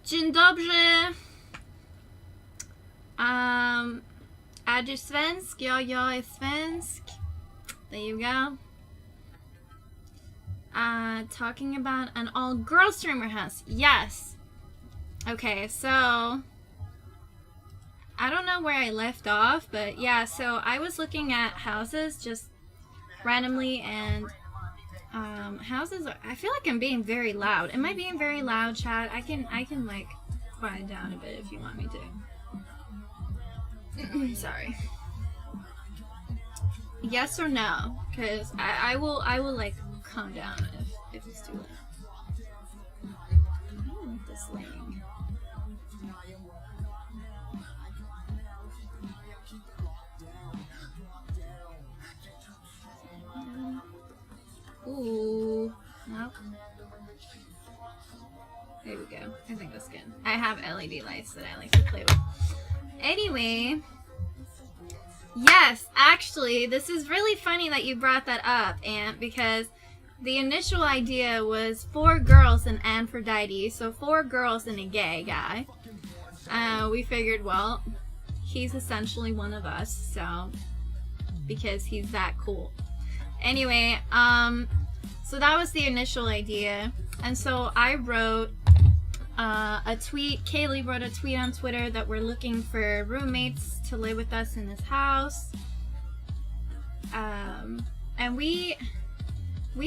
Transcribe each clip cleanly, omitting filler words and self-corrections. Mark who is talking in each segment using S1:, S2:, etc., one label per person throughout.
S1: Dzień dobry. Är du svensk? Ja, jag är svensk. There you go. Talking about an all-girl streamer house. Yes. Okay, so I don't know where I left off, but yeah, so I was looking at houses just randomly, and houses are, I feel like I'm being very loud. Am I being very loud, chat? I can like quiet down a bit if you want me to. Sorry. Yes or no? Because I will like calm down if it's too loud. I don't like this lighting. Ooh. Nope. There we go. I think that's good. I have LED lights that I like to play with. Anyway. Yes, actually, this is really funny that you brought that up, Aunt, because the initial idea was 4 girls and Aphrodite, so 4 girls and a gay guy. We figured, well, he's essentially one of us, so, because he's that cool. Anyway, so that was the initial idea, and so I wrote a tweet. Kaylee wrote a tweet on Twitter that we're looking for roommates to live with us in this house, and we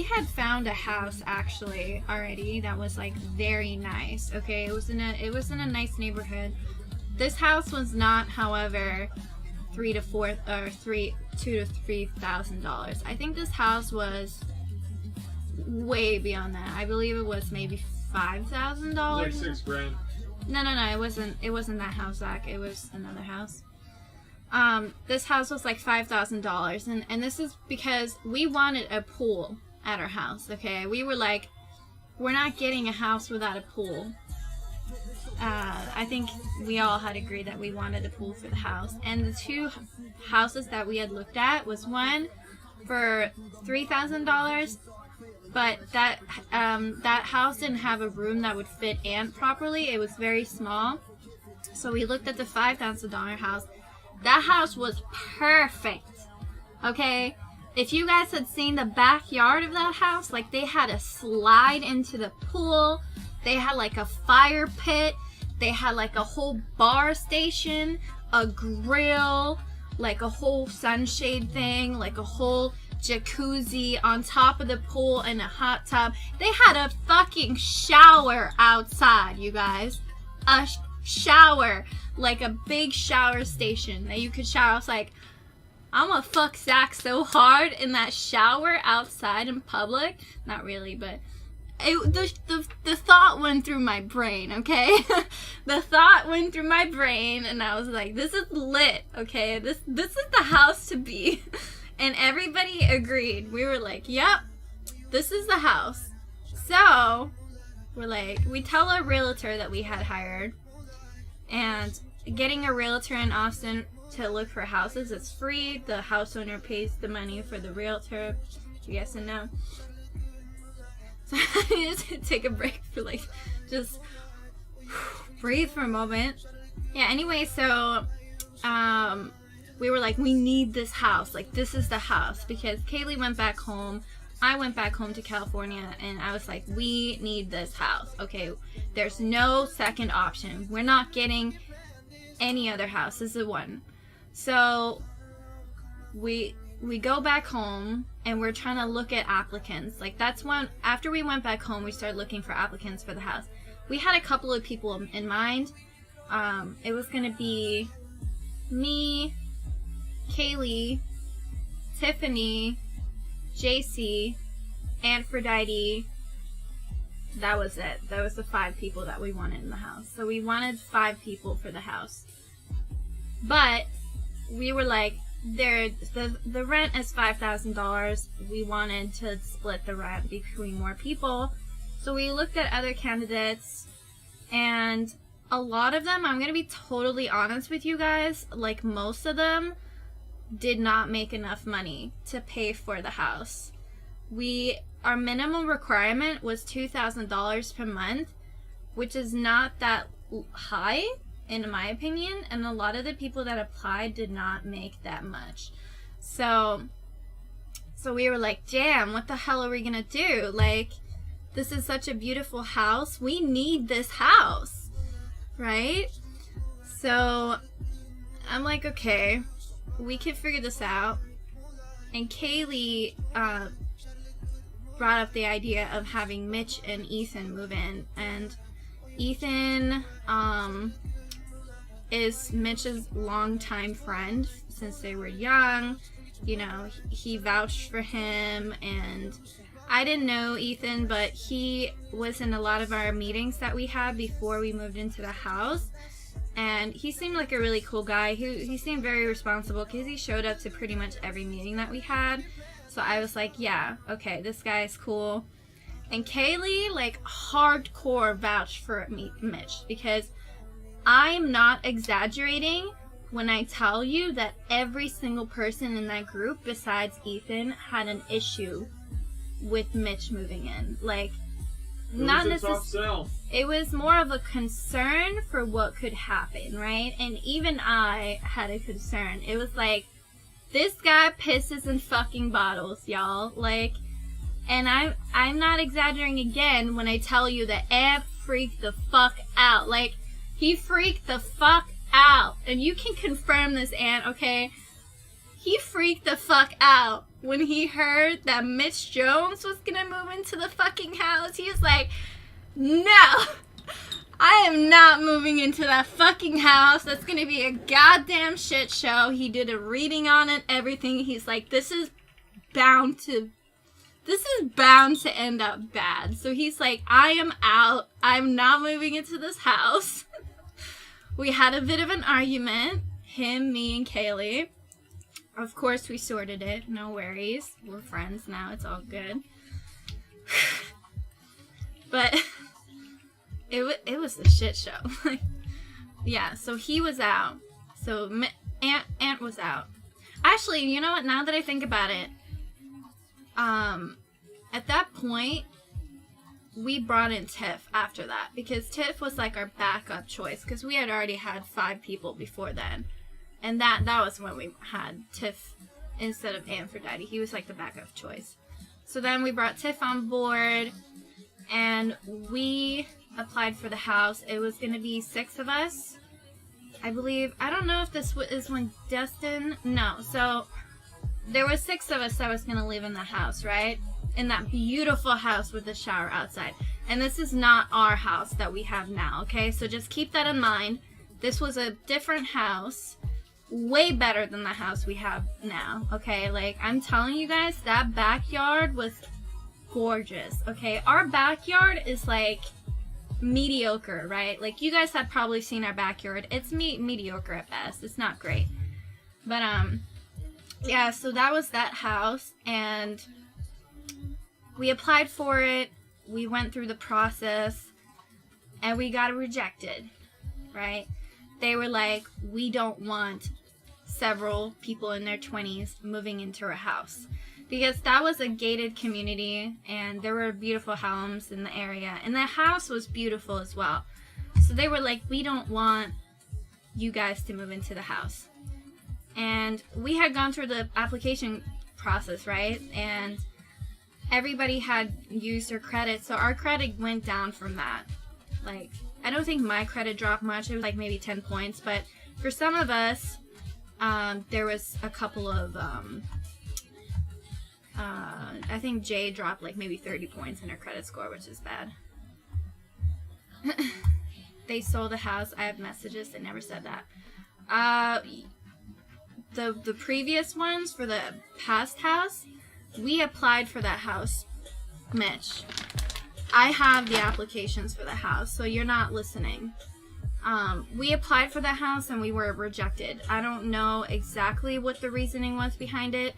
S1: had found a house actually already that was like very nice. Okay, it was in a nice neighborhood. This house was not, however, $2,000 to $3,000. I think this house was way beyond that. I believe it was maybe $5,000.
S2: Like $6,000.
S1: No, it wasn't that house, Zach. It was another house. This house was like $5,000, and this is because we wanted a pool at our house. Okay, we were like, we're not getting a house without a pool. I think we all had agreed that we wanted a pool for the house, and the 2 houses that we had looked at was one for $3,000, but that house didn't have a room that would fit Aunt properly. It was very small, so we looked at the $5,000 house. That house was perfect. Okay, if you guys had seen the backyard of that house, like they had a slide into the pool. They had like a fire pit. They had like a whole bar station, a grill, like a whole sunshade thing, like a whole jacuzzi on top of the pool and a hot tub. They had a fucking shower outside, you guys. A shower, like a big shower station that you could shower. I was like, I'm gonna fuck Zach so hard in that shower outside in public. Not really, but the thought went through my brain, okay? The thought went through my brain, and I was like, this is lit, okay? This is the house to be. And everybody agreed. We were like, yep, this is the house. So we're like, we tell our realtor that we had hired, and getting a realtor in Austin to look for houses is free. The house owner pays the money for the realtor. Yes and no. So I need to take a break for like, just breathe for a moment. Yeah, anyway, so we were like, we need this house. Like, this is the house. Because Kaylee went back home. I went back home to California, and I was like, we need this house. Okay, there's no second option. We're not getting any other house. This is the one. So we go back home, and we're trying to look at applicants. Like, that's when, after we went back home, we started looking for applicants for the house. We had a couple of people in mind. It was going to be me, Kaylee, Tiffany, JC, Aphrodite. That was it. That was the 5 people that we wanted in the house. So we wanted 5 people for the house. But we were like, the rent is $5,000. We wanted to split the rent between more people. So we looked at other candidates, and a lot of them, I'm going to be totally honest with you guys, like most of them did not make enough money to pay for the house. Our minimum requirement was $2,000 per month, which is not that high, in my opinion, and a lot of the people that applied did not make that much. So we were like, damn, what the hell are we gonna do? Like, this is such a beautiful house. We need this house, right? So I'm like, okay, we can figure this out. And Kaylee brought up the idea of having Mitch and Ethan move in. And Ethan is Mitch's longtime friend since they were young. You know, he vouched for him, and I didn't know Ethan, but he was in a lot of our meetings that we had before we moved into the house. And he seemed like a really cool guy. He seemed very responsible because he showed up to pretty much every meeting that we had. So I was like, yeah, okay, this guy's cool. And Kaylee, like, hardcore vouched for Mitch, because I'm not exaggerating when I tell you that every single person in that group besides Ethan had an issue with Mitch moving in. Like, not necessarily. It was more of a concern for what could happen, right? And even I had a concern. It was like, this guy pisses in fucking bottles, y'all. Like, and I'm not exaggerating again when I tell you that Ant freaked the fuck out. Like, he freaked the fuck out. And you can confirm this, Ant, okay? He freaked the fuck out when he heard that Mitch Jones was gonna move into the fucking house. He was like, no, I am not moving into that fucking house. That's gonna be a goddamn shit show. He did a reading on it, everything. He's like, this is bound to end up bad. So he's like, I am out. I'm not moving into this house. We had a bit of an argument, him, me, and Kaylee. Of course, we sorted it. No worries. We're friends now. It's all good. But it was a shit show. Yeah, so he was out. So Ant was out. Actually, you know what? Now that I think about it, at that point, we brought in Tiff after that, because Tiff was like our backup choice, because we had already had 5 people before then. And that was when we had Tiff instead of Aphrodite. He was like the backup choice. So then we brought Tiff on board, and we applied for the house. It was going to be 6 of us, I believe. I don't know if this is when Destin... No, so there were 6 of us that was going to live in the house, right? In that beautiful house with the shower outside. And this is not our house that we have now, okay? So just keep that in mind. This was a different house. Way better than the house we have now, okay? Like, I'm telling you guys, that backyard was gorgeous, okay? Our backyard is, like, mediocre, right? Like, you guys have probably seen our backyard. It's mediocre at best. It's not great. But, yeah, so that was that house, and we applied for it. We went through the process, and we got rejected, right? They were like, we don't want several people in their 20s moving into our house. Because that was a gated community, and there were beautiful homes in the area. And the house was beautiful as well. So they were like, we don't want you guys to move into the house. And we had gone through the application process, right? And everybody had used their credit. So our credit went down from that. Like, I don't think my credit dropped much. It was like maybe 10 points. But for some of us, there was a couple of, I think Jay dropped like maybe 30 points in her credit score, which is bad. They sold the house. I have messages. They never said that. The previous ones for the past house, we applied for that house, Mitch. I have the applications for the house, so you're not listening. We applied for that house and we were rejected. I don't know exactly what the reasoning was behind it,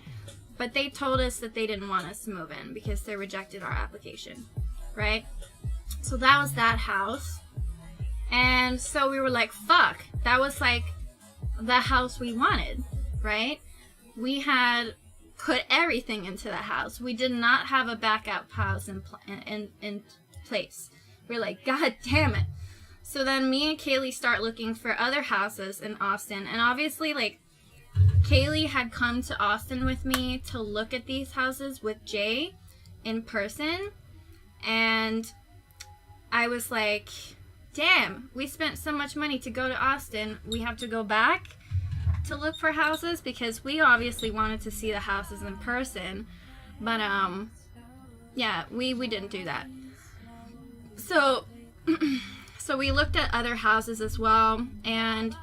S1: but they told us that they didn't want us to move in because they rejected our application, right? So that was that house. And so we were like, fuck, that was like the house we wanted, right? We had put everything into the house. We did not have a backup house in place. We're like, God damn it. So then me and Kaylee start looking for other houses in Austin. And obviously, like, Kaylee had come to Austin with me to look at these houses with Jay in person. And I was like, damn, we spent so much money to go to Austin. We have to go back to look for houses, because we obviously wanted to see the houses in person. But, yeah, we didn't do that. So, so we looked at other houses as well, and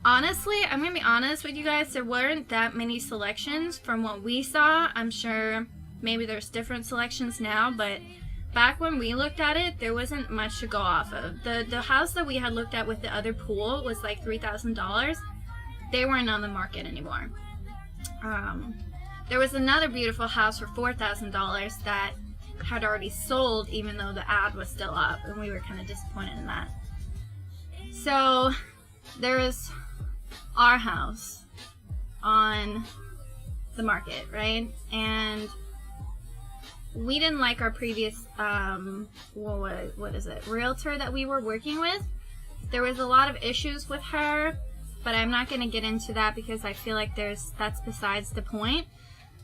S1: honestly, I'm gonna be honest with you guys, there weren't that many selections from what we saw. I'm sure maybe there's different selections now, but back when we looked at it, there wasn't much to go off of. The house that we had looked at with the other pool was like $3,000. They weren't on the market anymore. There was another beautiful house for $4,000 that had already sold, even though the ad was still up, and we were kind of disappointed in that. So there was our house on the market, right? And we didn't like our previous realtor that we were working with. There was a lot of issues with her, but I'm not going to get into that because I feel like that's besides the point.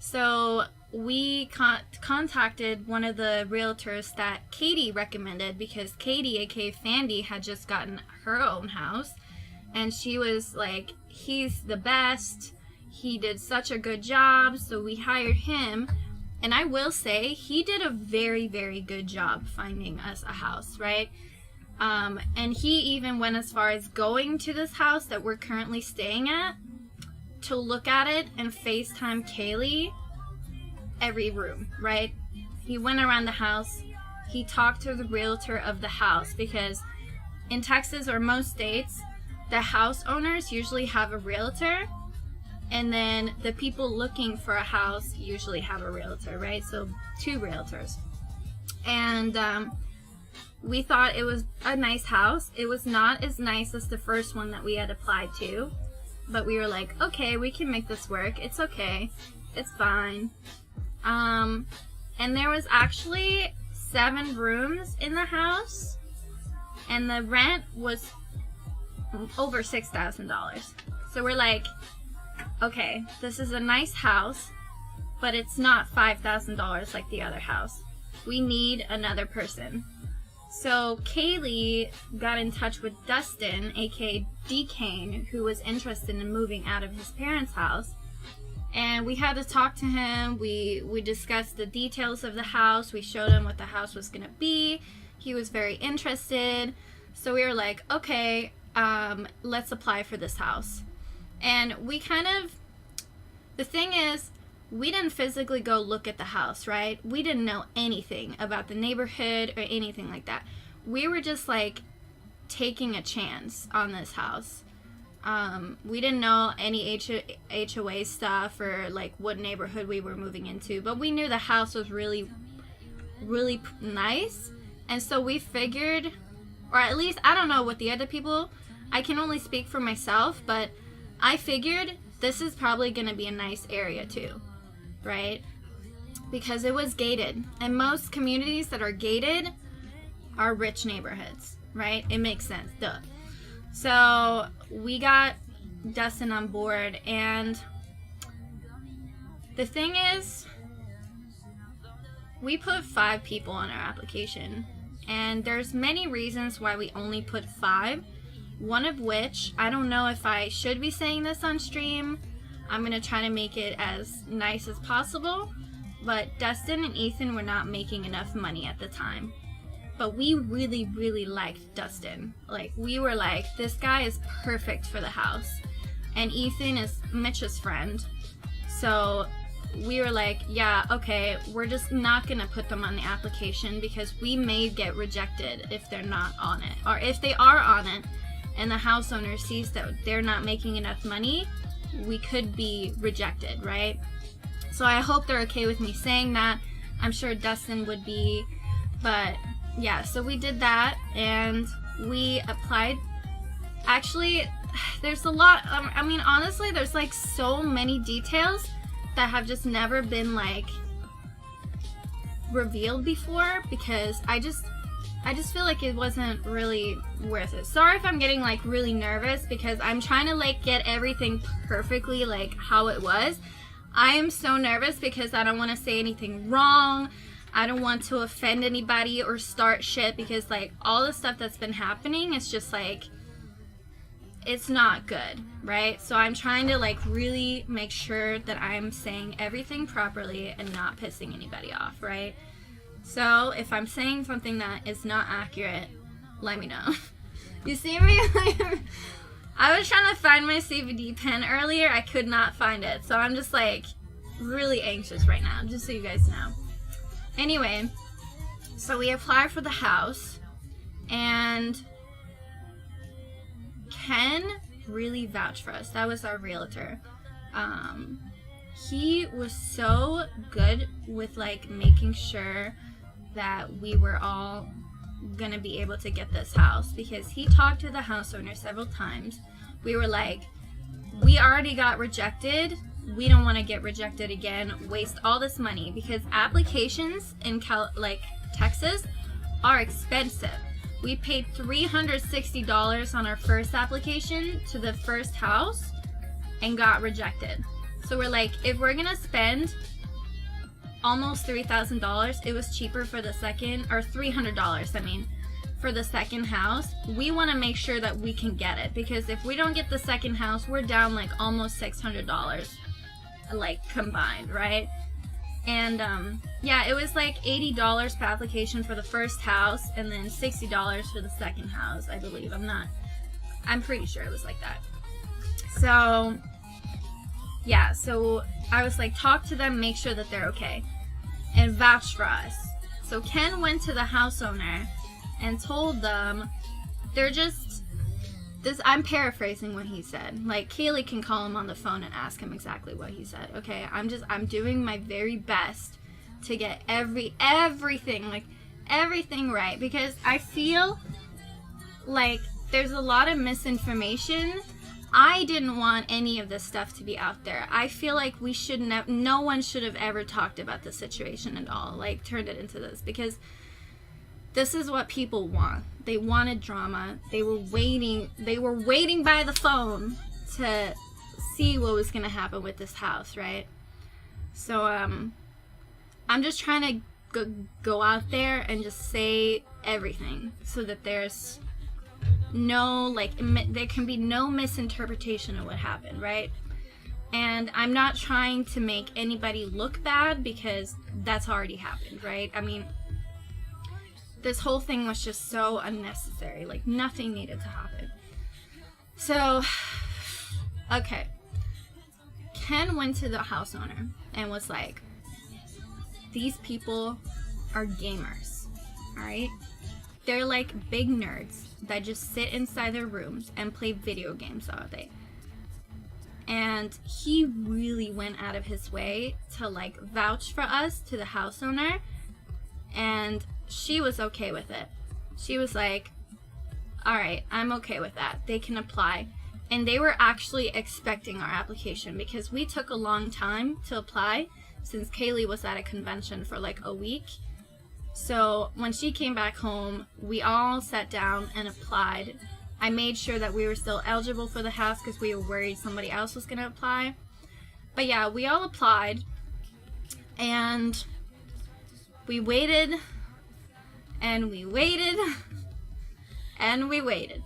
S1: So we contacted one of the realtors that Katie recommended, because Katie, aka Fandy, had just gotten her own house, and she was like, he's the best, he did such a good job. So we hired him, and I will say he did a very, very good job finding us a house, right? And he even went as far as going to this house that we're currently staying at to look at it and FaceTime Kaylee every room, right? He went around the house. He talked to the realtor of the house, because in Texas or most states, the house owners usually have a realtor, and then the people looking for a house usually have a realtor, right? So 2 realtors. And we thought it was a nice house. It was not as nice as the first one that we had applied to, but we were like, okay, we can make this work. It's okay. It's fine. And there was actually 7 rooms in the house, and the rent was over $6,000. So we're like, okay, this is a nice house, but it's not $5,000 like the other house. We need another person. So Kaylee got in touch with Dustin, aka D-Kane, who was interested in moving out of his parents' house. And we had to talk to him. We discussed the details of the house. We showed him what the house was going to be. He was very interested. So we were like, okay, let's apply for this house. And the thing is, we didn't physically go look at the house, right? We didn't know anything about the neighborhood or anything like that. We were just like taking a chance on this house. We didn't know any HOA stuff or like what neighborhood we were moving into, but we knew the house was really, really nice. And so we figured, or at least I don't know what the other people, I can only speak for myself, but I figured this is probably going to be a nice area too, right? Because it was gated, and most communities that are gated are rich neighborhoods, right? It makes sense, duh. So we got Dustin on board, and the thing is, we put 5 people on our application, and there's many reasons why we only put 5. One of which, I don't know if I should be saying this on stream. I'm going to try to make it as nice as possible, but Dustin and Ethan were not making enough money at the time. But we really, really liked Dustin. Like, we were like, this guy is perfect for the house. And Ethan is Mitch's friend. So we were like, yeah, okay, we're just not going to put them on the application because we may get rejected if they're not on it. Or if they are on it and the house owner sees that they're not making enough money, we could be rejected, right? So I hope they're okay with me saying that. I'm sure Dustin would be, but yeah, so we did that and we applied. Actually, there's a lot, I mean, honestly, there's like so many details that have just never been like revealed before, because I just feel like it wasn't really worth it. Sorry if I'm getting like really nervous because I'm trying to like get everything perfectly like how it was. I am so nervous because I don't want to say anything wrong. I don't want to offend anybody or start shit because like all the stuff that's been happening is just like, it's not good, right? So I'm trying to like really make sure that I'm saying everything properly and not pissing anybody off, right? So if I'm saying something that is not accurate, let me know. You see me? I was trying to find my CBD pen earlier. I could not find it. So I'm just like really anxious right now, just so you guys know. Anyway, so we applied for the house and Ken really vouched for us. That was our realtor. He was so good with like making sure that we were all gonna be able to get this house because he talked to the house owner several times. We were like, we already got rejected. We don't want to get rejected again, waste all this money because applications in Texas are expensive. We paid $360 on our first application to the first house and got rejected. So we're like, if we're gonna spend almost $3,000, it was cheaper for the second, or $300, I mean, for the second house. We want to make sure that we can get it because if we don't get the second house, we're down like almost $600, like combined, right? And yeah, it was like $80 per application for the first house and then $60 for the second house, I believe. I'm pretty sure it was like that. So yeah, so I was like, talk to them, make sure that they're okay, and vouch for us. So Ken went to the house owner and told them, they're just, this, I'm paraphrasing what he said. Like, Kaylee can call him on the phone and ask him exactly what he said. Okay, I'm doing my very best to get everything right because I feel like there's a lot of misinformation. I didn't want any of this stuff to be out there. I feel like we shouldn't have, no one should have ever talked about the situation at all, like turned it into this, because this is what people want. They wanted drama. They were waiting by the phone to see what was going to happen with this house, right? So I'm just trying to go out there and just say everything so that there's no, like, there can be no misinterpretation of what happened, right? And I'm not trying to make anybody look bad because that's already happened, right? I mean, this whole thing was just so unnecessary. Like, nothing needed to happen. So, okay. Ken went to the house owner and was like, these people are gamers, alright? They're like big nerds that just sit inside their rooms and play video games all day. And he really went out of his way to like vouch for us to the house owner, and she was okay with it. She was like, alright, I'm okay with that. They can apply. And they were actually expecting our application because we took a long time to apply since Kaylee was at a convention for like a week. So when she came back home, we all sat down and applied. I made sure that we were still eligible for the house because we were worried somebody else was going to apply. But yeah, we all applied and we waited and we waited and we waited.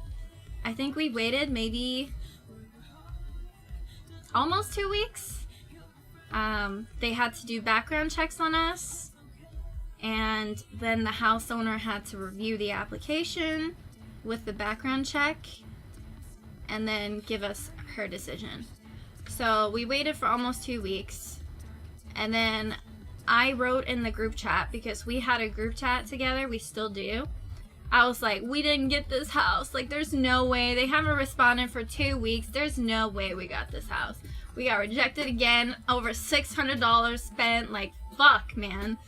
S1: I think we waited maybe almost 2 weeks. They had to do background checks on us. And then the house owner had to review the application with the background check and then give us her decision. So we waited for almost 2 weeks. And then I wrote in the group chat, because we had a group chat together, we still do. I was like, we didn't get this house. Like, there's no way. They haven't responded for 2 weeks. There's no way we got this house. We got rejected again. Over $600 spent. Like, fuck, man.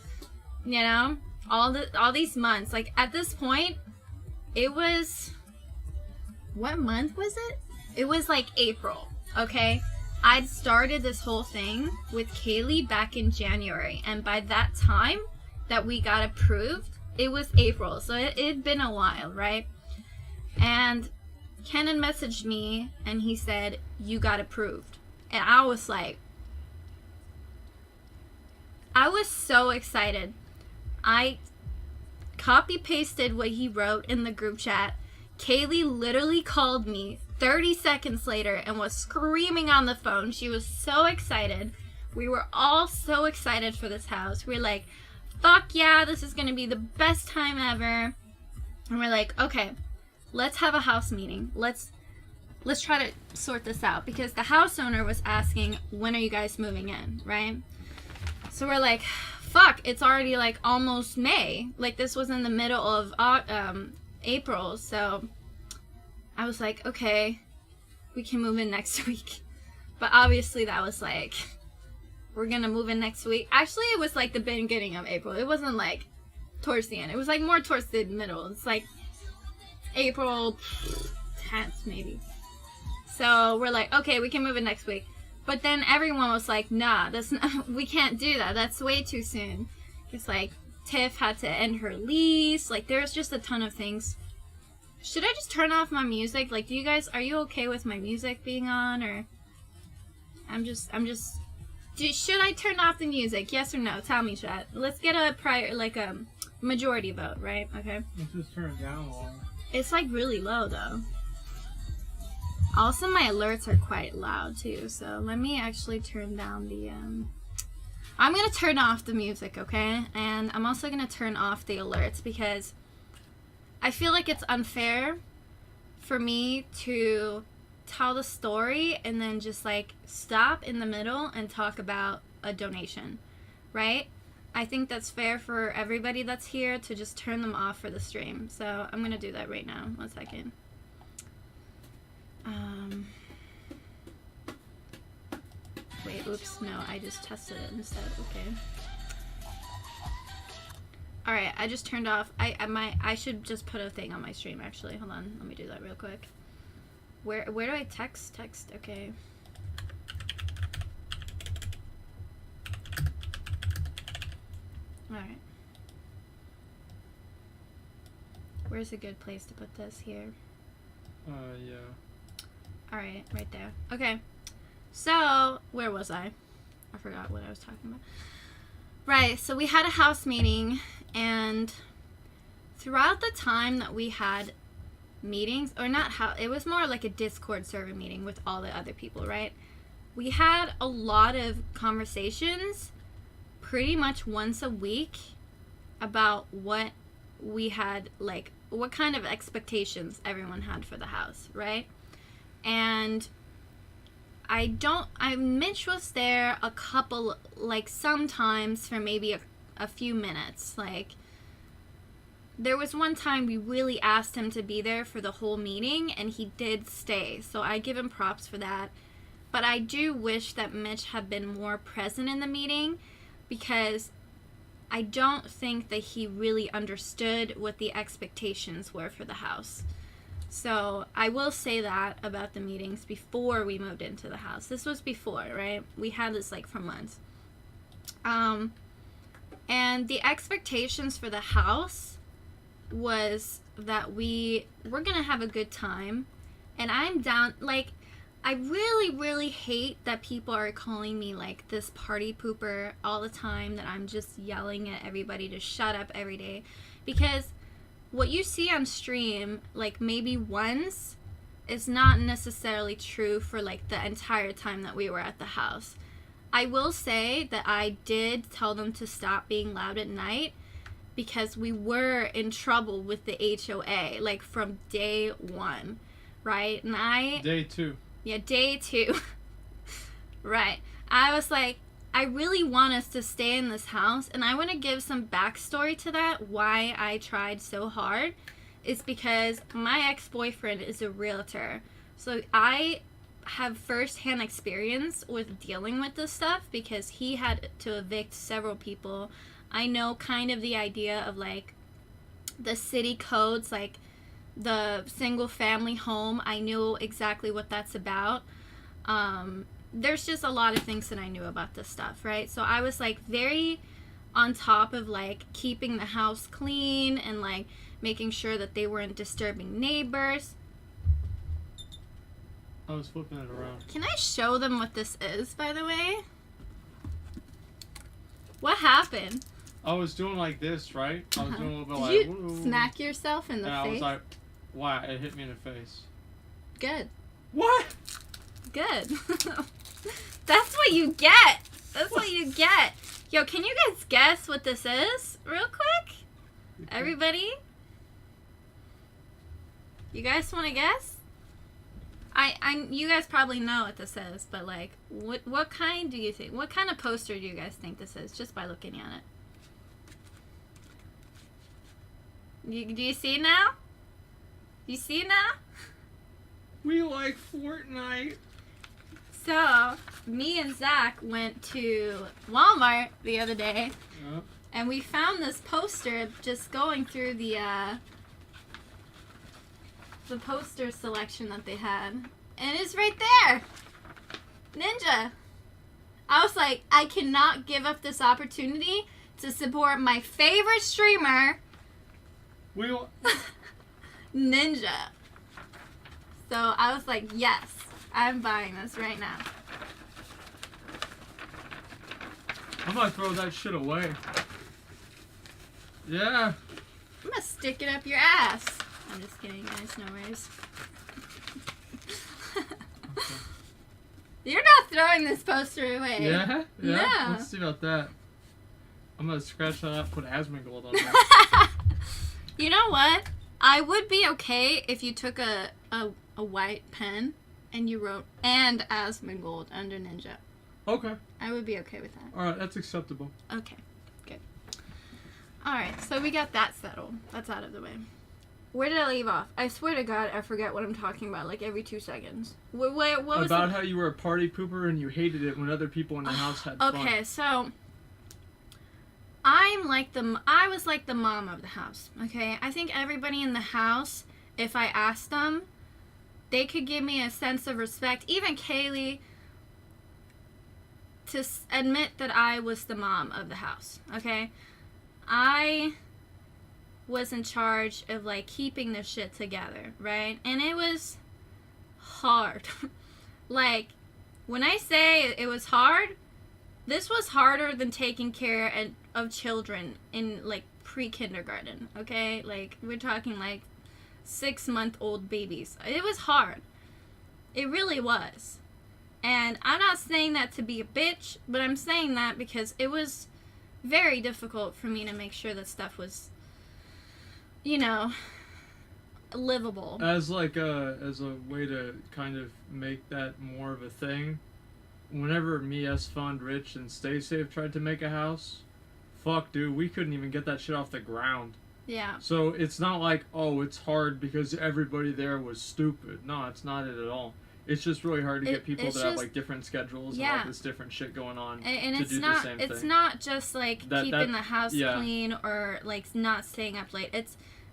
S1: You know, all these months. Like, at this point, it was, what month was it? It was like April, okay? I'd started this whole thing with Kaylee back in January, and by that time that we got approved, it was April, so it'd been a while, right? And Kenan messaged me and he said, you got approved. And I was so excited. I copy pasted what he wrote in the group chat. Kaylee literally called me 30 seconds later and was screaming on the phone. She was so excited. We were all so excited for this house. We were like, fuck yeah, this is gonna be the best time ever. And we're like, okay, let's have a house meeting. Let's try to sort this out, because the house owner was asking, when are you guys moving in, right? So we're like, fuck, it's already like almost May. Like, this was in the middle of April, so I was like, okay, we can move in next week. But obviously that was like, we're gonna move in next week. Actually, it was like the beginning of April. It wasn't like towards the end. It was like more towards the middle. It's like April 10th maybe. So we're like, okay, we can move in next week. But then everyone was like, nah, that's not, we can't do that. That's way too soon. It's like Tiff had to end her lease. Like, there's just a ton of things. Should I just turn off my music? Like, are you okay with my music being on, or should I turn off the music? Yes or no? Tell me, chat. Let's get a majority vote, right? Okay.
S2: Let's just turn it down a little.
S1: It's like really low though. Also, my alerts are quite loud too, so let me actually turn down the I'm gonna turn off the music, okay? And I'm also gonna turn off the alerts, because I feel like it's unfair for me to tell the story and then just like stop in the middle and talk about a donation, right? I think that's fair for everybody that's here to just turn them off for the stream. So I'm gonna do that right now. 1 second. Wait, oops, no, I just tested it instead. Okay. Alright, I just turned off. I should just put a thing on my stream actually. Hold on, let me do that real quick. Where do I text? Text, okay. Alright. Where's a good place to put this? Here?
S2: Yeah.
S1: Alright, right there. Okay. So, where was I? I forgot what I was talking about. Right, so we had a house meeting, and throughout the time that we had meetings, or not how, it was more like a Discord server meeting with all the other people, right? We had a lot of conversations pretty much once a week about what we had, like, what kind of expectations everyone had for the house, right? And Mitch was there a couple, like, sometimes for maybe a few minutes. Like, there was one time we really asked him to be there for the whole meeting, and he did stay. So I give him props for that. But I do wish that Mitch had been more present in the meeting, because I don't think that he really understood what the expectations were for the house. So I will say that about the meetings before we moved into the house. This was before, right? We had this like for months. And the expectations for the house was that we're gonna have a good time. And I'm down, like, I really, really hate that people are calling me like this party pooper all the time, that I'm just yelling at everybody to shut up every day. Because what you see on stream, like maybe once, is not necessarily true for like the entire time that we were at the house. I will say that I did tell them to stop being loud at night, because we were in trouble with the HOA, like from day one, right? And
S2: Day two.
S1: Yeah, day two. Right. I was like, I really want us to stay in this house, and I want to give some backstory to that. Why I tried so hard is because my ex-boyfriend is a realtor. So I have first-hand experience with dealing with this stuff, because he had to evict several people. I know kind of the idea of like the city codes, like the single family home. I knew exactly what that's about. There's just a lot of things that I knew about this stuff, right? So I was like very on top of like keeping the house clean and like making sure that they weren't disturbing neighbors.
S2: I was flipping it around.
S1: Can I show them what this is, by the way? What happened?
S2: I was doing like this, right? I was doing a little bit
S1: Did
S2: like.
S1: you
S2: Woo.
S1: smack yourself in the
S2: And
S1: face?
S2: I was like, wow, it hit me in the face.
S1: Good.
S2: What?
S1: Good. That's what you get. That's what you get. Yo, can you guys guess what this is real quick? Everybody? You guys want to guess? You guys probably know what this is, but like, what kind do you think? What kind of poster do you guys think this is, just by looking at it? Do you see it now? You see it now?
S2: We like Fortnite.
S1: So, me and Zach went to Walmart the other day,
S2: Yep.
S1: and we found this poster just going through the poster selection that they had. And it's right there! Ninja! I was like, I cannot give up this opportunity to support my favorite streamer,
S2: We will.
S1: Ninja. So I was like, yes, I'm buying this right now.
S2: I'm gonna throw that shit away. Yeah.
S1: I'm gonna stick it up your ass. I'm just kidding, guys. No worries. You're not throwing this poster away.
S2: Yeah? Yeah?
S1: No.
S2: Let's see about that. I'm gonna scratch that out, put Asmongold on there.
S1: You know what? I would be okay if you took a white pen and you wrote "and Asmongold" under Ninja.
S2: Okay.
S1: I would be okay with that.
S2: Alright, that's acceptable.
S1: Okay, good. Alright, so we got that settled. That's out of the way. Where did I leave off? I swear to God, I forget what I'm talking about, like, every 2 seconds. What was
S2: About how you were a party pooper and you hated it when other people in the house had fun.
S1: Okay, so I was like the mom of the house, okay? I think everybody in the house, if I asked them, they could give me a sense of respect. Even Kaylee, to admit that I was the mom of the house, okay? I was in charge of like keeping this shit together, right? And it was hard. Like, when I say it was hard, this was harder than taking care of children in like pre-kindergarten, okay? Like, we're talking like 6-month-old babies. It was hard. It really was. And I'm not saying that to be a bitch, but I'm saying that because it was very difficult for me to make sure that stuff was, you know, livable.
S2: As a way to kind of make that more of a thing, whenever me, S Fund, Rich, and Stay Safe tried to make a house, fuck, dude, we couldn't even get that shit off the ground.
S1: Yeah.
S2: So it's not like, oh, it's hard because everybody there was stupid. No, it's not it at all. It's just really hard to get people that have like different schedules and all this different shit going on
S1: and
S2: to
S1: it's
S2: do
S1: not
S2: the same
S1: it's
S2: thing.
S1: not just like keeping the house clean or like not staying up late.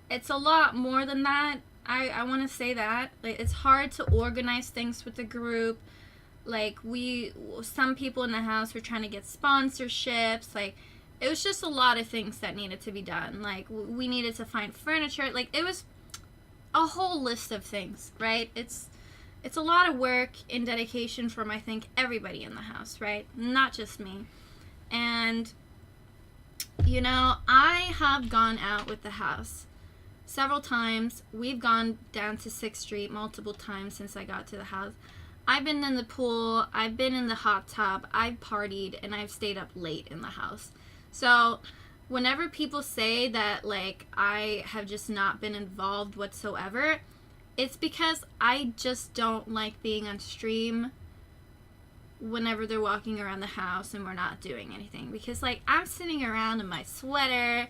S1: It's a lot more than that. I want to say that, like, it's hard to organize things with the group. Like, some people in the house were trying to get sponsorships. Like, it was just a lot of things that needed to be done. Like, we needed to find furniture. Like, it was a whole list of things, right? It's a lot of work and dedication from, I think, everybody in the house, right? Not just me. And, you know, I have gone out with the house several times. We've gone down to 6th Street multiple times since I got to the house. I've been in the pool, I've been in the hot tub, I've partied, and I've stayed up late in the house. So whenever people say that, like, I have just not been involved whatsoever, it's because I just don't like being on stream whenever they're walking around the house and we're not doing anything. Because, like, I'm sitting around in my sweater,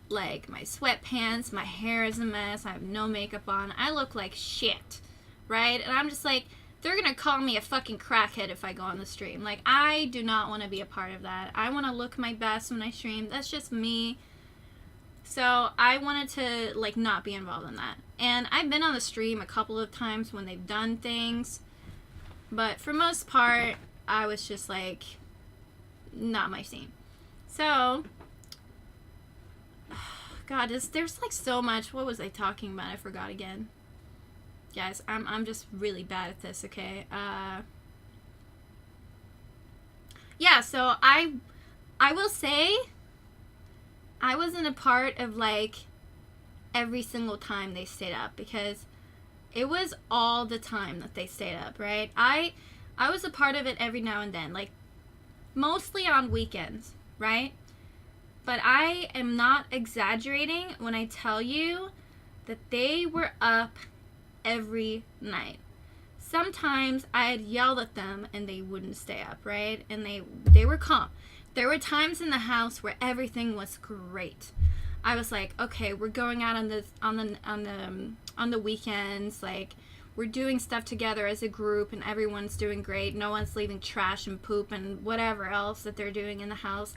S1: like, my sweatpants, my hair is a mess, I have no makeup on, I look like shit, right? And I'm just like, they're gonna call me a fucking crackhead if I go on the stream. Like, I do not want to be a part of that. I want to look my best when I stream. That's just me. So I wanted to, like, not be involved in that. And I've been on the stream a couple of times when they've done things, but for most part, I was just like, not my scene. So God, there's like so much. What was I talking about? I forgot again. Guys, I'm just really bad at this, okay? Yeah, so I will say I wasn't a part of like every single time they stayed up, because it was all the time that they stayed up, right? I was a part of it every now and then, like mostly on weekends, right? But I am not exaggerating when I tell you that they were up every night. Sometimes I'd yell at them and they wouldn't stay up, right? And they were calm. There were times in the house where everything was great. I was like, okay, we're going out on the weekends, like we're doing stuff together as a group and everyone's doing great. No one's leaving trash and poop and whatever else that they're doing in the house.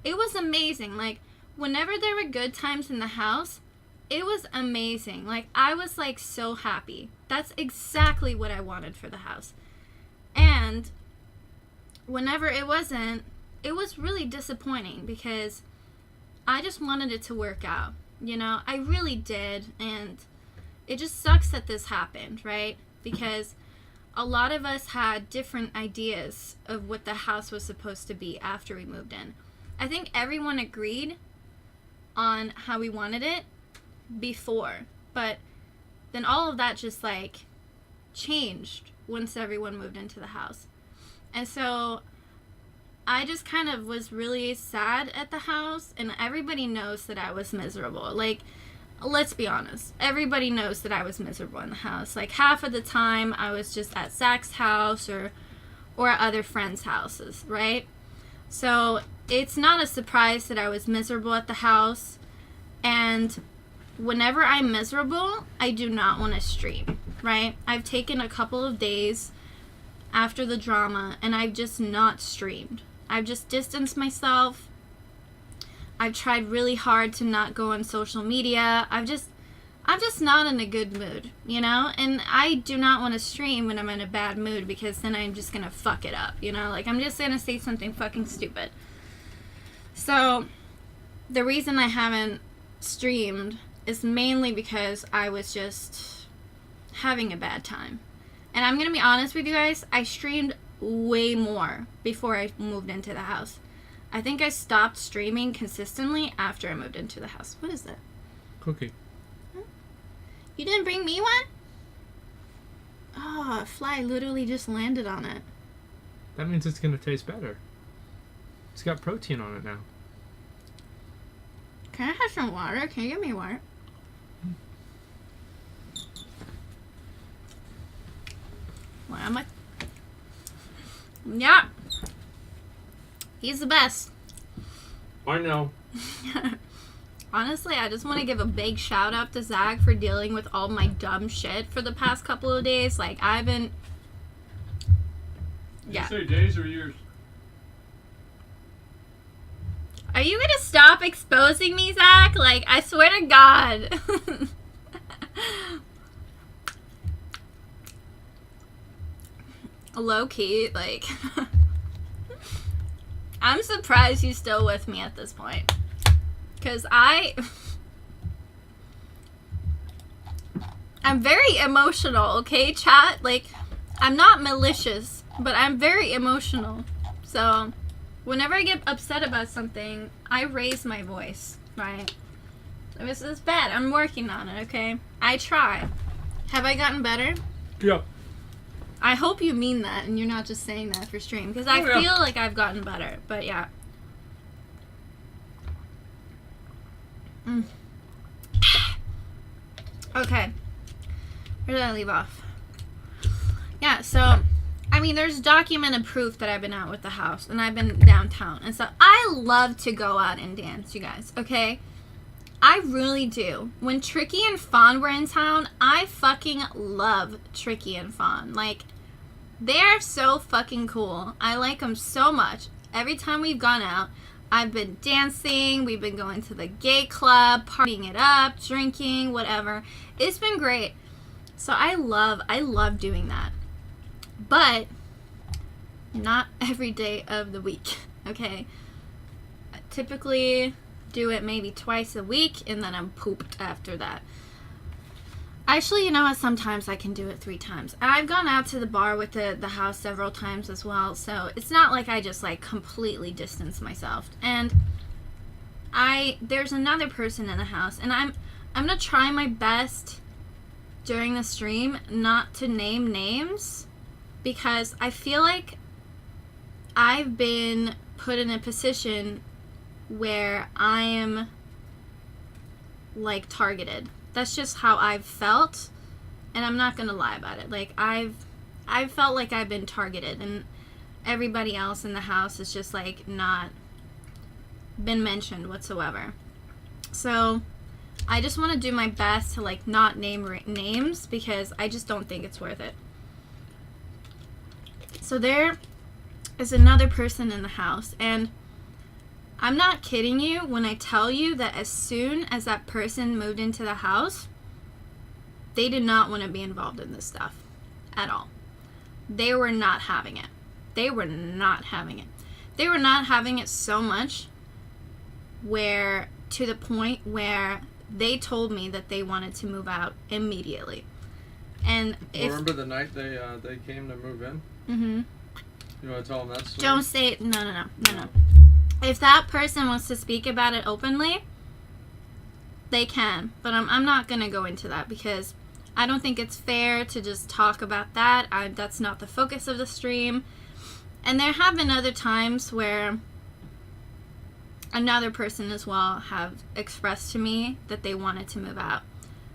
S1: It was amazing. Like whenever there were good times in the house, it was amazing. Like I was like so happy. That's exactly what I wanted for the house. And whenever it wasn't, it was really disappointing because I just wanted it to work out. You know, I really did. And it just sucks that this happened, right? Because a lot of us had different ideas of what the house was supposed to be after we moved in. I think everyone agreed on how we wanted it before, but then all of that just like changed once everyone moved into the house. And so I just kind of was really sad at the house, and everybody knows that I was miserable. Like, let's be honest, everybody knows that I was miserable in the house. Like half of the time I was just at Zach's house or at other friends' houses, right? So it's not a surprise that I was miserable at the house. And whenever I'm miserable, I do not want to stream, right? I've taken a couple of days after the drama and I've just not streamed. I've just distanced myself. I've tried really hard to not go on social media. I'm just not in a good mood, you know? And I do not want to stream when I'm in a bad mood, because then I'm just going to fuck it up, you know? Like, I'm just going to say something fucking stupid. So, the reason I haven't streamed is mainly because I was just having a bad time. And I'm going to be honest with you guys, I streamed way more before I moved into the house. I think I stopped streaming consistently after I moved into the house. What is that?
S2: Cookie.
S1: You didn't bring me one? Oh, a fly literally just landed on it.
S2: That means it's going to taste better. It's got protein on it now.
S1: Can I have some water? Can you give me water? Why am I? Yeah. He's the best.
S2: I know.
S1: Honestly, I just want to give a big shout out to Zach for dealing with all my dumb shit for the past couple of days. Like, I've been...
S2: Did you say days or years?
S1: Are you gonna stop exposing me, Zach? Like, I swear to God. Low-key, like... I'm surprised he's still with me at this point. Because I'm very emotional, okay, chat? Like, I'm not malicious, but I'm very emotional. So, whenever I get upset about something, I raise my voice, right? This is bad. I'm working on it, okay? I try. Have I gotten better?
S2: Yeah.
S1: I hope you mean that and you're not just saying that for stream, because I feel like I've gotten better, but yeah. Okay. Where did I leave off? Yeah, so, I mean, there's documented proof that I've been out with the house and I've been downtown. And so I love to go out and dance, you guys, okay? I really do. When Tricky and Fawn were in town, I fucking love Tricky and Fawn. Like, they are so fucking cool. I like them so much. Every time we've gone out, I've been dancing, we've been going to the gay club, partying it up, drinking, whatever. It's been great. So I love doing that. But not every day of the week, okay? Typically, do it maybe twice a week, and then I'm pooped after that. Actually, you know what? Sometimes I can do it 3 times. I've gone out to the bar with the house several times as well, so it's not like I just like completely distance myself. And there's another person in the house, and I'm gonna try my best during the stream not to name names, because I feel like I've been put in a position where I am like targeted. That's just how I've felt, and I'm not gonna lie about it. Like I've felt like I've been targeted, and everybody else in the house has just like not been mentioned whatsoever. So I just want to do my best to like not name names, because I just don't think it's worth it. So there is another person in the house, and I'm not kidding you when I tell you that as soon as that person moved into the house, they did not want to be involved in this stuff at all. They were not having it. They were not having it. They were not having it so much to the point where they told me that they wanted to move out immediately. And
S2: remember the night they came to move in?
S1: Mm-hmm.
S2: You want to tell them that story?
S1: Don't say it. No. If that person wants to speak about it openly, they can. But I'm not going to go into that, because I don't think it's fair to just talk about that. That's not the focus of the stream. And there have been other times where another person as well have expressed to me that they wanted to move out.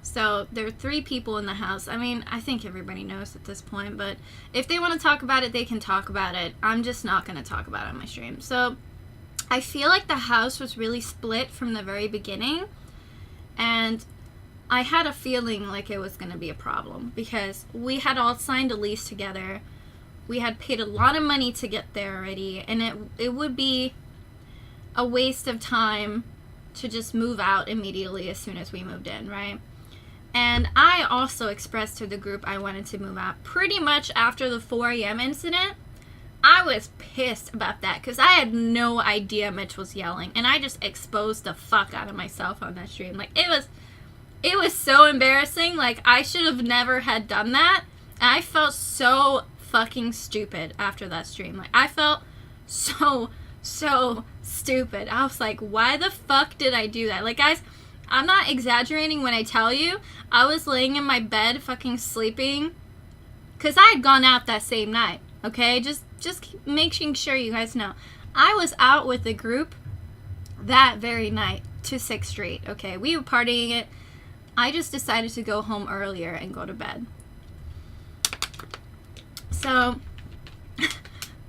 S1: So there are 3 people in the house. I mean, I think everybody knows at this point, but if they want to talk about it, they can talk about it. I'm just not going to talk about it on my stream. So I feel like the house was really split from the very beginning, and I had a feeling like it was going to be a problem, because we had all signed a lease together. We had paid a lot of money to get there already, and it would be a waste of time to just move out immediately as soon as we moved in, right? And I also expressed to the group I wanted to move out pretty much after the 4 a.m. incident. I was pissed about that, because I had no idea Mitch was yelling, and I just exposed the fuck out of myself on that stream. Like, it was so embarrassing. Like, I should have never had done that, and I felt so fucking stupid after that stream. Like, I felt so stupid. I was like, why the fuck did I do that? Like, guys, I'm not exaggerating when I tell you I was laying in my bed fucking sleeping, because I had gone out that same night, okay? Just making sure you guys know. I was out with the group that very night to 6th Street, okay? We were partying it. I just decided to go home earlier and go to bed. So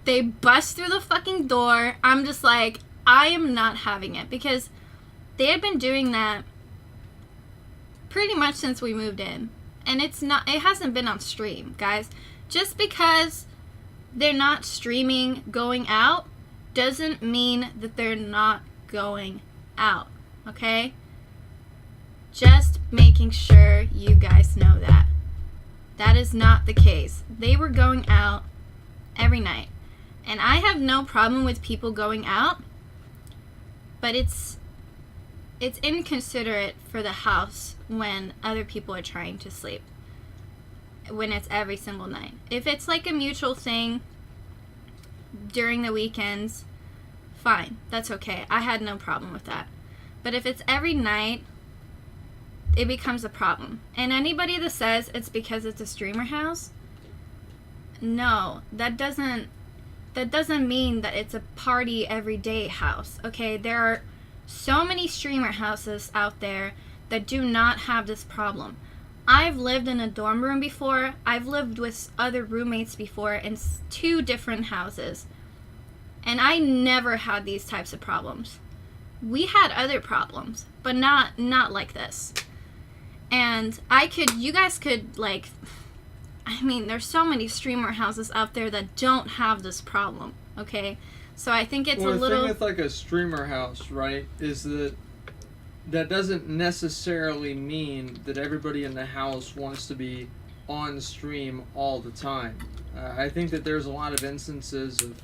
S1: they bust through the fucking door. I'm just like, I am not having it, because they had been doing that pretty much since we moved in. And it hasn't been on stream, guys. Just because they're not streaming going out doesn't mean that they're not going out, okay? Just making sure you guys know that. That is not the case. They were going out every night. And I have no problem with people going out, but it's inconsiderate for the house when other people are trying to sleep, when it's every single night. If it's like a mutual thing during the weekends, fine, that's okay. I had no problem with that. But if it's every night, it becomes a problem. And anybody that says it's because it's a streamer house, no, that doesn't mean that it's a party everyday house, okay? There are so many streamer houses out there that do not have this problem. I've lived in a dorm room before. I've lived with other roommates before in 2 different houses, and I never had these types of problems. We had other problems, but not like this. And you guys could, like, I mean, there's so many streamer houses out there that don't have this problem, okay? So I think it's a little...
S2: the thing with, like, a streamer house, right, is that doesn't necessarily mean that everybody in the house wants to be on stream all the time. I think that there's a lot of instances of,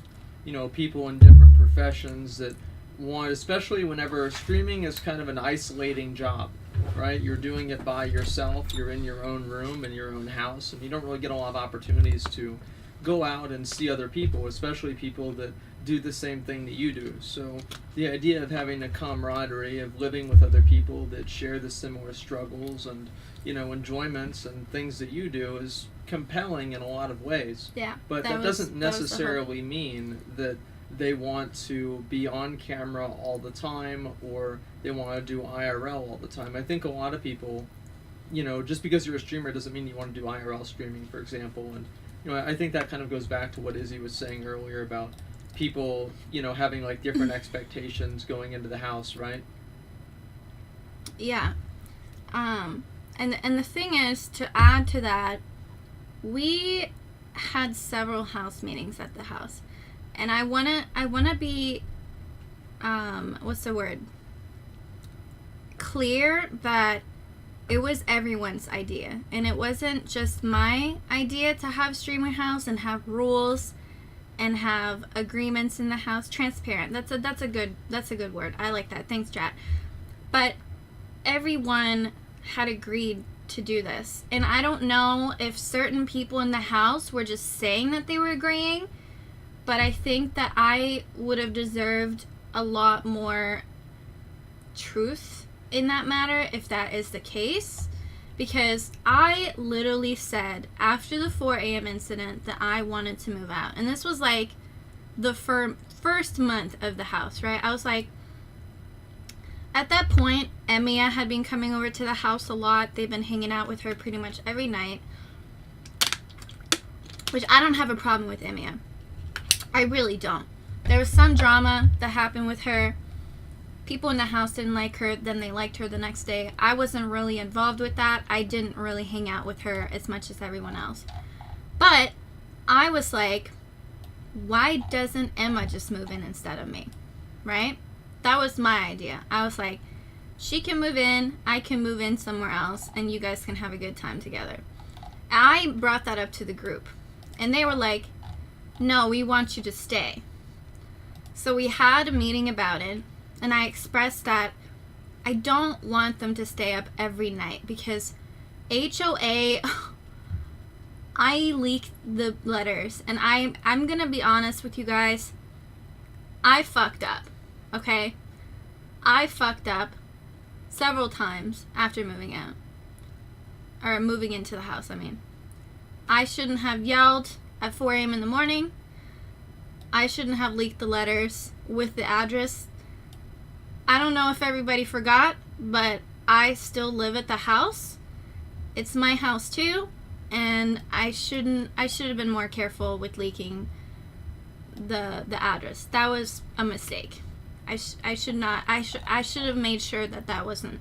S2: people in different professions that want, especially whenever streaming is kind of an isolating job, right? You're doing it by yourself. You're in your own room in your own house, and you don't really get a lot of opportunities to go out and see other people, especially people that do the same thing that you do. So the idea of having a camaraderie, of living with other people that share the similar struggles and, you know, enjoyments and things that you do is compelling in a lot of ways.
S1: Yeah.
S2: But that doesn't necessarily mean that they want to be on camera all the time or they want to do IRL all the time. I think a lot of people, you know, just because you're a streamer doesn't mean you want to do IRL streaming, for example. And, you know, I think that kind of goes back to what Izzy was saying earlier about people, you know, having like different expectations going into the house, right?
S1: Yeah. And the thing is, to add to that, we had several house meetings at the house, and I wanna be, what's the word? Clear that it was everyone's idea, and it wasn't just my idea to have streamer house and have rules and have agreements in the house. Transparent. That's a good word. I like that. Thanks, Jat. But everyone had agreed to do this, and I don't know if certain people in the house were just saying that they were agreeing, but I think that I would have deserved a lot more truth in that matter if that is the case, because I literally said after the 4 a.m. incident that I wanted to move out, and this was like the first month of the house, right? I was like, at that point, Emiya had been coming over to the house a lot. They've been hanging out with her pretty much every night, which I don't have a problem with Emiya. I really don't. There was some drama that happened with her. People in the house didn't like her, then they liked her the next day. I wasn't really involved with that. I didn't really hang out with her as much as everyone else. But I was like, why doesn't Emma just move in instead of me? Right? That was my idea. I was like, she can move in, I can move in somewhere else, and you guys can have a good time together. I brought that up to the group, and they were like, no, we want you to stay. So we had a meeting about it, and I expressed that I don't want them to stay up every night because HOA, I leaked the letters, and I'm gonna be honest with you guys, I fucked up, okay? I fucked up several times after moving out. Or moving into the house, I mean. I shouldn't have yelled at 4 a.m. in the morning. I shouldn't have leaked the letters with the address. I don't know if everybody forgot, but I still live at the house. It's my house too, and I should have been more careful with leaking the address. That was a mistake. I should have made sure that wasn't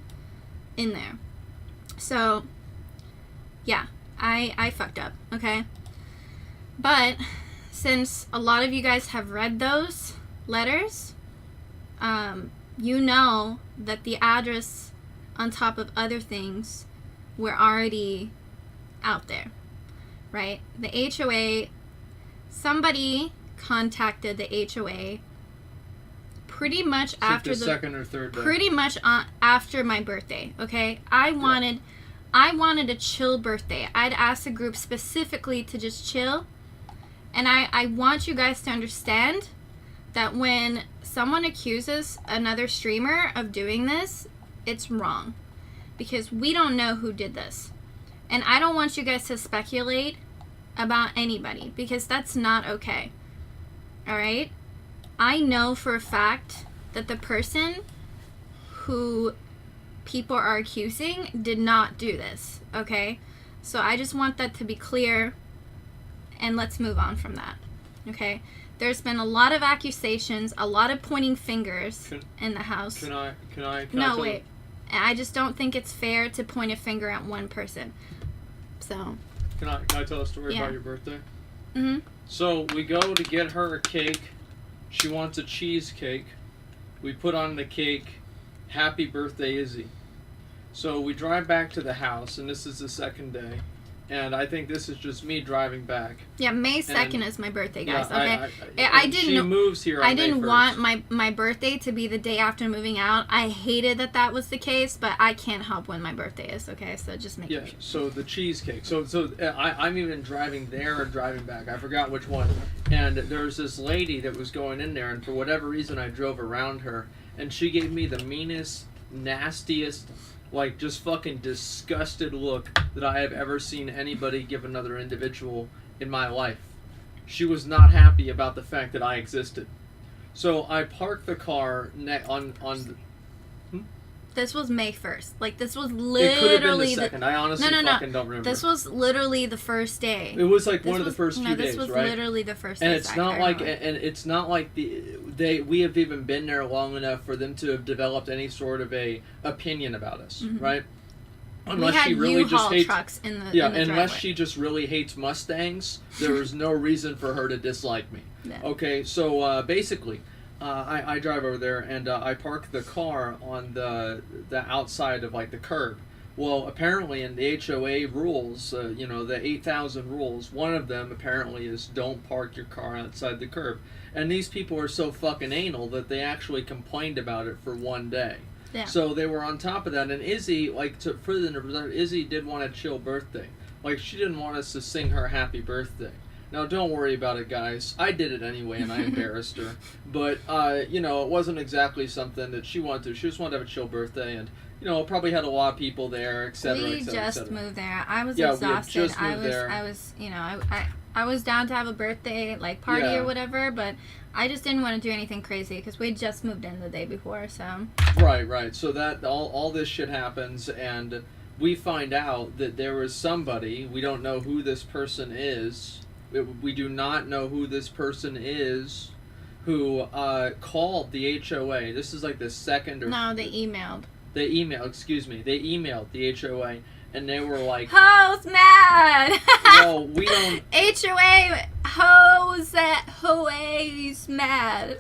S1: in there. So yeah, I fucked up, okay? But since a lot of you guys have read those letters, you know that the address on top of other things were already out there, right? The HOA, somebody contacted the HOA pretty much after the
S2: second or third day.
S1: Pretty much after my birthday, okay? I wanted a chill birthday. I'd asked the group specifically to just chill. And I want you guys to understand that when someone accuses another streamer of doing this, it's wrong. Because we don't know who did this. And I don't want you guys to speculate about anybody, because that's not okay. Alright? I know for a fact that the person who people are accusing did not do this. Okay? So I just want that to be clear. And let's move on from that, okay? There's been a lot of accusations, a lot of pointing fingers in the house.
S2: Can I
S1: no, wait. I just don't think it's fair to point a finger at one person. So.
S2: Can I tell a story about your birthday?
S1: Mm-hmm.
S2: So we go to get her a cake. She wants a cheesecake. We put on the cake, "Happy Birthday, Izzy." So we drive back to the house, and this is the second day. and I think this is just me driving back.
S1: Yeah, May 2nd is my birthday, guys.
S2: Yeah,
S1: okay, I didn't.
S2: She moves here. On
S1: I didn't
S2: May 1st.
S1: want my birthday to be the day after moving out. I hated that was the case, but I can't help when my birthday is. Okay, so just make sure.
S2: So the cheesecake. So I'm even driving there and driving back. I forgot which one. And there was this lady that was going in there, and for whatever reason, I drove around her, and she gave me the meanest, nastiest, like, just fucking disgusted look that I have ever seen anybody give another individual in my life. She was not happy about the fact that I existed. So I parked the car on
S1: This was May 1st. Like, this was
S2: It could have been
S1: literally
S2: the second. I honestly fucking don't remember.
S1: This was literally the first day.
S2: It was like one of the first few days,
S1: this was
S2: right?
S1: literally the first
S2: And
S1: day.
S2: it's not like, and it's not like we have even been there long enough for them to have developed any sort of a opinion about us, right? Unless
S1: we had
S2: she really just hates
S1: trucks in the
S2: unless
S1: driveway.
S2: she just really hates Mustangs, there is no reason for her to dislike me.
S1: Yeah.
S2: Okay, so basically, I drive over there and I park the car on the outside of, like, the curb. Well, apparently in the HOA rules, the 8,000 rules, one of them apparently is don't park your car outside the curb. And these people are so fucking anal that they actually complained about it for one day.
S1: Yeah.
S2: So they were on top of that. And Izzy, like, to further interpret, Izzy did want a chill birthday. Like, she didn't want us to sing her happy birthday. Now, don't worry about it, guys. I did it anyway, and I embarrassed her. But, it wasn't exactly something that she wanted to. She just wanted to have a chill birthday, and, probably had a lot of people there, etc.,
S1: We
S2: etc.,
S1: just
S2: etc.
S1: moved there. I was
S2: Yeah,
S1: exhausted.
S2: we had just moved there.
S1: I was down to have a birthday, like, party
S2: Yeah.
S1: or whatever, but I just didn't want to do anything crazy because we had just moved in the day before, so.
S2: Right. So that, all this shit happens, and we find out that there was somebody, we don't know who this person is, we do not know who this person is, who called the HOA. This is like the second or...
S1: No, they emailed.
S2: They emailed the HOA, and they were like...
S1: Ho's mad!
S2: Well, we don't...
S1: HOA, Ho's mad.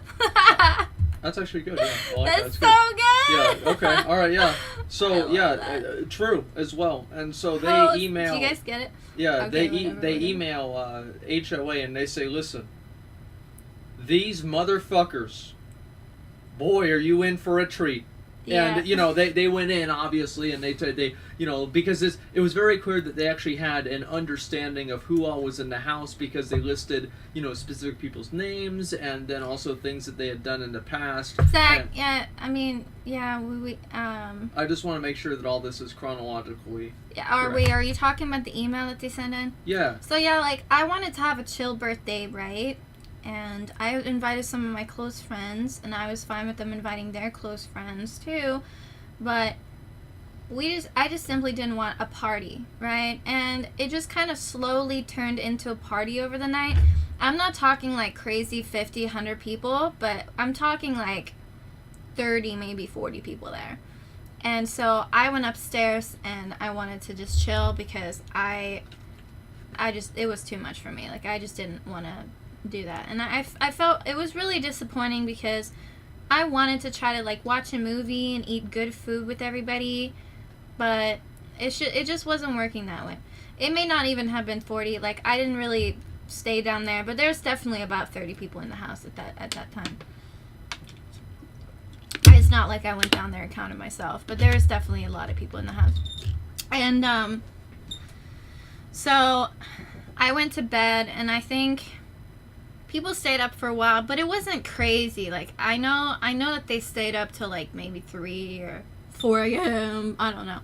S2: That's actually good, yeah. I like
S1: That's
S2: that.
S1: so good!
S2: Yeah, okay, alright, yeah. So, true as well. And so they
S1: Ho's,
S2: email...
S1: Do you guys get it?
S2: Yeah,
S1: Okay,
S2: they email HOA and they say, listen, these motherfuckers, boy, are you in for a treat.
S1: Yeah.
S2: And, they went in, obviously, and they because it was very clear that they actually had an understanding of who all was in the house because they listed, specific people's names and then also things that they had done in the past.
S1: Zach,
S2: and
S1: we
S2: I just want to make sure that all this is chronologically
S1: are you talking about the email that they sent in?
S2: Yeah.
S1: So I wanted to have a chill birthday, right? And I invited some of my close friends, and I was fine with them inviting their close friends too, but I just simply didn't want a party, right? And it just kind of slowly turned into a party over the night. I'm not talking like crazy 50, 100 people, but I'm talking like 30, maybe 40 people there. And so I went upstairs and I wanted to just chill because it was too much for me. Like, I just didn't want to do that. And I felt it was really disappointing because I wanted to try to, like, watch a movie and eat good food with everybody, but it just wasn't working that way. It may not even have been 40. Like, I didn't really stay down there, but there's definitely about 30 people in the house at that time. It's not like I went down there and counted myself, but there was definitely a lot of people in the house. And so I went to bed, and I think people stayed up for a while, but it wasn't crazy. Like, I know that they stayed up till like maybe 3 or 4 a.m. I don't know.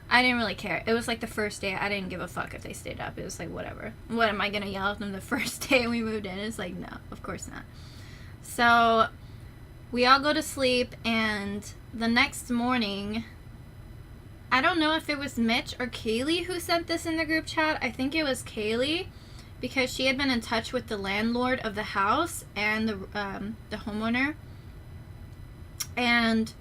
S1: I didn't really care. It was like the first day. I didn't give a fuck if they stayed up. It was like, whatever. What am I gonna yell at them the first day we moved in? It's like, no, of course not. So we all go to sleep, and the next morning, I don't know if it was Mitch or Kaylee who sent this in the group chat. I think it was Kaylee, because she had been in touch with the landlord of the house and the homeowner, and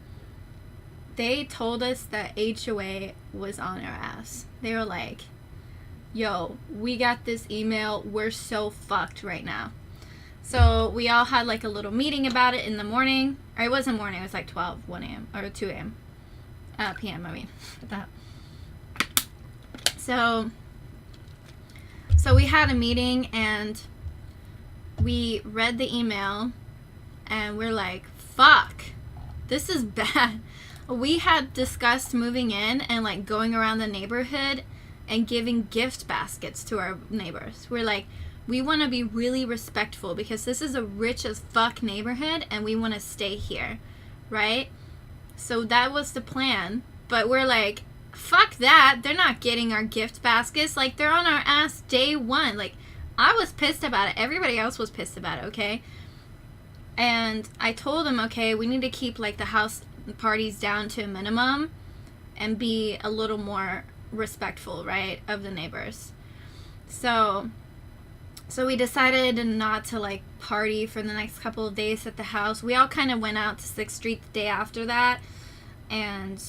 S1: they told us that HOA was on our ass. They were like, yo, we got this email, we're so fucked right now. So we all had like a little meeting about it in the morning, or it wasn't morning, it was like 1 a.m. or 2 a.m. PM, I mean, that. So So we had a meeting and we read the email and we're like, fuck, this is bad. We had discussed moving in and like going around the neighborhood and giving gift baskets to our neighbors. We're like, we want to be really respectful because this is a rich as fuck neighborhood and we want to stay here, right? So that was the plan. But we're like, fuck that. They're not getting our gift baskets. Like, they're on our ass day one. Like, I was pissed about it. Everybody else was pissed about it, okay? And I told them, okay, we need to keep, like, the house parties down to a minimum and be a little more respectful, right, of the neighbors. So we decided not to, like, party for the next couple of days at the house. We all kind of went out to 6th Street the day after that, and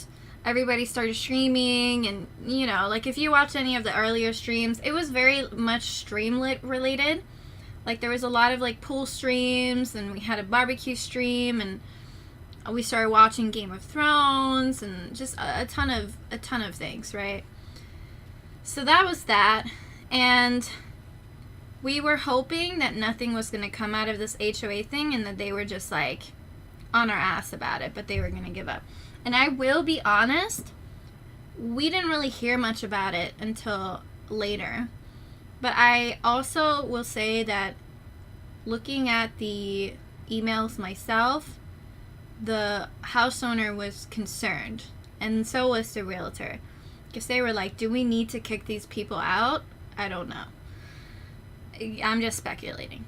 S1: everybody started streaming, and, you know, like, if you watch any of the earlier streams, it was very much Streamlit related. Like, there was a lot of, like, pool streams, and we had a barbecue stream, and we started watching Game of Thrones, and just a ton of things, right? So that was that, and we were hoping that nothing was going to come out of this HOA thing, and that they were just, like, on our ass about it, but they were going to give up. And I will be honest, we didn't really hear much about it until later. But I also will say that looking at the emails myself, the house owner was concerned. And so was the realtor. Because they were like, do we need to kick these people out? I don't know. I'm just speculating.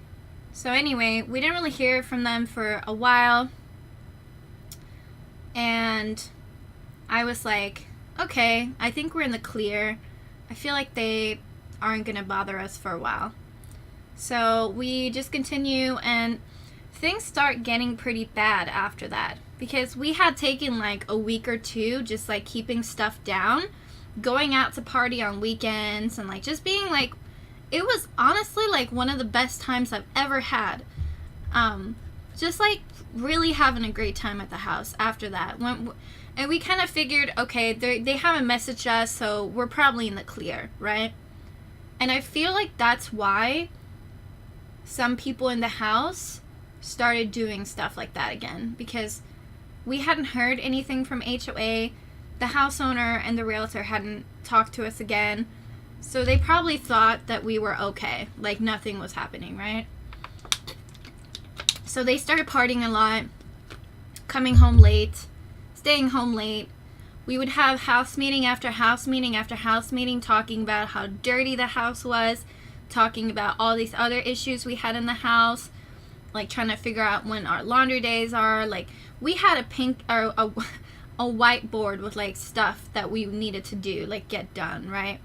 S1: So anyway, we didn't really hear from them for a while. And I was like, okay, I think we're in the clear. I feel like they aren't going to bother us for a while. So we just continue, and things start getting pretty bad after that. Because we had taken like a week or two just like keeping stuff down, going out to party on weekends, and like just being like, it was honestly like one of the best times I've ever had. Just like really having a great time at the house after that. And we kind of figured, okay, they haven't messaged us, so we're probably in the clear, right? And I feel like that's why some people in the house started doing stuff like that again, because we hadn't heard anything from HOA. The house owner and the realtor hadn't talked to us again, so they probably thought that we were okay, like nothing was happening, right? So they started partying a lot, coming home late, staying home late. We would have house meeting after house meeting after house meeting, talking about how dirty the house was, talking about all these other issues we had in the house, like trying to figure out when our laundry days are. Like, we had a whiteboard with like stuff that we needed to do, like get done, right?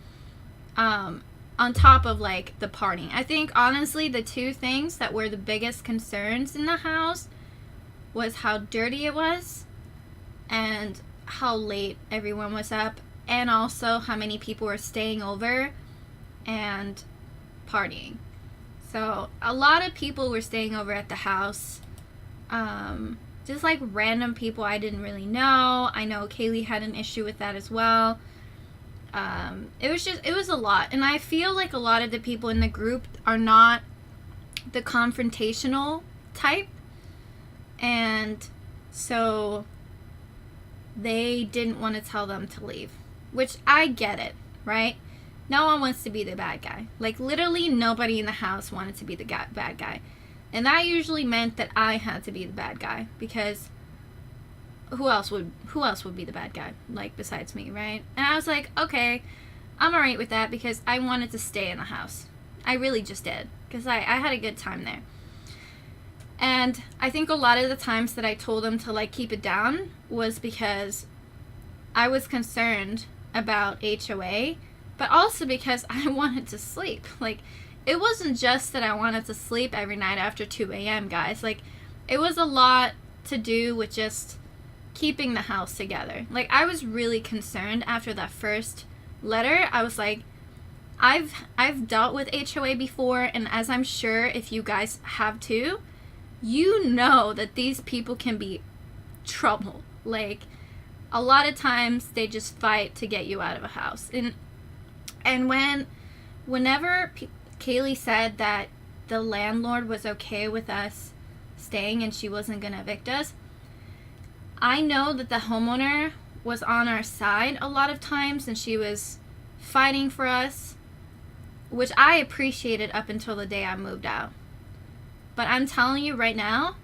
S1: On top of like the partying. I think honestly the two things that were the biggest concerns in the house was how dirty it was and how late everyone was up, and also how many people were staying over and partying. So a lot of people were staying over at the house, just like random people I didn't really know. I know Kaylee had an issue with that as well. It was a lot, and I feel like a lot of the people in the group are not the confrontational type, and so they didn't want to tell them to leave, which I get it, right? No one wants to be the bad guy. Like, literally nobody in the house wanted to be the bad guy, and that usually meant that I had to be the bad guy, because who else would be the bad guy, like, besides me, right? And I was like, okay, I'm alright with that, because I wanted to stay in the house. I really just did, because I had a good time there. And I think a lot of the times that I told them to, like, keep it down was because I was concerned about HOA, but also because I wanted to sleep. Like, it wasn't just that I wanted to sleep every night after 2 a.m., guys. Like, it was a lot to do with just keeping the house together. Like, I was really concerned after that first letter. I was like, I've dealt with HOA before, and as I'm sure if you guys have too, you know that these people can be trouble. Like, a lot of times they just fight to get you out of a house. And when whenever Kaylee said that the landlord was okay with us staying and she wasn't going to evict us, I know that the homeowner was on our side a lot of times and she was fighting for us, which I appreciated up until the day I moved out. But I'm telling you right now,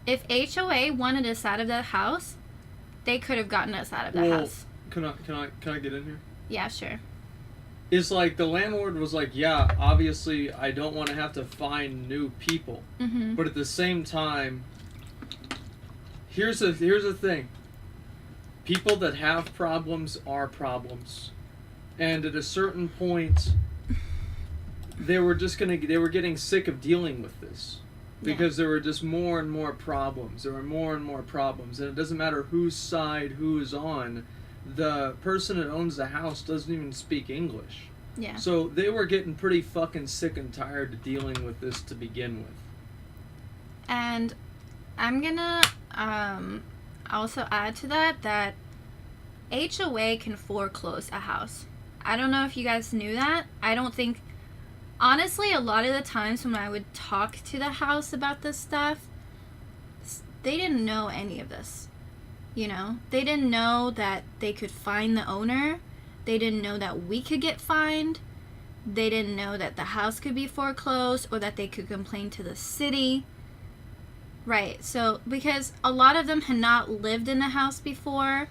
S1: if HOA wanted us out of that house, they could have gotten us out of that house.
S2: Can I get in here?
S1: Yeah, sure.
S2: It's like the landlord was like, yeah, obviously I don't want to have to find new people.
S1: Mm-hmm.
S2: But at the same time, here's the thing. People that have problems are problems. And at a certain point, they were getting sick of dealing with this. Because there were just more and more problems. There were more and more problems. And it doesn't matter whose side who is on. The person that owns the house doesn't even speak English.
S1: Yeah.
S2: So they were getting pretty fucking sick and tired of dealing with this to begin with.
S1: And I'm gonna also add to that HOA can foreclose a house. I don't know if you guys knew that. I don't think... Honestly, a lot of the times when I would talk to the house about this stuff, they didn't know any of this. You know? They didn't know that they could fine the owner. They didn't know that we could get fined. They didn't know that the house could be foreclosed or that they could complain to the city. Right, so because a lot of them had not lived in the house before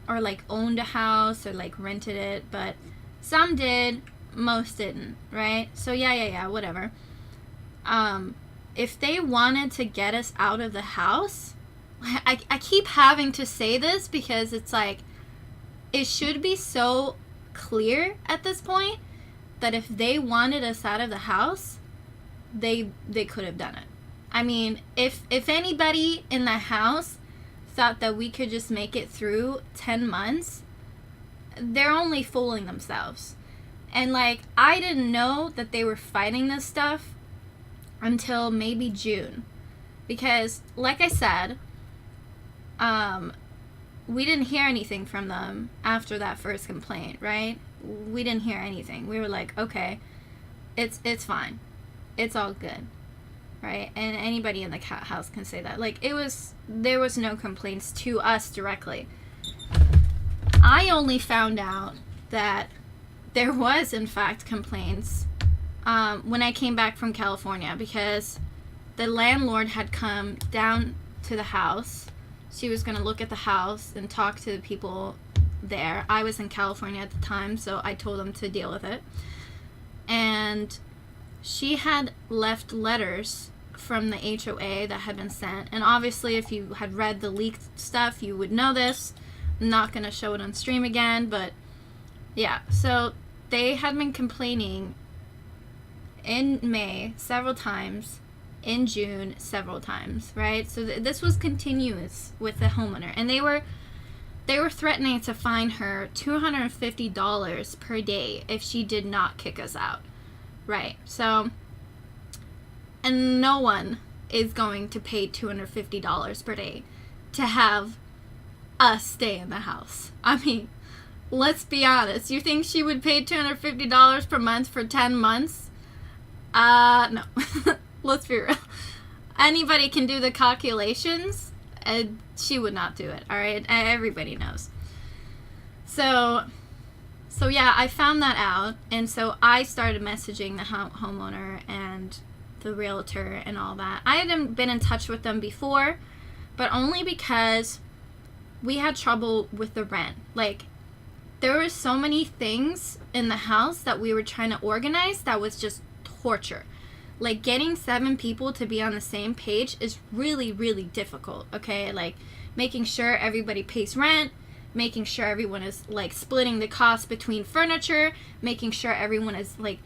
S1: or like owned a house or like rented it, but some did, most didn't, right? So yeah, whatever. If they wanted to get us out of the house, I keep having to say this because it's like, it should be so clear at this point that if they wanted us out of the house, they could have done it. I mean, if anybody in the house thought that we could just make it through 10 months, they're only fooling themselves. And like, I didn't know that they were fighting this stuff until maybe June. Because, like I said, we didn't hear anything from them after that first complaint, right? We didn't hear anything. We were like, okay, it's fine. It's all good. Right? And anybody in the house can say that. Like, there was no complaints to us directly. I only found out that there was, in fact, complaints when I came back from California because the landlord had come down to the house. She was going to look at the house and talk to the people there. I was in California at the time, so I told them to deal with it. And she had left letters from the HOA that had been sent. And obviously, if you had read the leaked stuff, you would know this. I'm not going to show it on stream again, but yeah. So they had been complaining in May several times, in June several times, right? So this was continuous with the homeowner. And they were threatening to fine her $250 per day if she did not kick us out. Right, so, and no one is going to pay $250 per day to have us stay in the house. I mean, let's be honest. You think she would pay $250 per month for 10 months? No. Let's be real. Anybody can do the calculations, and she would not do it, alright? Everybody knows. So yeah, I found that out, and so I started messaging the homeowner and the realtor and all that. I hadn't been in touch with them before, but only because we had trouble with the rent. Like, there were so many things in the house that we were trying to organize that was just torture. Like, getting 7 people to be on the same page is really, really difficult, okay? Like, making sure everybody pays rent, making sure everyone is, like, splitting the cost between furniture, making sure everyone is, like,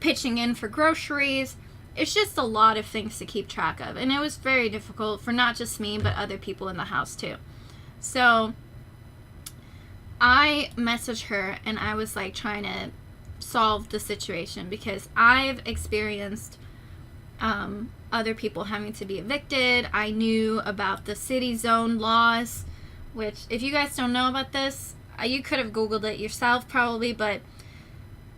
S1: pitching in for groceries. It's just a lot of things to keep track of. And it was very difficult for not just me, but other people in the house, too. So, I messaged her, and I was, like, trying to solve the situation, because I've experienced other people having to be evicted. I knew about the city zone laws, which, if you guys don't know about this, you could have Googled it yourself probably, but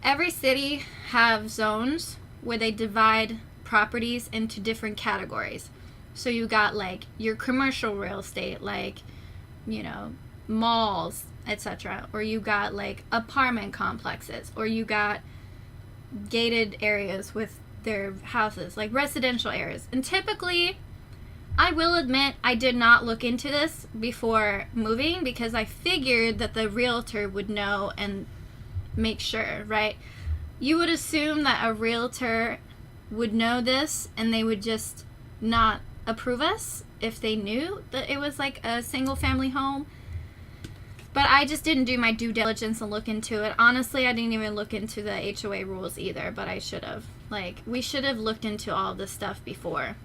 S1: every city have zones where they divide properties into different categories. So you got like your commercial real estate, like, you know, malls, etc. Or you got like apartment complexes, or you got gated areas with their houses, like residential areas. And typically, I will admit, I did not look into this before moving because I figured that the realtor would know and make sure, right? You would assume that a realtor would know this and they would just not approve us if they knew that it was like a single family home. But I just didn't do my due diligence and look into it. Honestly, I didn't even look into the HOA rules either, but I should have. Like, we should have looked into all this stuff before.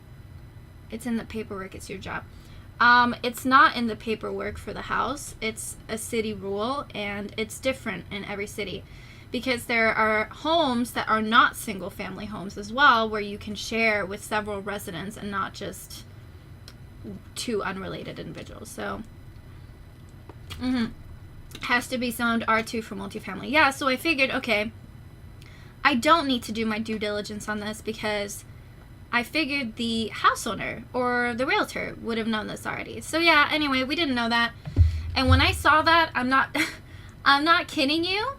S1: It's in the paperwork. It's your job. It's not in the paperwork for the house. It's a city rule, and it's different in every city. Because there are homes that are not single-family homes as well, where you can share with several residents and not just two unrelated individuals. So, has to be zoned R2 for multifamily. Yeah, so I figured, okay, I don't need to do my due diligence on this because I figured the house owner or the realtor would have known this already. So yeah, anyway, we didn't know that. And when I saw that, I'm not kidding you.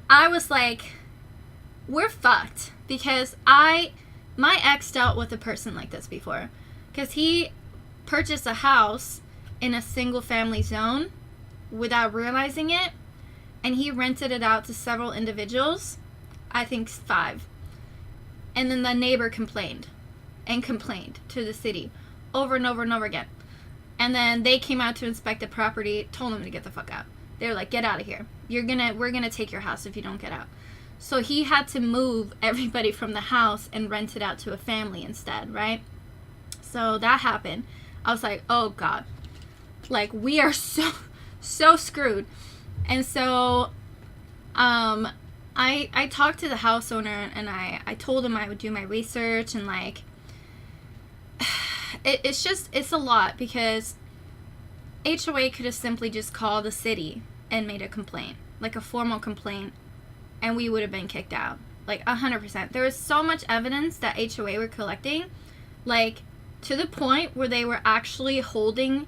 S1: I was like, we're fucked, because my ex dealt with a person like this before, because he purchased a house in a single family zone without realizing it, and he rented it out to several individuals, I think 5. And then the neighbor complained to the city over and over and over again. And then they came out to inspect the property, told him to get the fuck out. They were like, get out of here. We're gonna take your house if you don't get out. So he had to move everybody from the house and rent it out to a family instead, right? So that happened. I was like, oh God. Like, we are so screwed. And so I talked to the house owner, and I told him I would do my research, and like it's a lot, because HOA could have simply just called the city and made a complaint, like a formal complaint, and we would have been kicked out, like 100%. There was so much evidence that HOA were collecting, like to the point where they were actually holding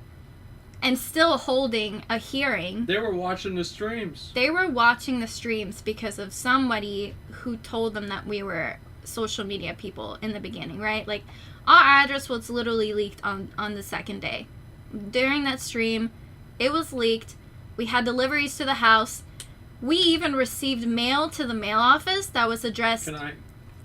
S1: and still holding a hearing.
S2: They were watching the streams.
S1: They were watching the streams because of somebody who told them that we were social media people in the beginning, right? Like, our address was literally leaked on the second day. During that stream, it was leaked. We had deliveries to the house. We even received mail to the mail office that was addressed...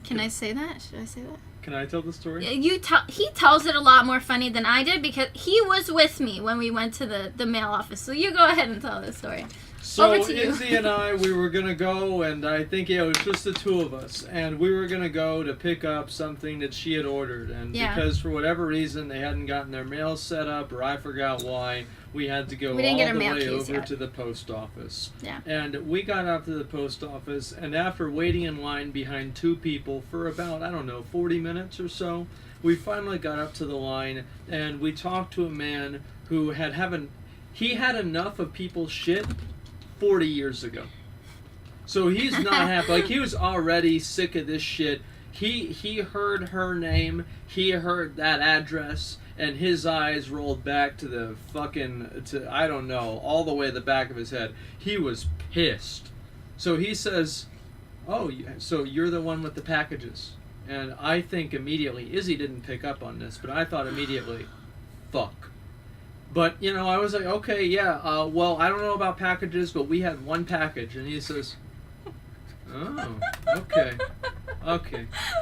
S1: Can I say that? Should I say that?
S2: Can I tell the story?
S1: He tells it a lot more funny than I did, because he was with me when we went to the mail office. So you go ahead and tell the story.
S2: So Izzy and I, we were going to go, and I think it was just the two of us. And we were going to go to pick up something that she had ordered. And because for whatever reason they hadn't gotten their mail set up, or I forgot why, we had to go all the way over to the post office.
S1: Yeah.
S2: And we got up to the post office, and after waiting in line behind 2 people for about, 40 minutes or so, we finally got up to the line, and we talked to a man who had enough of people's shit 40 years ago. So he's not happy. Like, he was already sick of this shit. He heard her name, he heard that address, and his eyes rolled back to the all the way to the back of his head. He was pissed. So he says, oh, so you're the one with the packages. And I think immediately, Izzy didn't pick up on this, but I thought immediately, fuck. But, I was like, okay, yeah, well, I don't know about packages, but we had one package. And he says, oh, okay.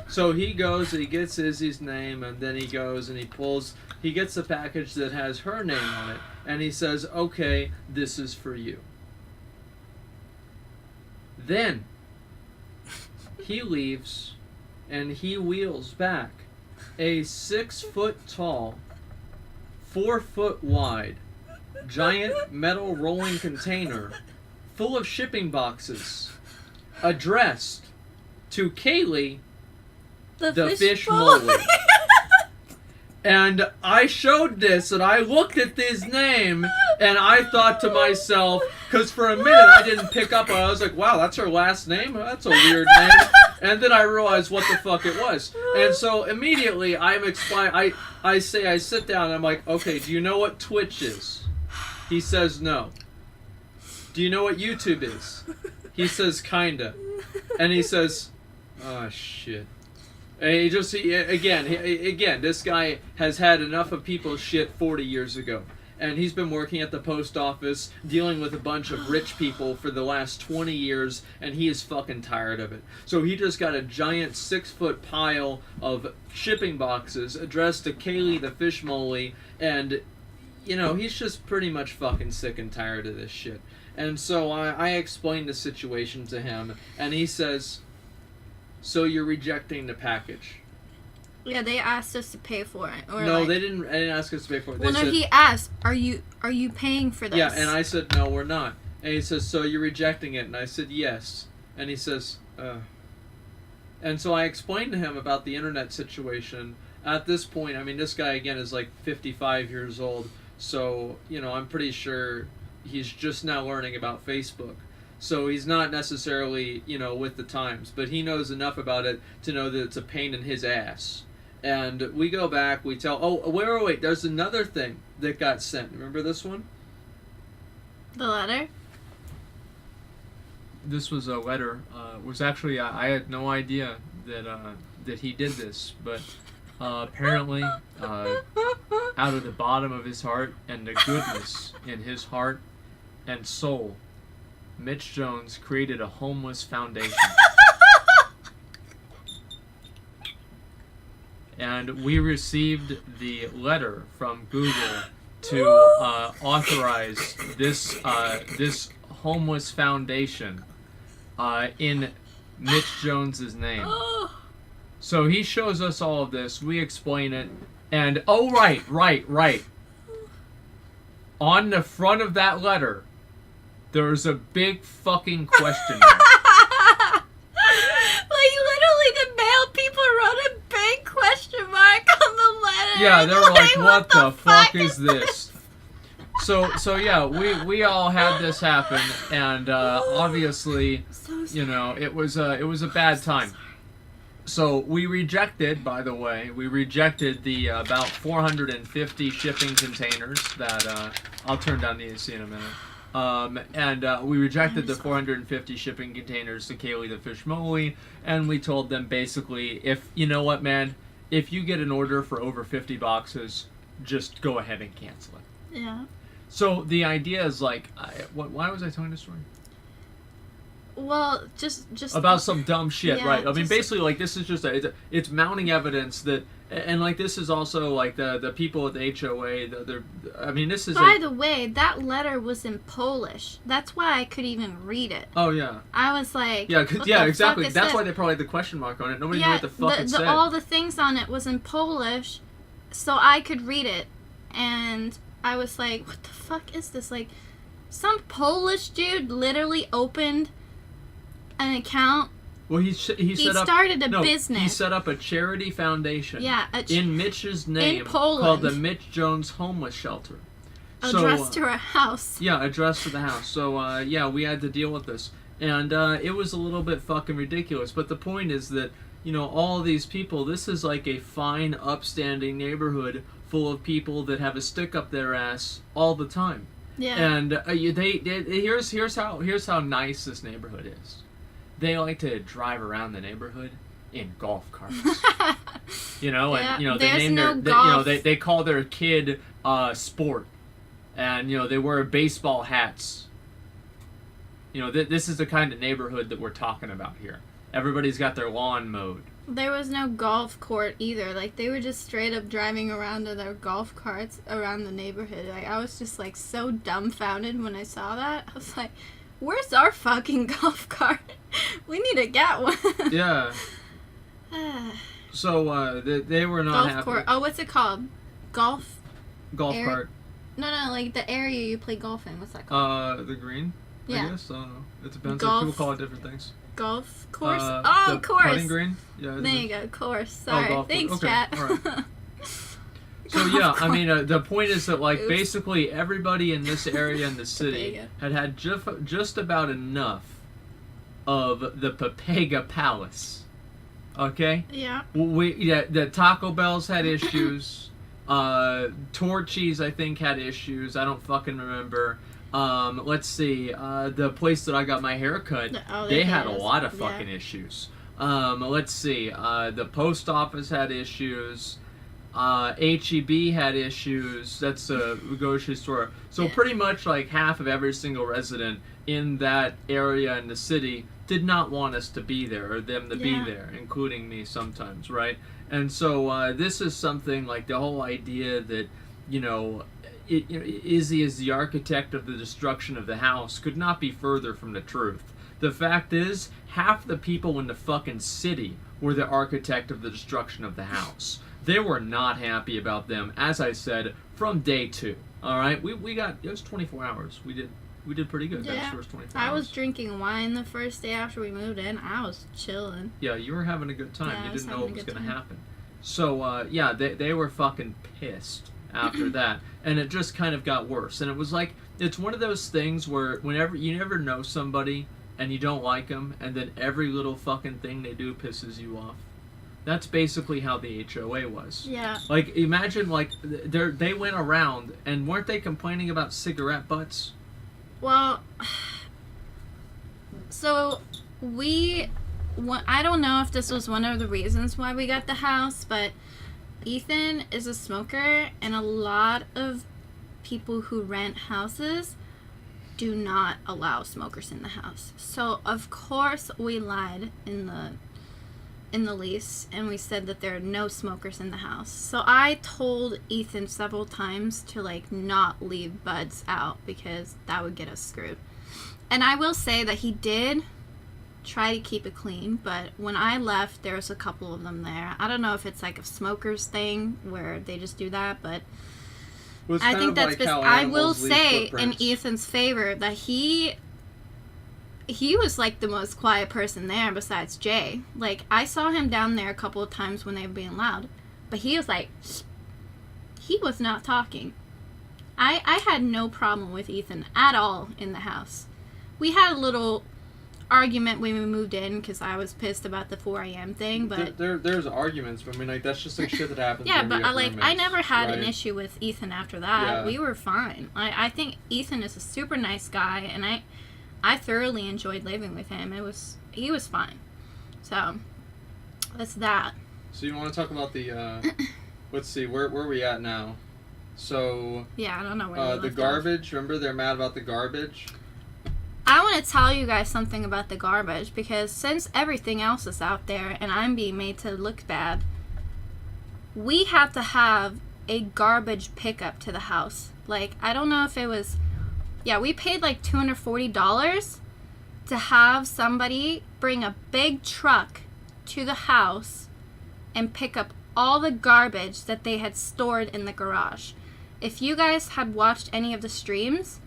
S2: So he goes, he gets Izzy's name, and then he goes and he gets the package that has her name on it, and he says, okay, this is for you. Then he leaves, and he wheels back a 6-foot-tall, 4-foot-wide, giant metal rolling container full of shipping boxes addressed to Kaylee, the fish molly. And I showed this, and I looked at his name, and I thought to myself, Because for a minute I didn't pick up on it. I was like, wow, that's her last name? That's a weird name. And then I realized what the fuck it was. And so immediately I sit down and I'm like, okay, do you know what Twitch is? He says no. Do you know what YouTube is? He says kinda. And he says, oh shit. And again, this guy has had enough of people's shit 40 years ago. And he's been working at the post office, dealing with a bunch of rich people for the last 20 years, and he is fucking tired of it. So he just got a giant 6-foot pile of shipping boxes addressed to Kaylee the Fish Moley, and, you know, he's just pretty much fucking sick and tired of this shit. And so I explained the situation to him, and he says, so you're rejecting the package?
S1: Yeah, they asked us to pay for it. Or
S2: no, they didn't ask us to pay for it. They said,
S1: he asked, are you paying for this?
S2: Yeah, and I said, no, we're not. And he says, so you're rejecting it? And I said, yes. And he says, And so I explained to him about the internet situation. At this point, I mean, this guy, again, is like 55 years old. So, you know, I'm pretty sure he's just now learning about Facebook. So he's not necessarily, you know, with the times. But he knows enough about it to know that it's a pain in his ass. And we go back, we tell... Oh, wait. There's another thing that got sent. Remember this one?
S1: The letter?
S2: This was a letter. It was actually... I had no idea that he did this. But apparently, out of the bottom of his heart and the goodness in his heart and soul, Mitch Jones created a homeless foundation. And we received the letter from Google to authorize this homeless foundation in Mitch Jones's name. So he shows us all of this. We explain it, and oh right. On the front of that letter, there's a big fucking question mark. Yeah, they were like, what the fuck is this? So yeah, we all had this happen, and obviously, you know, it was a bad time. So we rejected, by the way, the about 450 shipping containers that I'll turn down the AC in a minute. And we rejected the 450 shipping containers to Kaylee the Fish Moley, and we told them basically, if you know what, man. If you get an order for over 50 boxes, just go ahead and cancel it.
S1: Yeah.
S2: So the idea is like, why was I telling this story?
S1: Well, just
S2: about some dumb shit,
S1: yeah,
S2: right? I mean, basically, like, this is just it's mounting evidence that, and like this is also like the people at the HOA. I mean, this is.
S1: By the way, that letter was in Polish. That's why I could even read it.
S2: Oh yeah.
S1: I was like.
S2: Yeah, exactly. That's why they probably had the question mark on it. Nobody knew what the fuck it said.
S1: All the things on it was in Polish, so I could read it, and I was like, "What the fuck is this?" Like, some Polish dude literally opened an account.
S2: Well, he
S1: started a business.
S2: He set up a charity foundation.
S1: Yeah,
S2: in Mitch's name,
S1: in Poland,
S2: called the Mitch Jones Homeless Shelter.
S1: Addressed to a house.
S2: Yeah, addressed to the house. So yeah, we had to deal with this, and it was a little bit fucking ridiculous. But the point is that, you know, all of these people. This is like a fine, upstanding neighborhood full of people that have a stick up their ass all the time.
S1: Yeah.
S2: And here's how nice this neighborhood is. They like to drive around the neighborhood in golf carts. You know, and you know they name they call their kid Sport, and you know they wear baseball hats. You know, this is the kind of neighborhood that we're talking about here. Everybody's got their lawn mowed.
S1: There was no golf court either. Like, they were just straight up driving around in their golf carts around the neighborhood. Like, I was just like so dumbfounded when I saw that. I was like, where's our fucking golf cart? We need to get one.
S2: Yeah. So they were not happy.
S1: Golf court. Oh, what's it called? Golf
S2: cart.
S1: No, like the area you play golf in. What's that called?
S2: The green.
S1: Yeah.
S2: I guess. I don't know. It depends.
S1: Golf.
S2: People call it different things.
S1: Golf course.
S2: The
S1: course.
S2: Putting green. Yeah.
S1: There you go. Course. Sorry.
S2: Golf.
S1: Thanks,
S2: okay.
S1: chat.
S2: All right. So yeah, I
S1: course.
S2: mean, the point is that like
S1: Oops.
S2: basically everybody in this area in the city
S1: Papega.
S2: had just about enough of the Papega Palace. Okay,
S1: Yeah.
S2: the Taco Bell's had issues. Torchy's I think had issues. I don't fucking remember. Let's see. The place that I got my hair cut,
S1: Oh,
S2: they had a
S1: did.
S2: lot of
S1: Yeah.
S2: fucking issues. Let's see. The post office had issues. HEB had issues. That's a grocery store. So
S1: Yeah.
S2: pretty much like half of every single resident in that area in the city did not want us to be there or them to be
S1: Yeah.
S2: there, including me sometimes, right? And so this is something like the whole idea that, Izzy is the architect of the destruction of the house could not be further from the truth. The fact is, half the people in the fucking city were the architect of the destruction of the house. They were not happy about them, as I said, from day 2. All right, we got it was 24 hours. We did pretty good those
S1: Yeah.
S2: first 24 hours.
S1: I was drinking wine the first day after we moved in. I was chilling.
S2: Yeah, you were having a good time.
S1: Yeah, I
S2: You
S1: was
S2: didn't know
S1: having
S2: what
S1: a
S2: was
S1: good
S2: going to
S1: time.
S2: happen. So, yeah, they were fucking pissed after that. And it just kind of got worse. And it was like, it's one of those things where whenever you never know somebody and you don't like them, and then every little fucking thing they do pisses you off. That's basically how the HOA was.
S1: Yeah.
S2: Like, imagine, like, they went around, and weren't they complaining about cigarette butts?
S1: Well, so I don't know if this was one of the reasons why we got the house, but Ethan is a smoker, and a lot of people who rent houses do not allow smokers in the house. So of course we lied in the lease, and we said that there are no smokers in the house. So I told Ethan several times to like not leave buds out because that would get us screwed. And I will say that he did try to keep it clean, but when I left there was a couple of them there. I don't know if it's like a smokers thing where they just do that, but
S2: Well, it's
S1: I
S2: kind
S1: think
S2: of
S1: that's
S2: like how
S1: I will
S2: animals leave
S1: say in
S2: footprints.
S1: Ethan's favor that he was like the most quiet person there besides Jay. Like, I saw him down there a couple of times when they were being loud, but he was like, he was not talking. I had no problem with Ethan at all in the house. We had a little argument when we moved in because I was pissed about the 4 a.m. thing, but
S2: there's arguments, but I mean, like, that's just like shit that happens.
S1: yeah,
S2: when
S1: but
S2: we have
S1: I
S2: roommates,
S1: never had an
S2: right?
S1: issue with Ethan after that.
S2: Yeah.
S1: We were fine. I think Ethan is a super nice guy, and I thoroughly enjoyed living with him. He was fine. So that's that.
S2: So you want to talk about the? Let's see, where are we at now? So
S1: Yeah, I don't know where we
S2: the
S1: left off.
S2: garbage. Remember, they're mad about the garbage.
S1: I want to tell you guys something about the garbage, because since everything else is out there and I'm being made to look bad, we have to have a garbage pickup to the house. Like, I don't know if it was, yeah, we paid like $240 to have somebody bring a big truck to the house and pick up all the garbage that they had stored in the garage. If you guys had watched any of the streams,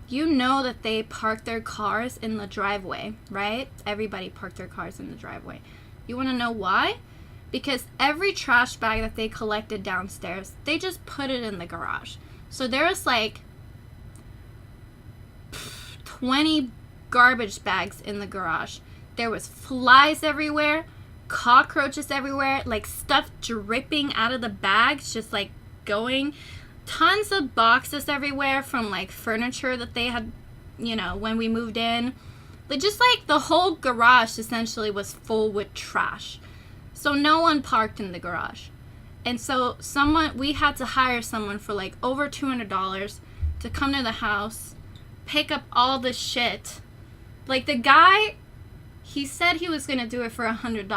S1: you know that they park their cars in the driveway, right? Everybody parked their cars in the driveway. You want to know why? Because every trash bag that they collected downstairs, they just put it in the garage. So there was like 20 garbage bags in the garage. There was flies everywhere, cockroaches everywhere, like stuff dripping out of the bags, just like going. Tons of boxes everywhere from like furniture that they had, when we moved in. But just like the whole garage essentially was full with trash. So no one parked in the garage. And so we had to hire someone for like over $200 to come to the house, pick up all the shit. Like, the guy, he said he was going to do it for $100.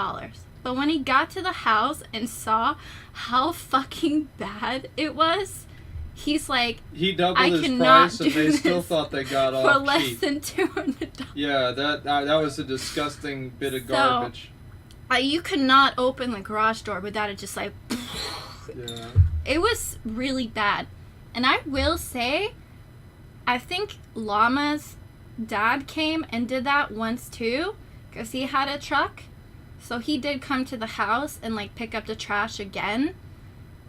S1: But when he got to the house and saw how fucking bad it was, he's like,
S2: He doubled
S1: I
S2: his
S1: cannot
S2: price, and
S1: do
S2: they still
S1: this
S2: thought they got
S1: for
S2: off
S1: less
S2: cheap.
S1: than $200.
S2: Yeah, that was a disgusting bit of
S1: So-
S2: garbage.
S1: You could not open the garage door without it just like,
S2: Yeah.
S1: it was really bad. And I will say, I think Llama's dad came and did that once too, because he had a truck. So he did come to the house and like pick up the trash again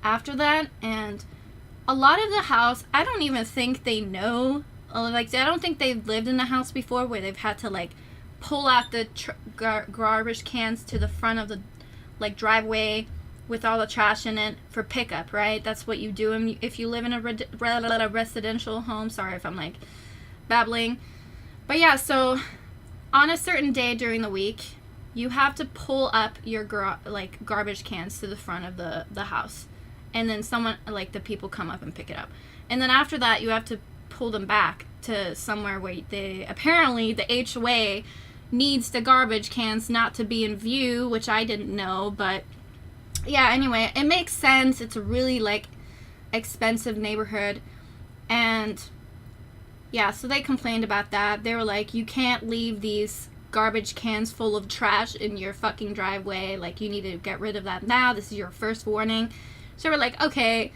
S1: after that, and a lot of the house, I don't even think they know. Like, I don't think they've lived in a house before where they've had to, like, pull out the garbage cans to the front of the, like, driveway with all the trash in it for pickup, right? That's what you do if you live in a residential home. Sorry if I'm, like, babbling. But, yeah, so on a certain day during the week, you have to pull up your, garbage cans to the front of the house. And then someone, like, the people come up and pick it up. And then after that, you have to pull them back to somewhere where apparently the HOA needs the garbage cans not to be in view, which I didn't know, but yeah, anyway, it makes sense. It's a really, like, expensive neighborhood, and yeah, so they complained about that. They were like, you can't leave these garbage cans full of trash in your fucking driveway, like, you need to get rid of that now. This is your first warning. So we're like, okay,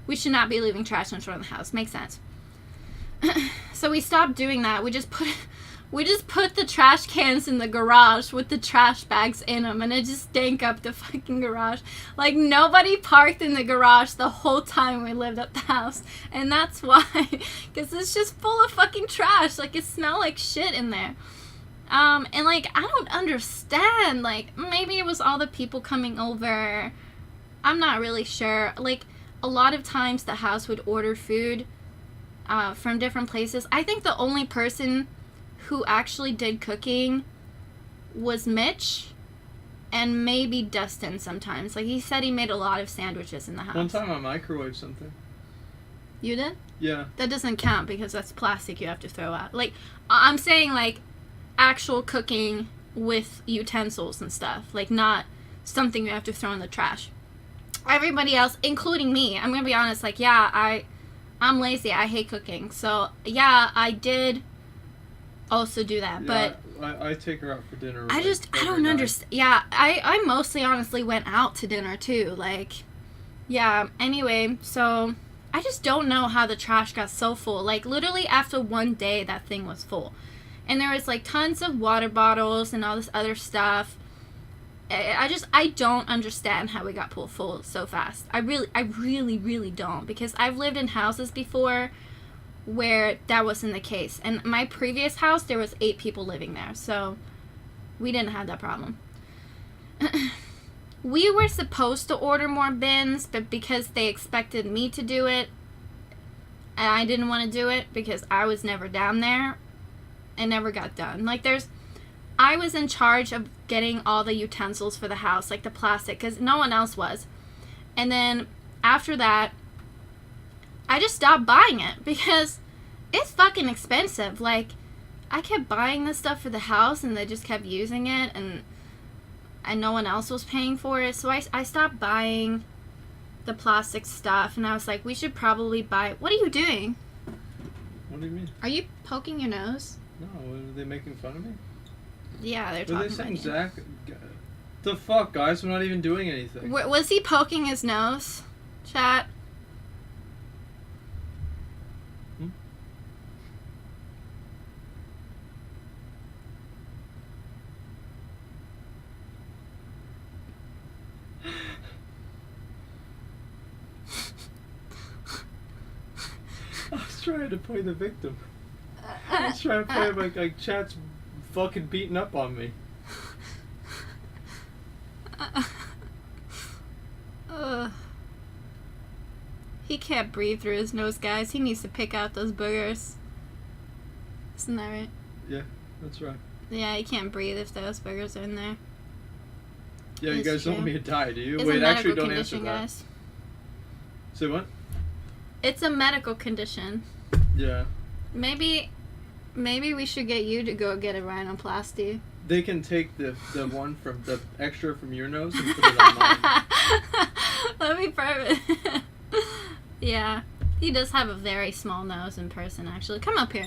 S1: we should not be leaving trash in front of the house. Makes sense. So we stopped doing that. We just put the trash cans in the garage with the trash bags in them, and it just stank up the fucking garage. Like, nobody parked in the garage the whole time we lived at the house, and that's why, because it's just full of fucking trash. Like, it smelled like shit in there. And, like, I don't understand. Like, maybe it was all the people coming over. I'm not really sure. Like, a lot of times the house would order food from different places. I think the only person who actually did cooking was Mitch, and maybe Dustin sometimes. Like, he said he made a lot of sandwiches in the house.
S2: One time I microwaved something.
S1: You did?
S2: Yeah.
S1: That doesn't count because that's plastic you have to throw out. Like, I'm saying, like, actual cooking with utensils and stuff. Like, not something you have to throw in the trash. Everybody else, including me, I'm gonna be honest, like, yeah, I'm lazy. I hate cooking. So, yeah, I did also do that.
S2: Yeah,
S1: but
S2: I take her out for dinner.
S1: I don't understand. Yeah, I mostly honestly went out to dinner too. Like, yeah, anyway, so I just don't know how the trash got so full. Like, literally after one day, that thing was full. And there was, like, tons of water bottles and all this other stuff. I don't understand how we got pulled full so fast. I really don't. Because I've lived in houses before where that wasn't the case. And my previous house, there was 8 people living there. So we didn't have that problem. We were supposed to order more bins, but because they expected me to do it, and I didn't want to do it because I was never down there, it never got done. Like, I was in charge of getting all the utensils for the house, like the plastic, because no one else was. And then after that, I just stopped buying it because it's fucking expensive. Like, I kept buying this stuff for the house, and they just kept using it, and no one else was paying for it. So I stopped buying the plastic stuff, and I was like, we should probably buy... What are you doing?
S2: What do you mean?
S1: Are you poking your nose?
S2: No, are they making fun of me?
S1: Yeah, they're talking
S2: Were they saying
S1: about you.
S2: Zach? The fuck, guys? We're not even doing anything.
S1: Was he poking his nose? Chat?
S2: I was trying to play the victim. I was trying to play like chat's fucking beating up on me.
S1: He can't breathe through his nose, guys. He needs to pick out those boogers. Isn't that right?
S2: Yeah, that's right.
S1: Yeah, he can't breathe if those boogers are in there.
S2: Yeah, you guys don't want me to die, do you?
S1: It's
S2: Wait,
S1: a
S2: actually,
S1: medical
S2: don't answer
S1: condition,
S2: that.
S1: guys.
S2: Say what?
S1: It's a medical condition.
S2: Yeah.
S1: Maybe we should get you to go get a rhinoplasty.
S2: They can take the one from the extra from your nose and put it on mine.
S1: That'd be perfect. Yeah, he does have a very small nose in person. Actually, come up here.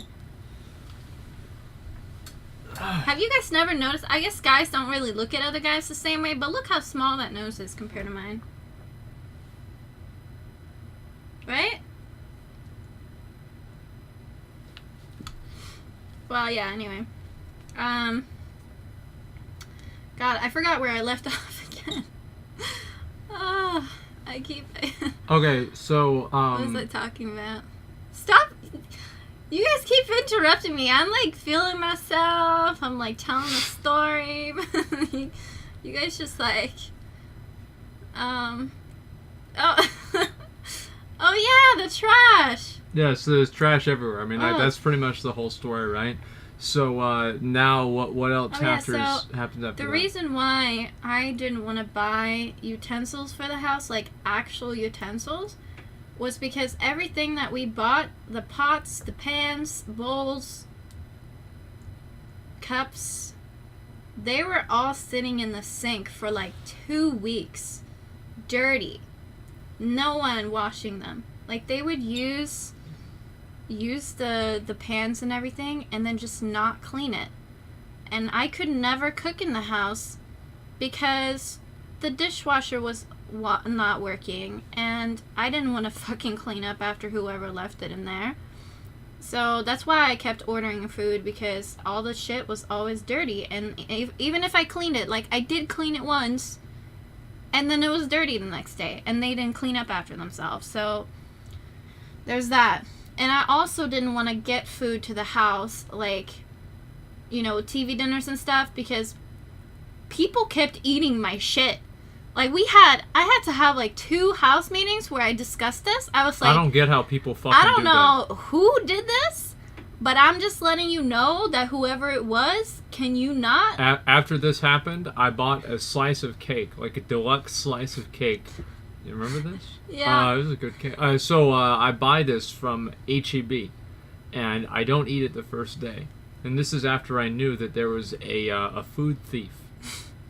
S1: Have you guys never noticed? I guess guys don't really look at other guys the same way, but look how small that nose is compared to mine. Right? Well, yeah, anyway. God, I forgot where I left off again. I keep.
S2: Okay, so
S1: What was I talking about? Stop! You guys keep interrupting me. I'm like feeling myself. I'm like telling a story. You guys just like, oh, oh yeah, the trash.
S2: Yeah, so there's trash everywhere. I mean,
S1: Oh.
S2: that's pretty much the whole story, right? So now what else
S1: Oh, yeah,
S2: happens
S1: so
S2: after
S1: The
S2: that?
S1: reason why I didn't want to buy utensils for the house, like actual utensils, was because everything that we bought, the pots, the pans, bowls, cups, they were all sitting in the sink for like 2 weeks. Dirty. No one washing them. Like they would use the pans and everything and then just not clean it. And I could never cook in the house because the dishwasher was not working and I didn't want to fucking clean up after whoever left it in there. So that's why I kept ordering food, because all the shit was always dirty. And even if I cleaned it, like I did clean it once and then it was dirty the next day and they didn't clean up after themselves. So there's that. And I also didn't want to get food to the house, like, you know, TV dinners and stuff, because people kept eating my shit. Like I had to have like 2 house meetings where I discussed this. I was like,
S2: I don't get how people fucking
S1: I don't
S2: do
S1: know who did this, but I'm just letting you know that whoever it was, can you not?
S2: After this happened, I bought a slice of cake, like a deluxe slice of cake. You remember this?
S1: Yeah.
S2: It was a good cake. So I buy this from H-E-B, and I don't eat it the first day. And this is after I knew that there was a food thief.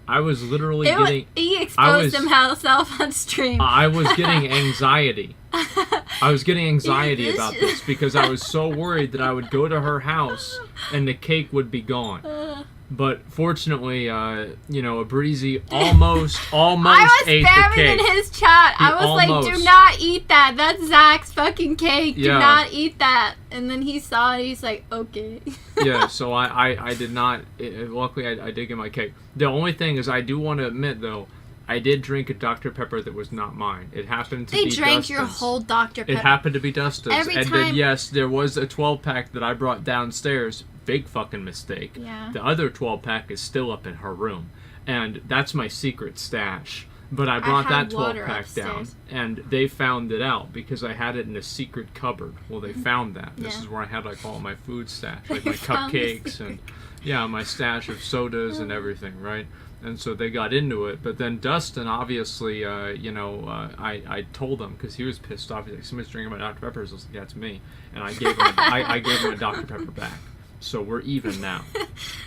S2: I was literally
S1: He exposed himself on stream.
S2: I was getting anxiety. I was getting anxiety about this because I was so worried that I would go to her house and the cake would be gone. But fortunately, you know, a breezy almost
S1: I was
S2: ate the
S1: spamming
S2: cake.
S1: in his chat.
S2: He
S1: I was like,
S2: almost.
S1: do not eat that. That's Zach's fucking cake. Do
S2: Yeah.
S1: not eat that. And then he saw it. He's like, okay.
S2: Yeah, so I did not. Luckily, I did get my cake. The only thing is, I do want to admit, though, I did drink a Dr. Pepper that was not mine. It happened to be
S1: They drank
S2: Dustin's.
S1: your whole Dr. Pepper.
S2: It happened to be Dustin's.
S1: Every
S2: And
S1: time-
S2: then, yes, there was a 12-pack that I brought downstairs. Big fucking mistake.
S1: Yeah.
S2: The other 12-pack is still up in her room. And that's my secret stash. But I brought
S1: had
S2: that
S1: water
S2: 12-pack down.
S1: upstairs.
S2: And they found it out because I had it in a secret cupboard. Well, they found that. This
S1: Yeah.
S2: is where I had, like, all my food stash. Like, my
S1: They found the
S2: cupcakes
S1: secret.
S2: and, yeah, my stash of sodas and everything, right? And so they got into it. But then Dustin, obviously, you know, I told him because he was pissed off. He's like, somebody's drinking my Dr. Peppers. I was like, that's me. And I gave him I gave him a Dr. Pepper back. So we're even now.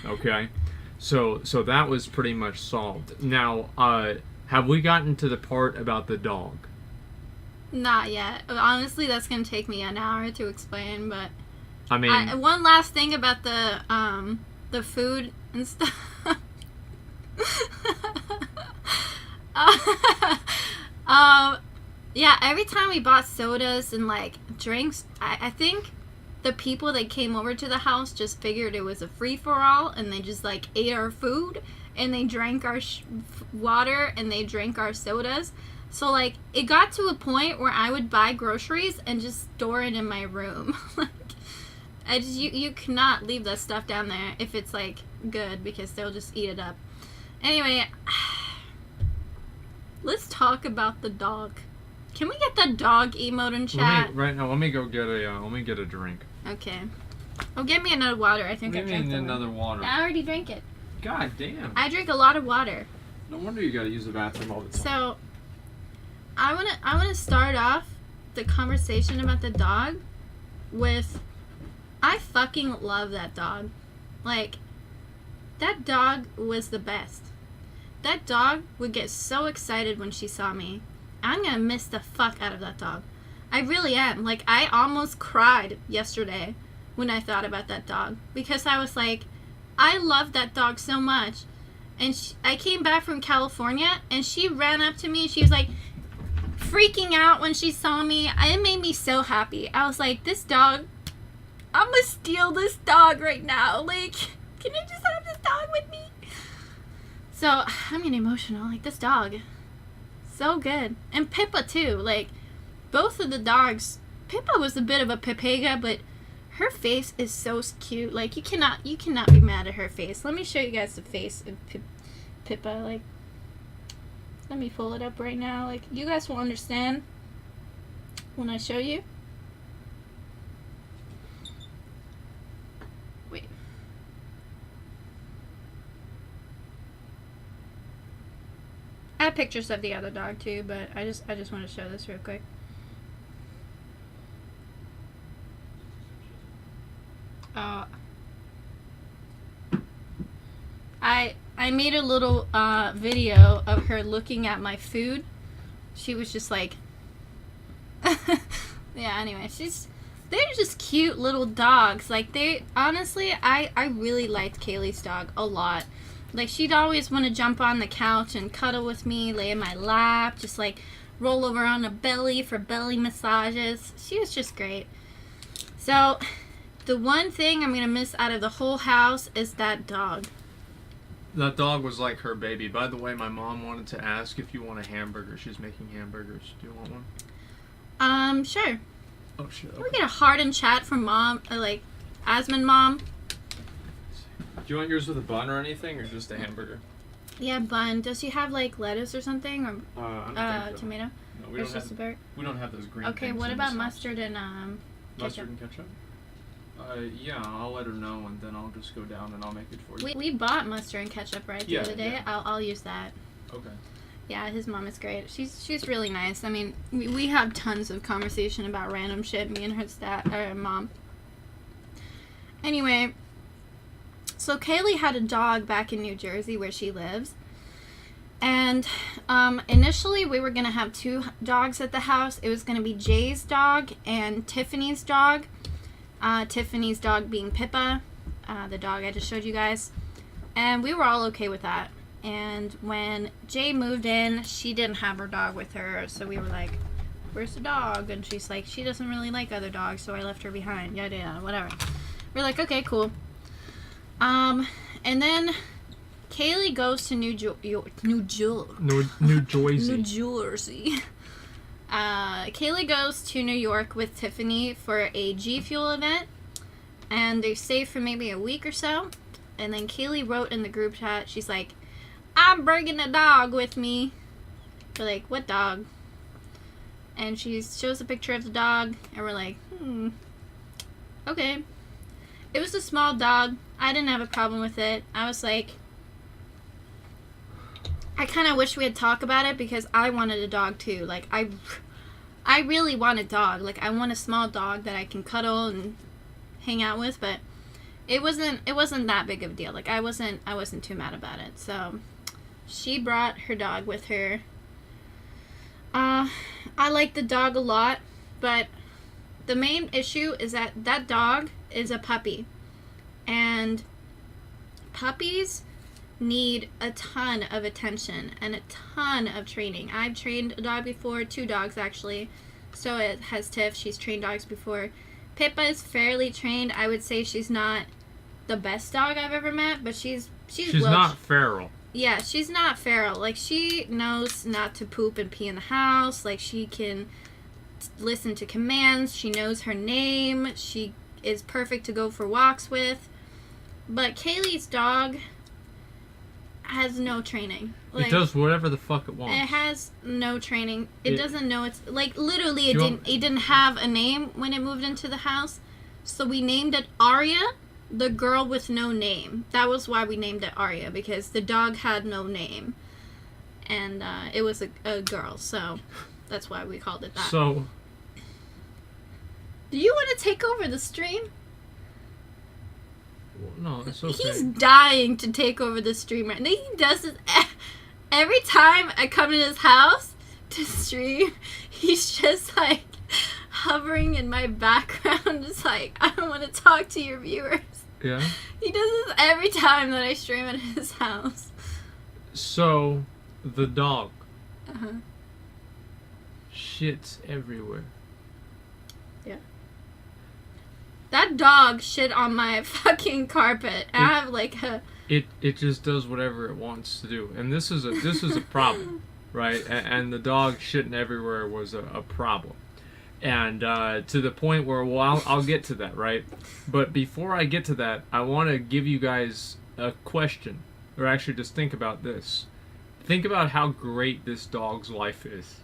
S2: Okay? So that was pretty much solved. Now, have we gotten to the part about the dog?
S1: Not yet. Honestly, that's going to take me an hour to explain, but...
S2: I mean...
S1: one last thing about the food and stuff. Yeah, every time we bought sodas and like drinks, I think the people that came over to the house just figured it was a free-for-all and they just like ate our food and they drank our water and they drank our sodas. So like it got to a point where I would buy groceries and just store it in my room. Like you cannot leave that stuff down there if it's like good, because they'll just eat it up. Anyway, let's talk about the dog. Can we get the dog emote in chat?
S2: Right now, let me go get a drink.
S1: Okay. Oh, get me another water. I think I
S2: What do you
S1: drank
S2: mean
S1: the
S2: another water?
S1: I already drank it.
S2: God damn.
S1: I drink a lot of water.
S2: No wonder you gotta use the bathroom all the time.
S1: So, I wanna start off the conversation about the dog with, I fucking love that dog. Like, that dog was the best. That dog would get so excited when she saw me. I'm gonna miss the fuck out of that dog. I really am. Like, I almost cried yesterday when I thought about that dog, because I was like, I love that dog so much. And I came back from California and she ran up to me and she was like freaking out when she saw me. It made me so happy. I was like, this dog, I'm gonna steal this dog right now. Like, can I just have this dog with me? So I'm getting emotional. Like, this dog, So good. And Pippa too. Like, both of the dogs. Pippa was a bit of a pipega, but her face is so cute. Like, you cannot be mad at her face. Let me show you guys the face of Pippa. Like, let me pull it up right now. Like, you guys will understand when I show you. Wait. I have pictures of the other dog too, but I just want to show this real quick. I made a little video of her looking at my food. She was just like, yeah. Anyway, they're just cute little dogs. Like, they honestly, I really liked Kaylee's dog a lot. Like, she'd always want to jump on the couch and cuddle with me, lay in my lap, just like roll over on the belly for belly massages. She was just great. So, the one thing I'm gonna miss out of the whole house is that dog.
S2: That dog was like her baby. By the way, my mom wanted to ask if you want a hamburger. She's making hamburgers. Do you want one?
S1: Sure.
S2: Oh shit. Okay.
S1: We're gonna harden chat from mom, like Asmon mom.
S2: Do you want yours with a bun or anything, or just a hamburger?
S1: Yeah, bun. Does she have like lettuce or something, or
S2: I don't think so.
S1: tomato?
S2: No, we don't have those green.
S1: Okay,
S2: things
S1: what
S2: in
S1: about
S2: this house.
S1: mustard and
S2: Mustard
S1: ketchup?
S2: and ketchup? Yeah, I'll let her know, and then I'll just go down and I'll make it for you.
S1: We bought mustard and ketchup the other day.
S2: Yeah.
S1: I'll use that.
S2: Okay.
S1: Yeah, his mom is great. She's really nice. I mean, we have tons of conversation about random shit. Me and her mom. Anyway, so Kaylee had a dog back in New Jersey where she lives, and initially we were gonna have 2 dogs at the house. It was gonna be Jay's dog and Tiffany's dog. Tiffany's dog being Pippa, the dog I just showed you guys, and we were all okay with that. And when Jay moved in, she didn't have her dog with her, so we were like, where's the dog? And she's like, she doesn't really like other dogs, so I left her behind. Yada yada, whatever. We're like, okay, cool. And then Kaylee goes to New Jersey. Kaylee goes to New York with Tiffany for a G Fuel event, and they stay for maybe a week or so. And then Kaylee wrote in the group chat, she's like, I'm bringing a dog with me. We're like, what dog? And she shows a picture of the dog, and we're like, okay. It was a small dog. I didn't have a problem with it. I was like, I kind of wish we had talked about it, because I wanted a dog too. Like, I really want a dog. Like, I want a small dog that I can cuddle and hang out with, but it wasn't that big of a deal. Like, I wasn't too mad about it. So she brought her dog with her. I like the dog a lot, but the main issue is that dog is a puppy, and puppies need a ton of attention and a ton of training. I've trained a dog before, 2 dogs actually. So it has Tiff. She's trained dogs before. Pippa is fairly trained. I would say she's not the best dog I've ever met, but she's
S2: not feral.
S1: Yeah, she's not feral. Like, she knows not to poop and pee in the house. Like, she can listen to commands. She knows her name. She is perfect to go for walks with. But Kaylee's dog has no training. Like,
S2: it does whatever the fuck it wants.
S1: It has no training. It doesn't know it's like, literally it didn't have a name when it moved into the house. So we named it Arya, the girl with no name. That was why we named it Arya, because the dog had no name. And it was a girl, so that's why we called it that.
S2: So,
S1: do you want to take over the stream?
S2: No, it's okay.
S1: He's dying to take over the stream right now. He does this every time I come to his house to stream. He's just like hovering in my background, just like, I don't want to talk to your viewers.
S2: Yeah?
S1: He does this every time that I stream at his house.
S2: So, the dog.
S1: Uh-huh.
S2: Shits everywhere.
S1: Yeah. That dog shit on my fucking carpet. I have like a...
S2: It just does whatever it wants to do. And this is a problem, right? And the dog shitting everywhere was a problem. And to the point where, well, I'll get to that, right? But before I get to that, I want to give you guys a question, or actually just think about this. Think about how great this dog's life is.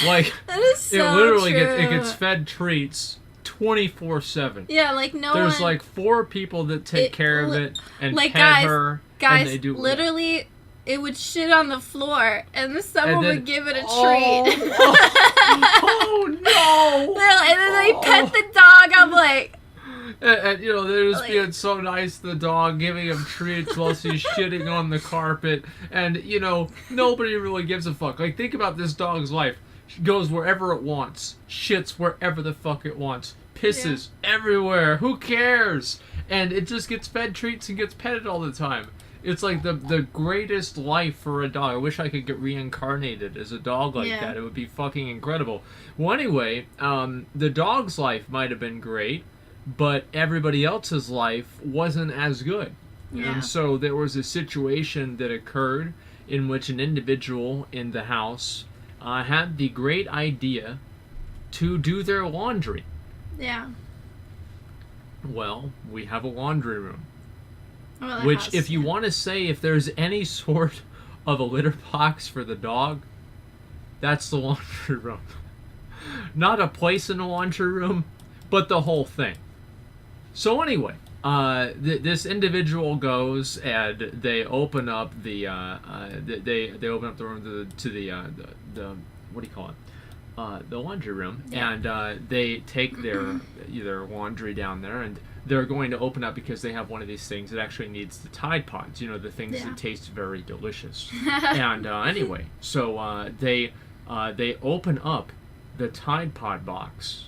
S2: Like,
S1: that is so
S2: it literally
S1: true.
S2: it gets fed treats 24/7.
S1: Yeah, like no
S2: There's
S1: one.
S2: like 4 people that take care of it and
S1: like,
S2: pet her.
S1: Guys,
S2: and they do
S1: literally, it would shit on the floor, and someone
S2: then-
S1: would give it a
S2: oh,
S1: treat.
S2: Oh no!
S1: And then they pet the dog. I'm like,
S2: And you know, they're just
S1: Like-
S2: being so nice to the dog, giving him treats while she's shitting on the carpet. And, you know, nobody really gives a fuck. Like, think about this dog's life. She goes wherever it wants, shits wherever the fuck it wants, pisses everywhere. Who cares? And it just gets fed treats and gets petted all the time. It's like the greatest life for a dog. I wish I could get reincarnated as a dog like
S1: Yeah.
S2: that. It would be fucking incredible. Well, anyway, the dog's life might have been great, but everybody else's life wasn't as good.
S1: Yeah.
S2: And so there was a situation that occurred in which an individual in the house had the great idea to do their laundry.
S1: yeah.
S2: Well, we have a laundry room.
S1: Well, that
S2: Which,
S1: house,
S2: if you
S1: yeah.
S2: want to say if there's any sort of a litter box for the dog, that's the laundry room. Not a place in the laundry room, but the whole thing. So anyway, this individual goes and they open up the they open up the room to the what do you call it? The laundry room,
S1: Yeah.
S2: and they take their laundry down there, and they're going to open up because they have one of these things that actually needs the Tide Pods, you know, the things
S1: Yeah.
S2: that taste very delicious. And anyway, so they open up the Tide Pod box.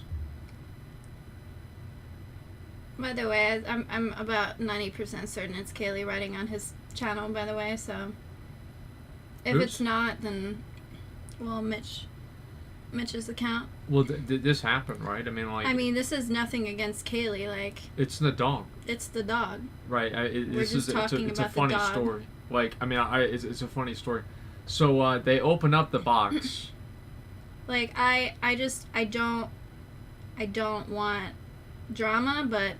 S1: By the way, I'm about 90% certain it's Kaylee writing on his channel, by the way, so if
S2: Oops.
S1: it's not, then, well, Mitch's account.
S2: Well, this happened, right? I mean, like,
S1: I mean, this is nothing against Kaylee, like,
S2: it's the dog,
S1: it's the dog.
S2: right?
S1: We're
S2: This
S1: just
S2: is
S1: talking
S2: it's a
S1: about the
S2: funny
S1: dog.
S2: story. Like, I mean, it's a funny story. So they open up the box.
S1: Like, I don't want drama, but,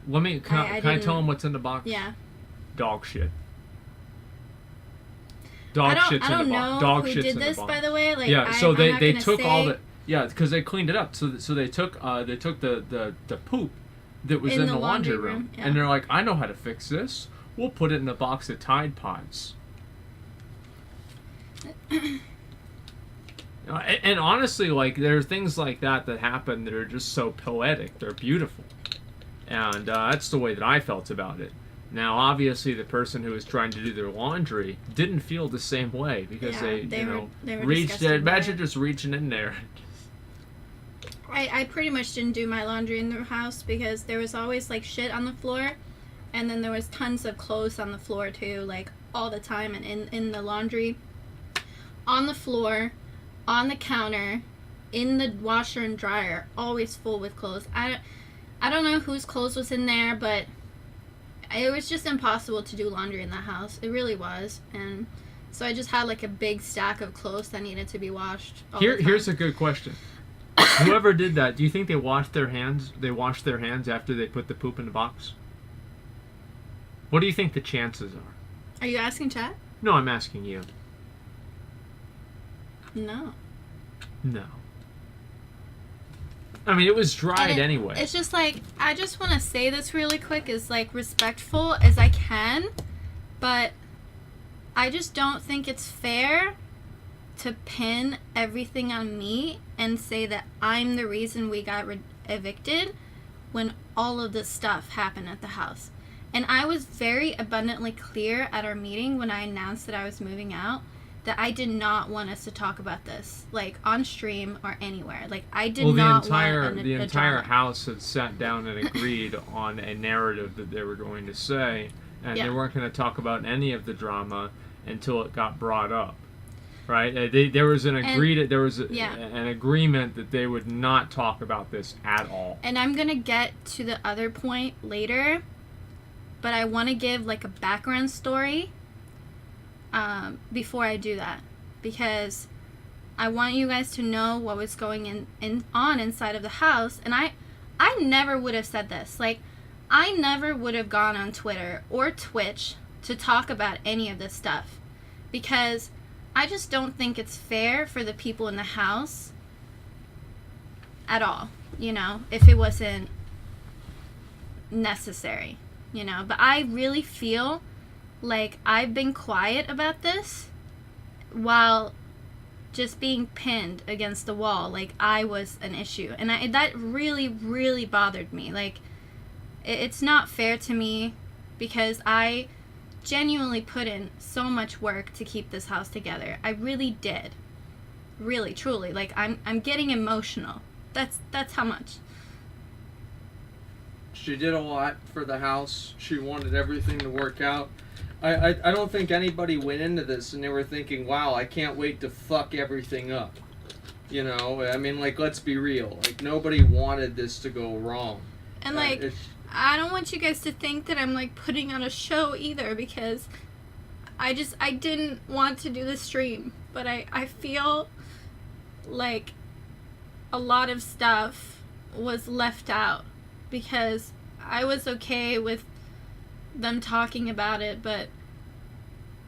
S2: Can
S1: I
S2: I tell
S1: didn't-
S2: them what's in the box?
S1: yeah.
S2: Dog shit. Dog
S1: I
S2: shit's
S1: don't
S2: in the
S1: know
S2: box. Dog
S1: who
S2: shit's
S1: did
S2: in
S1: this,
S2: the box.
S1: by the way. Like,
S2: Yeah, so
S1: I'm
S2: they
S1: not
S2: they
S1: gonna
S2: took all
S1: say
S2: the because they cleaned it up. So they took the poop that was in the laundry room,
S1: yeah.
S2: and they're like, I know how to fix this. We'll put it in a box of Tide Pods. And honestly, like, there are things like that happen that are just so poetic. They're beautiful, and that's the way that I felt about it. Now, obviously, the person who was trying to do their laundry didn't feel the same way because
S1: Yeah,
S2: they
S1: were
S2: reached.
S1: disgusted by
S2: Imagine
S1: it.
S2: just reaching in there.
S1: I pretty much didn't do my laundry in the house because there was always like shit on the floor, and then there was tons of clothes on the floor too, like all the time, and in the laundry, on the floor, on the counter, in the washer and dryer, always full with clothes. I don't know whose clothes was in there, but it was just impossible to do laundry in that house. It really was, and so I just had like a big stack of clothes that needed to be washed.
S2: Here's a good question. Whoever did that, do you think they washed their hands? They washed their hands after they put the poop in the box? What do you think the chances are?
S1: Are you asking chat?
S2: No, I'm asking you.
S1: No.
S2: No. I mean, it was dried anyway.
S1: It's just like, I just want to say this really quick, as like respectful as I can, but I just don't think it's fair to pin everything on me and say that I'm the reason we got evicted when all of this stuff happened at the house. And I was very abundantly clear at our meeting when I announced that I was moving out that I did not want us to talk about this, like on stream or anywhere. Like, I did not want
S2: the
S1: a
S2: entire
S1: drama.
S2: house had sat down and agreed on a narrative that they were going to say, and
S1: Yeah.
S2: they weren't going to talk about any of the drama until it got brought up. Right? There was an an agreement that they would not talk about this at all.
S1: And I'm gonna get to the other point later, but I want to give like a background story. before I do that, because I want you guys to know what was going on inside of the house. And I never would have said this. Like, I never would have gone on Twitter or Twitch to talk about any of this stuff, because I just don't think it's fair for the people in the house at all, you know, if it wasn't necessary, you know. But I really feel like I've been quiet about this while just being pinned against the wall, like I was an issue. And that really, really bothered me. Like, it's not fair to me, because I genuinely put in so much work to keep this house together. I really did. Really, truly. Like, I'm getting emotional. That's how much.
S2: She did a lot for the house. She wanted everything to work out. I don't think anybody went into this and they were thinking, wow, I can't wait to fuck everything up. You know, I mean, like, let's be real. Like, nobody wanted this to go wrong.
S1: And, like, I don't want you guys to think that I'm, like, putting on a show either, because I didn't want to do the stream. But I feel like a lot of stuff was left out, because I was okay with them talking about it, but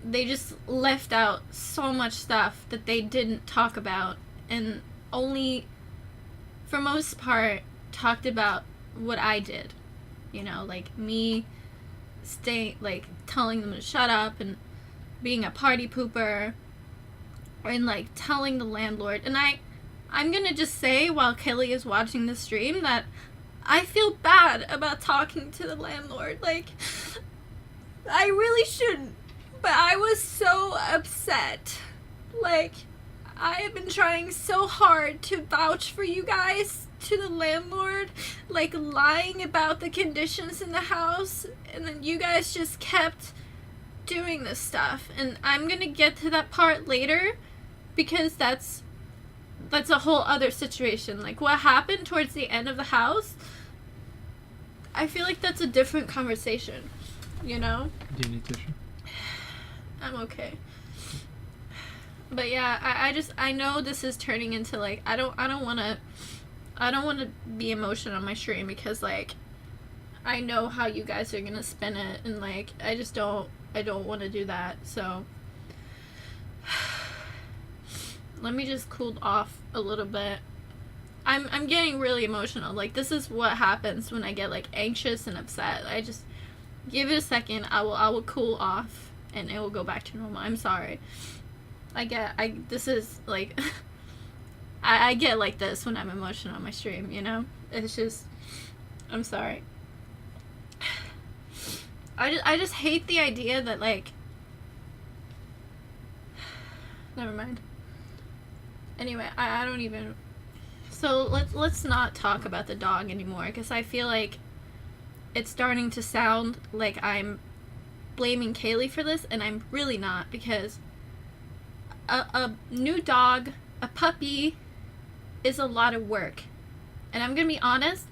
S1: they just left out so much stuff that they didn't talk about, and only, for most part, talked about what I did. You know, like me telling them to shut up and being a party pooper, and like telling the landlord. And I'm gonna just say, while Kelly is watching the stream, that I feel bad about talking to the landlord. Like, I really shouldn't, but I was so upset. Like, I have been trying so hard to vouch for you guys to the landlord, like lying about the conditions in the house, and then you guys just kept doing this stuff. And I'm gonna get to that part later, because that's a whole other situation. Like, what happened towards the end of the house, I feel like that's a different conversation, you know?
S2: Do you need tissue?
S1: I'm okay. But yeah, I know this is turning into, like, I don't want to be emotional on my stream, because, like, I know how you guys are gonna spin it, and, like, I don't want to do that. So let me just cool off a little bit. I'm getting really emotional. Like, this is what happens when I get, like, anxious and upset. I just give it a second. I will cool off, and it will go back to normal. I'm sorry. This is, like, I get like this when I'm emotional on my stream, you know? It's just, I'm sorry. I just hate the idea that, like, never mind. Anyway, I don't even, so let's not talk about the dog anymore, because I feel like it's starting to sound like I'm blaming Kaylee for this, and I'm really not, because a new dog, a puppy, is a lot of work. And I'm gonna be honest,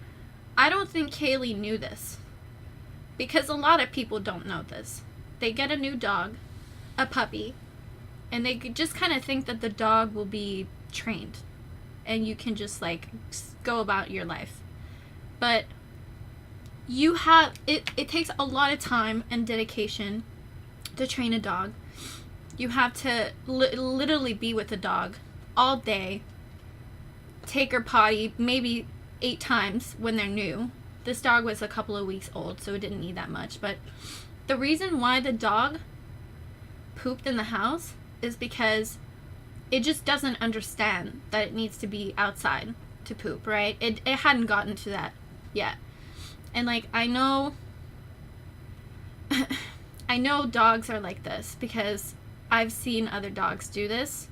S1: I don't think Kaylee knew this, because a lot of people don't know this. They get a new dog, a puppy, and they just kind of think that the dog will be trained and you can just, like, go about your life. But you have, it takes a lot of time and dedication to train a dog. You have to literally be with a dog all day, take her potty maybe 8 times when they're new. This dog was a couple of weeks old, so it didn't need that much. But the reason why the dog pooped in the house is because it just doesn't understand that it needs to be outside to poop, right? It hadn't gotten to that yet. And, like, I know dogs are like this, because I've seen other dogs do this.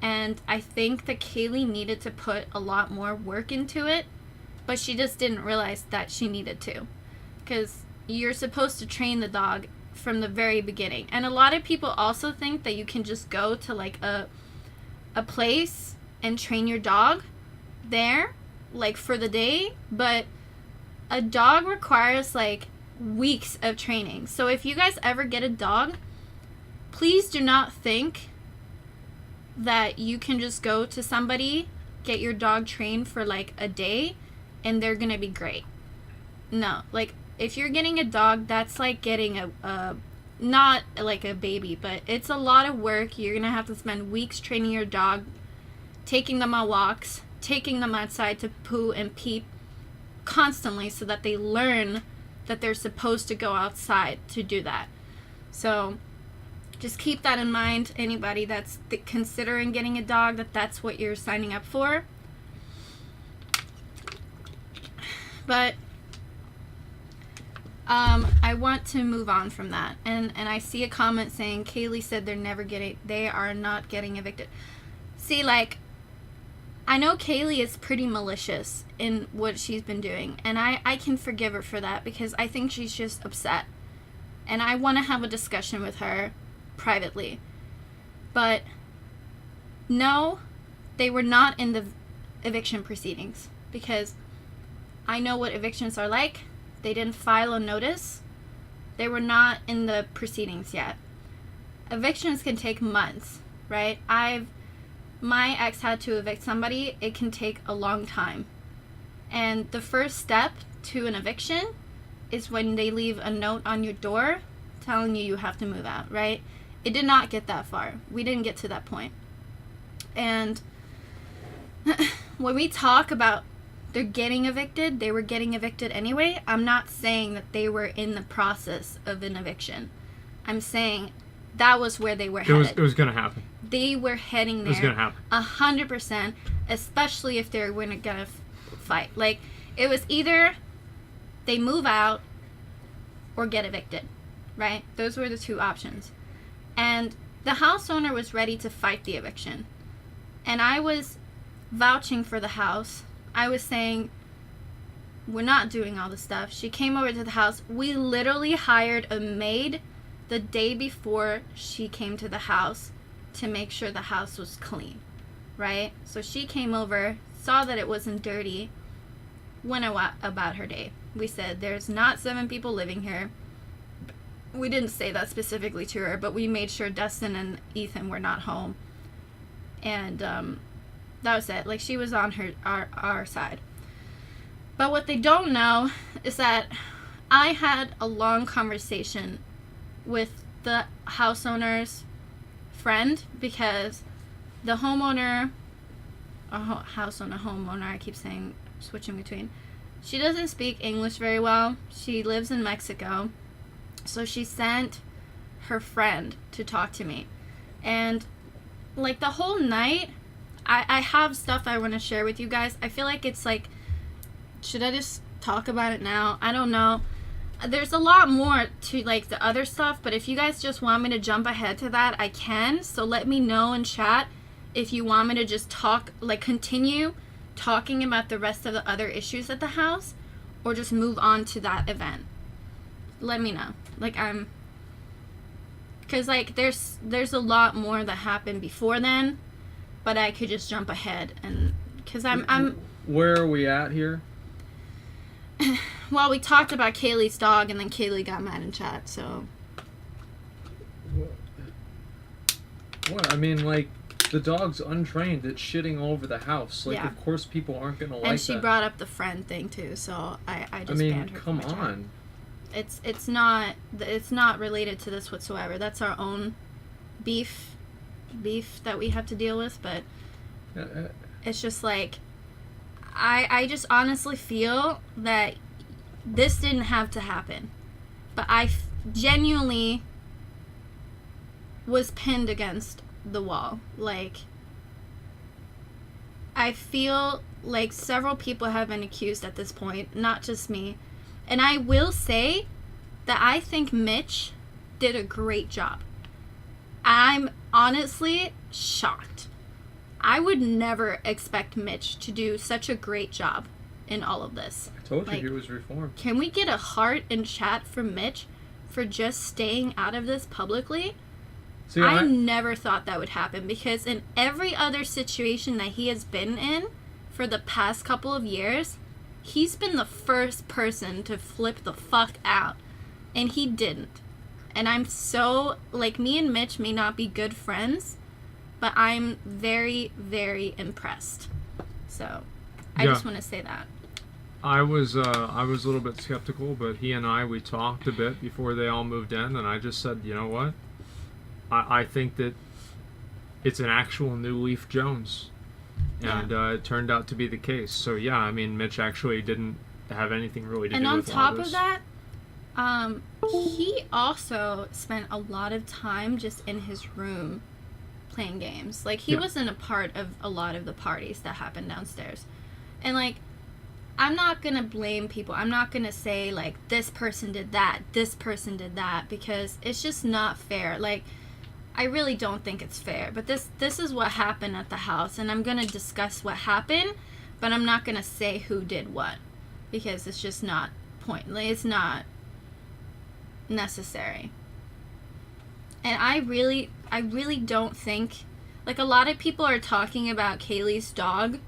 S1: And I think that Kaylee needed to put a lot more work into it, but she just didn't realize that she needed to. Because you're supposed to train the dog from the very beginning. And a lot of people also think that you can just go to, like, a place and train your dog there, like, for the day. But a dog requires, like, weeks of training. So if you guys ever get a dog, please do not think that you can just go to somebody, get your dog trained for like a day, and they're gonna be great. No, like if you're getting a dog, that's like getting a not like a baby, but it's a lot of work. You're gonna have to spend weeks training your dog, taking them on walks, taking them outside to poo and pee constantly so that they learn that they're supposed to go outside to do that. So just keep that in mind, anybody that's considering getting a dog, that's what you're signing up for. But I want to move on from that. And I see a comment saying, Kaylee said they are not getting evicted. See, like, I know Kaylee is pretty malicious in what she's been doing, and I can forgive her for that because I think she's just upset. And I want to have a discussion with her privately. But no, they were not in the eviction proceedings because I know what evictions are like. They didn't file a notice. They were not in the proceedings yet. Evictions can take months, right? My ex had to evict somebody. It can take a long time. And the first step to an eviction is when they leave a note on your door telling you have to move out, right? It did not get that far. We didn't get to that point. And when we talk about they're getting evicted, they were getting evicted anyway, I'm not saying that they were in the process of an eviction. I'm saying that was where they were headed.
S3: It was going to happen.
S1: They were heading there.
S3: It was going to happen.
S1: 100%, especially if they're going to fight. Like, it was either they move out or get evicted, right? Those were the two options. And the house owner was ready to fight the eviction. And I was vouching for the house. I was saying, we're not doing all this stuff. She came over to the house. We literally hired a maid the day before she came to the house to make sure the house was clean, right? So she came over, saw that it wasn't dirty, went about her day. We said, there's not 7 people living here. We didn't say that specifically to her, but we made sure Dustin and Ethan were not home. And that was it. Like, she was on our side. But what they don't know is that I had a long conversation with the house owner's friend because the homeowner, homeowner, I keep saying, switching between, she doesn't speak English very well. She lives in Mexico. So she sent her friend to talk to me. And like the whole night, I have stuff I want to share with you guys. I feel like it's like, should I just talk about it now? I don't know. There's a lot more to like the other stuff, but if you guys just want me to jump ahead to that, I can. So let me know in chat if you want me to just talk, like continue talking about the rest of the other issues at the house, or just move on to that event. Let me know. Like because like there's a lot more that happened before then, but I could just jump ahead and because I'm.
S2: Where are we at here?
S1: Well, we talked about Kaylee's dog, and then Kaylee got mad in chat, so.
S2: What? I mean, like, the dog's untrained. It's shitting all over the house. Like,
S1: Yeah.
S2: of course people aren't going to like that.
S1: And she brought up the friend thing, too, so I just banned her
S2: come
S1: from my chat.
S2: on.
S1: It's not related to this whatsoever. That's our own beef that we have to deal with, but it's just like, I just honestly feel that this didn't have to happen. But I genuinely was pinned against the wall. Like, I feel like several people have been accused at this point, not just me. And I will say that I think Mitch did a great job. I'm honestly shocked. I would never expect Mitch to do such a great job in all of this.
S2: I told you
S1: Like,
S2: he was reformed.
S1: Can we get a heart in chat from Mitch for just staying out of this publicly?
S2: See,
S1: I never thought that would happen because in every other situation that he has been in for the past couple of years, he's been the first person to flip the fuck out. And he didn't. And I'm so, like, me and Mitch may not be good friends, but I'm very, very impressed. So, I just want to say that.
S3: I was a little bit skeptical, but he and we talked a bit before they all moved in, and I just said, you know what? I think that it's an actual new Leaf Jones. And it turned out to be the case. So, yeah, I mean, Mitch actually didn't have anything really to do with all this.
S1: And on top of that, he also spent a lot of time just in his room playing games. Like, he wasn't a part of a lot of the parties that happened downstairs. And, like, I'm not going to blame people. I'm not going to say, like, this person did that, because it's just not fair. Like, I really don't think it's fair. But this is what happened at the house, and I'm going to discuss what happened, but I'm not going to say who did what, because it's just not it's not necessary. And I really don't think, like, a lot of people are talking about Kaylee's dog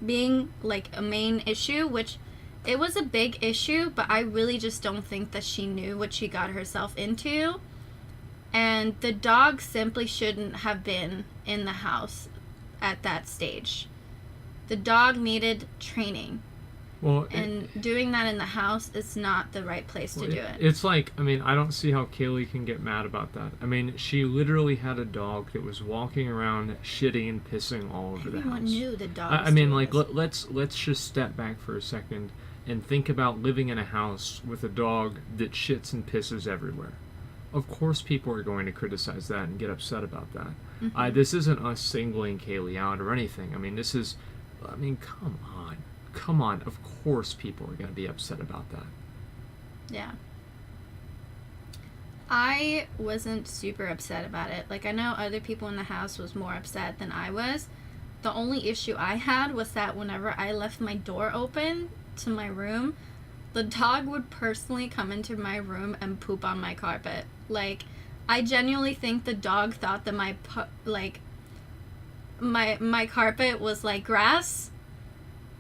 S1: being, like, a main issue, which it was a big issue, but I really just don't think that she knew what she got herself into. And the dog simply shouldn't have been in the house at that stage. The dog needed training.
S3: Well,
S1: and doing that in the house is not the right place to do it.
S3: It's like, I mean, I don't see how Kaylee can get mad about that. I mean, she literally had a dog that was walking around shitting and pissing all over the house.
S1: Everyone knew the dog.
S3: I mean, like, let's just step back for a second and think about living in a house with a dog that shits and pisses everywhere. Of course people are going to criticize that and get upset about that.
S1: Mm-hmm.
S3: This isn't us singling Kaylee out or anything. I mean, come on. Come on, of course people are going to be upset about that.
S1: Yeah. I wasn't super upset about it. Like, I know other people in the house was more upset than I was. The only issue I had was that whenever I left my door open to my room, the dog would personally come into my room and poop on my carpet. Like, I genuinely think the dog thought that my carpet was like grass,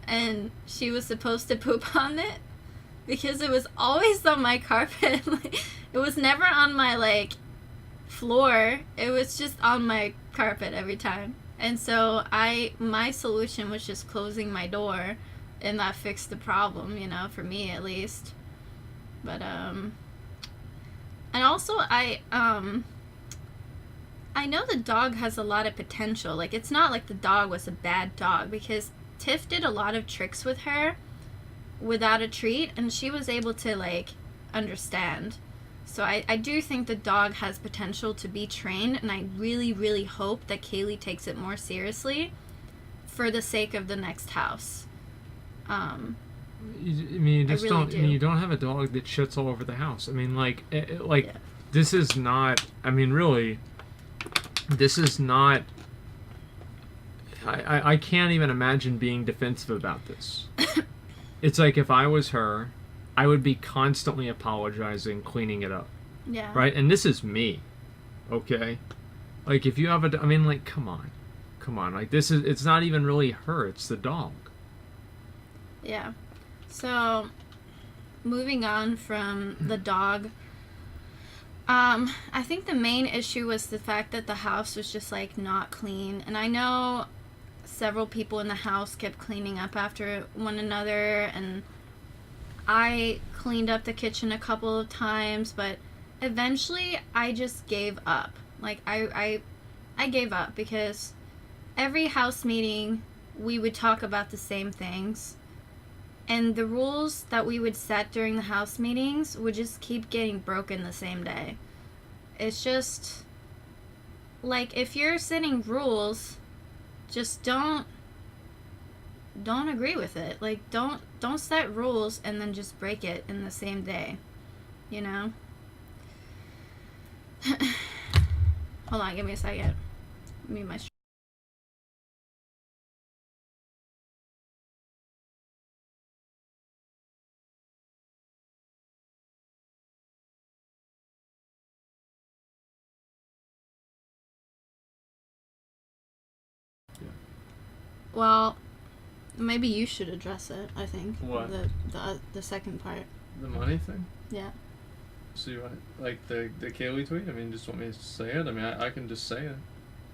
S1: and she was supposed to poop on it, because it was always on my carpet. Like, it was never on my, like, floor. It was just on my carpet every time. And so my solution was just closing my door, and that fixed the problem, you know, for me at least. But and also I know the dog has a lot of potential. Like, it's not like the dog was a bad dog, because Tiff did a lot of tricks with her without a treat, and she was able to, like, understand. So I do think the dog has potential to be trained, and I really, really hope that Kaylee takes it more seriously for the sake of the next house.
S3: You don't have a dog that shits all over the house. I mean, this is not, I mean, really, this is not, I can't even imagine being defensive about this. It's like, if I was her, I would be constantly apologizing, cleaning it up.
S1: Yeah.
S3: Right? And this is me. Okay? Like, if you have I mean, like, come on. Like, it's not even really her, it's the dog.
S1: Yeah. So, moving on from the dog, I think the main issue was the fact that the house was just, like, not clean. And I know several people in the house kept cleaning up after one another, and I cleaned up the kitchen a couple of times, but eventually I just gave up. Like, I gave up, because every house meeting we would talk about the same things, and the rules that we would set during the house meetings would just keep getting broken the same day. It's just, like, if you're setting rules, just don't agree with it. Like, don't set rules and then just break it in the same day, you know? Hold on, give me a second. Mute my Well, maybe you should address it, I think.
S2: What?
S1: The second part.
S2: The money thing?
S1: Yeah.
S2: So you want, like, the Kaylee tweet? I mean, just want me to say it? I mean, I can just say it.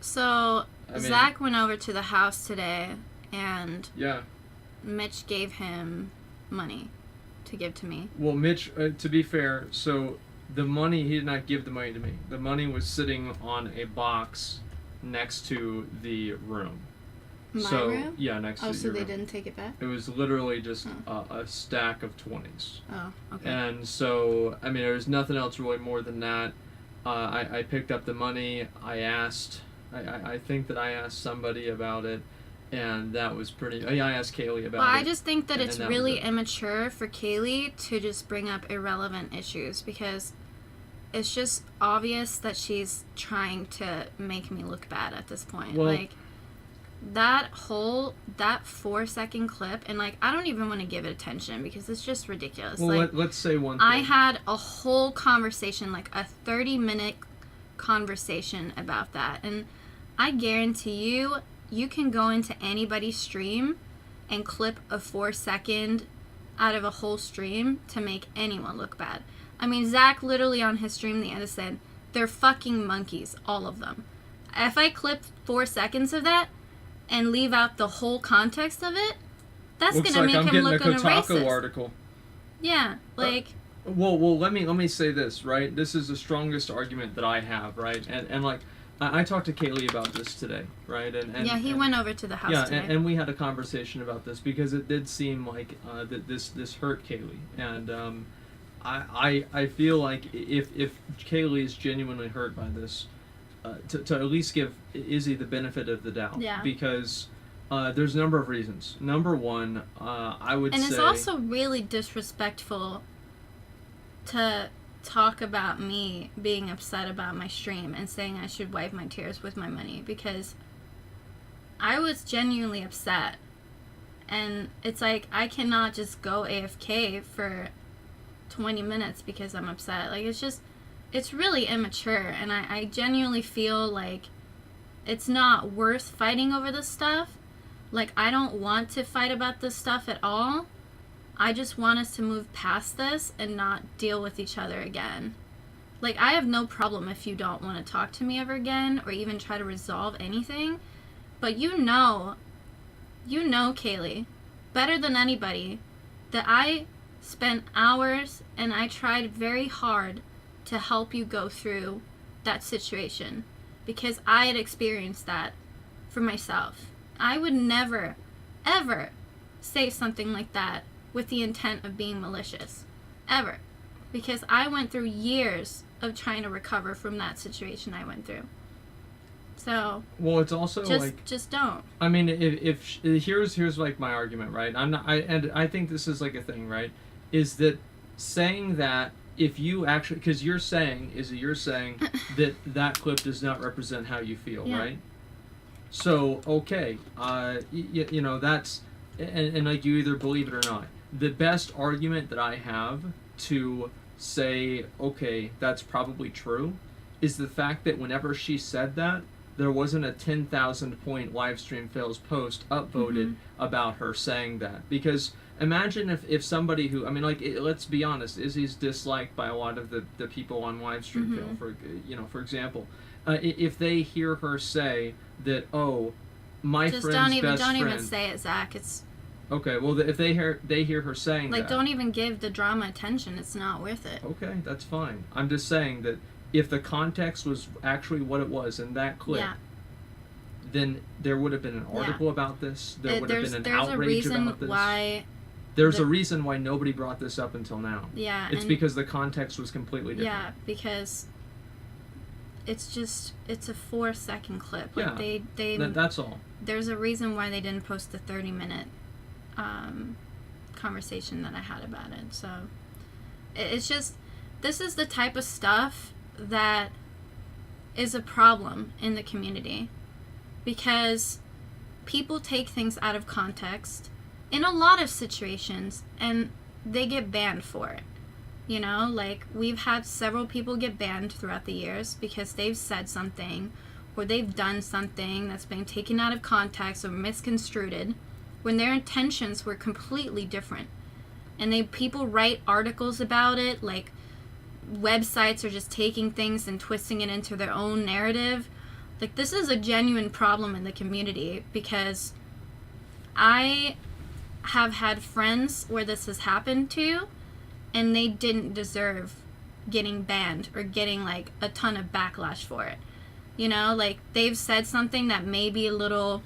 S1: So,
S2: I mean,
S1: Zach went over to the house today, and
S2: yeah.
S1: Mitch gave him money to give to me.
S2: Well, Mitch, to be fair, so the money, he did not give the money to me. The money was sitting on a box next to the room.
S1: My
S2: so,
S1: room?
S2: Yeah, next to
S1: Oh,
S2: your
S1: so they
S2: room.
S1: didn't take it back?
S2: It was literally just a stack of 20s.
S1: Oh, okay.
S2: And so, I mean, there was nothing else really more than that. I picked up the money. I asked, I think that I asked somebody about it, and that was pretty, I asked Kaylee about it.
S1: Well, I just think that it's
S2: and that
S1: really
S2: was it.
S1: immature for Kaylee to just bring up irrelevant issues, because it's just obvious that she's trying to make me look bad at this point.
S2: Well,
S1: like, that 4-second clip, and, like, I don't even want to give it attention because it's just ridiculous.
S2: Well,
S1: like,
S2: let's say one thing.
S1: I had a whole conversation, like a 30-minute conversation about that, and I guarantee you can go into anybody's stream and clip a 4-second out of a whole stream to make anyone look bad. I mean, Zach literally on his stream the end said, they're fucking monkeys, all of them. If I clip 4 seconds of that and leave out the whole context of it, that's
S2: Looks
S1: gonna
S2: like
S1: make
S2: I'm
S1: him
S2: getting
S1: look
S2: a Kotaku
S1: racist.
S2: article.
S1: Yeah, like...
S2: Well, let me say this, right? This is the strongest argument that I have, right? And like, I talked to Kaylee about this today, right? And
S1: yeah, he went over to the house
S2: yeah,
S1: today.
S2: and we had a conversation about this because it did seem like that this hurt Kaylee, and I feel like if Kaylee is genuinely hurt by this, to at least give Izzy the benefit of the doubt,
S1: Yeah.
S2: because there's a number of reasons. Number one, I would
S1: and
S2: say,
S1: it's also really disrespectful to talk about me being upset about my stream and saying I should wipe my tears with my money, because I was genuinely upset. And it's like, I cannot just go AFK for 20 minutes because I'm upset. Like, it's really immature, and I genuinely feel like it's not worth fighting over this stuff. Like, I don't want to fight about this stuff at all. I just want us to move past this and not deal with each other again. Like, I have no problem if you don't want to talk to me ever again or even try to resolve anything. But you know, Kaylee, better than anybody, that I spent hours and I tried very hard to help you go through that situation, because I had experienced that for myself. I would never, ever say something like that with the intent of being malicious. Ever. Because I went through years of trying to recover from that situation I went through. So,
S2: well, it's also
S1: just don't.
S2: I mean, if here's like my argument, right? I think this is like a thing, right? Is that saying that if you actually, because you're saying that clip does not represent how you feel,
S1: Yeah.
S2: right? So, okay, you know, that's, and like, you either believe it or not. The best argument that I have to say, okay, that's probably true, is the fact that whenever she said that, there wasn't a 10,000 point live stream fails post upvoted about her saying that. Because imagine if somebody who, I mean, like, let's be honest, Izzy's disliked by a lot of the people on live stream fail, for example. If they hear her say that, oh, my
S1: Just
S2: friend's
S1: don't
S2: best friend...
S1: even say it, Zach. It's
S2: Okay, well, if they hear her saying
S1: like,
S2: that...
S1: don't even give the drama attention. It's not worth it.
S2: Okay, that's fine. I'm just saying that if the context was actually what it was in that clip,
S1: Yeah.
S2: then there would have been an article about this. There would have been an outrage
S1: a reason
S2: about this.
S1: why.
S2: There's a reason why nobody brought this up until now.
S1: Yeah.
S2: It's because the context was completely different.
S1: Yeah, because it's a 4-second clip. Like,
S2: Yeah, that's all.
S1: There's a reason why they didn't post the 30-minute conversation that I had about it. So it's just, this is the type of stuff that is a problem in the community, because people take things out of context in a lot of situations and they get banned for it. You know, like, we've had several people get banned throughout the years because they've said something or they've done something that's been taken out of context or misconstrued when their intentions were completely different. And people write articles about it, like websites are just taking things and twisting it into their own narrative. Like, this is a genuine problem in the community, because I have had friends where this has happened to, and they didn't deserve getting banned or getting, like, a ton of backlash for it. You know, like, they've said something that may be a little,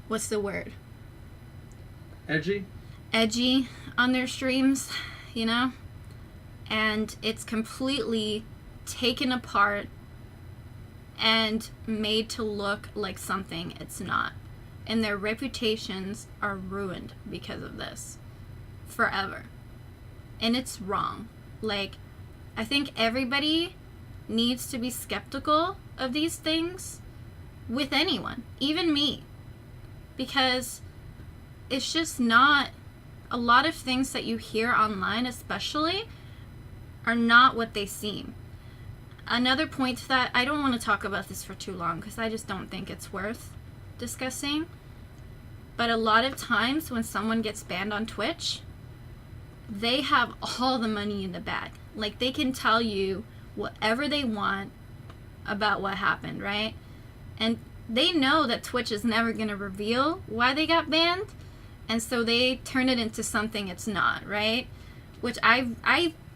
S1: what's the word? Edgy on their streams, you know? And it's completely taken apart and made to look like something it's not. And their reputations are ruined because of this. Forever. And it's wrong. Like, I think everybody needs to be skeptical of these things with anyone, even me. Because it's just not, a lot of things that you hear online especially are not what they seem. Another point to that, I don't want to talk about this for too long because I just don't think it's worth discussing. But a lot of times when someone gets banned on Twitch, they have all the money in the bag. Like, they can tell you whatever they want about what happened, right? And they know that Twitch is never going to reveal why they got banned. And so they turn it into something it's not, right? Which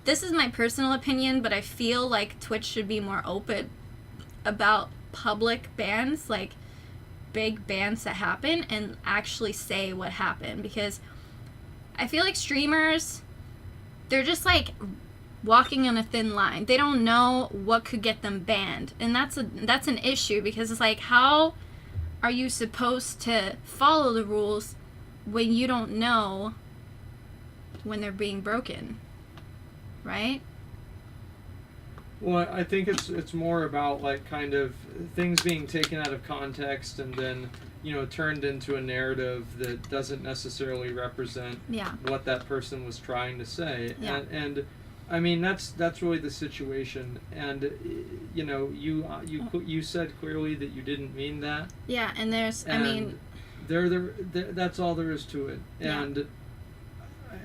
S1: this is my personal opinion, but I feel like Twitch should be more open about public bans, like big bans that happen, and actually say what happened. Because I feel like streamers, they're just like walking on a thin line. They don't know what could get them banned. And that's an issue, because it's like, how are you supposed to follow the rules when you don't know when they're being broken? Right?
S2: Well, I think it's more about, like, kind of things being taken out of context and then, you know, turned into a narrative that doesn't necessarily represent what that person was trying to say.
S1: Yeah.
S2: And I mean, that's really the situation. And, you know, you said clearly that you didn't mean that.
S1: Yeah, and there's,
S2: And
S1: I mean,
S2: that's all there is to it. And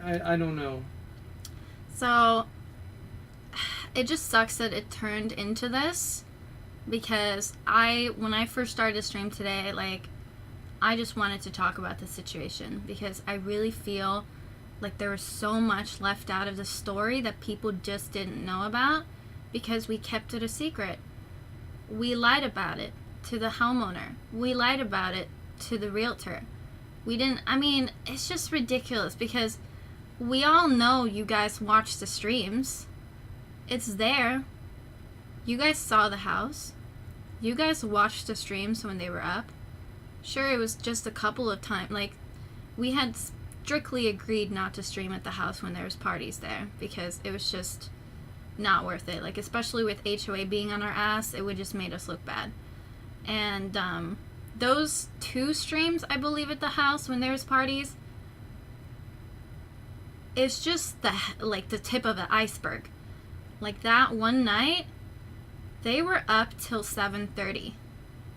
S2: I don't know.
S1: So, it just sucks that it turned into this, because when I first started to stream today, like, I just wanted to talk about the situation, because I really feel like there was so much left out of the story that people just didn't know about, because we kept it a secret. We lied about it to the homeowner. We lied about it to the realtor. It's just ridiculous, because we all know you guys watch the streams. It's there. You guys saw the house. You guys watched the streams when they were up. Sure, it was just a couple of times. Like, we had strictly agreed not to stream at the house when there was parties there, because it was just not worth it. Like, especially with HOA being on our ass, it would just made us look bad. And those 2 streams, I believe, at the house when there was parties, it's just the tip of the iceberg. Like, that one night, they were up till 7:30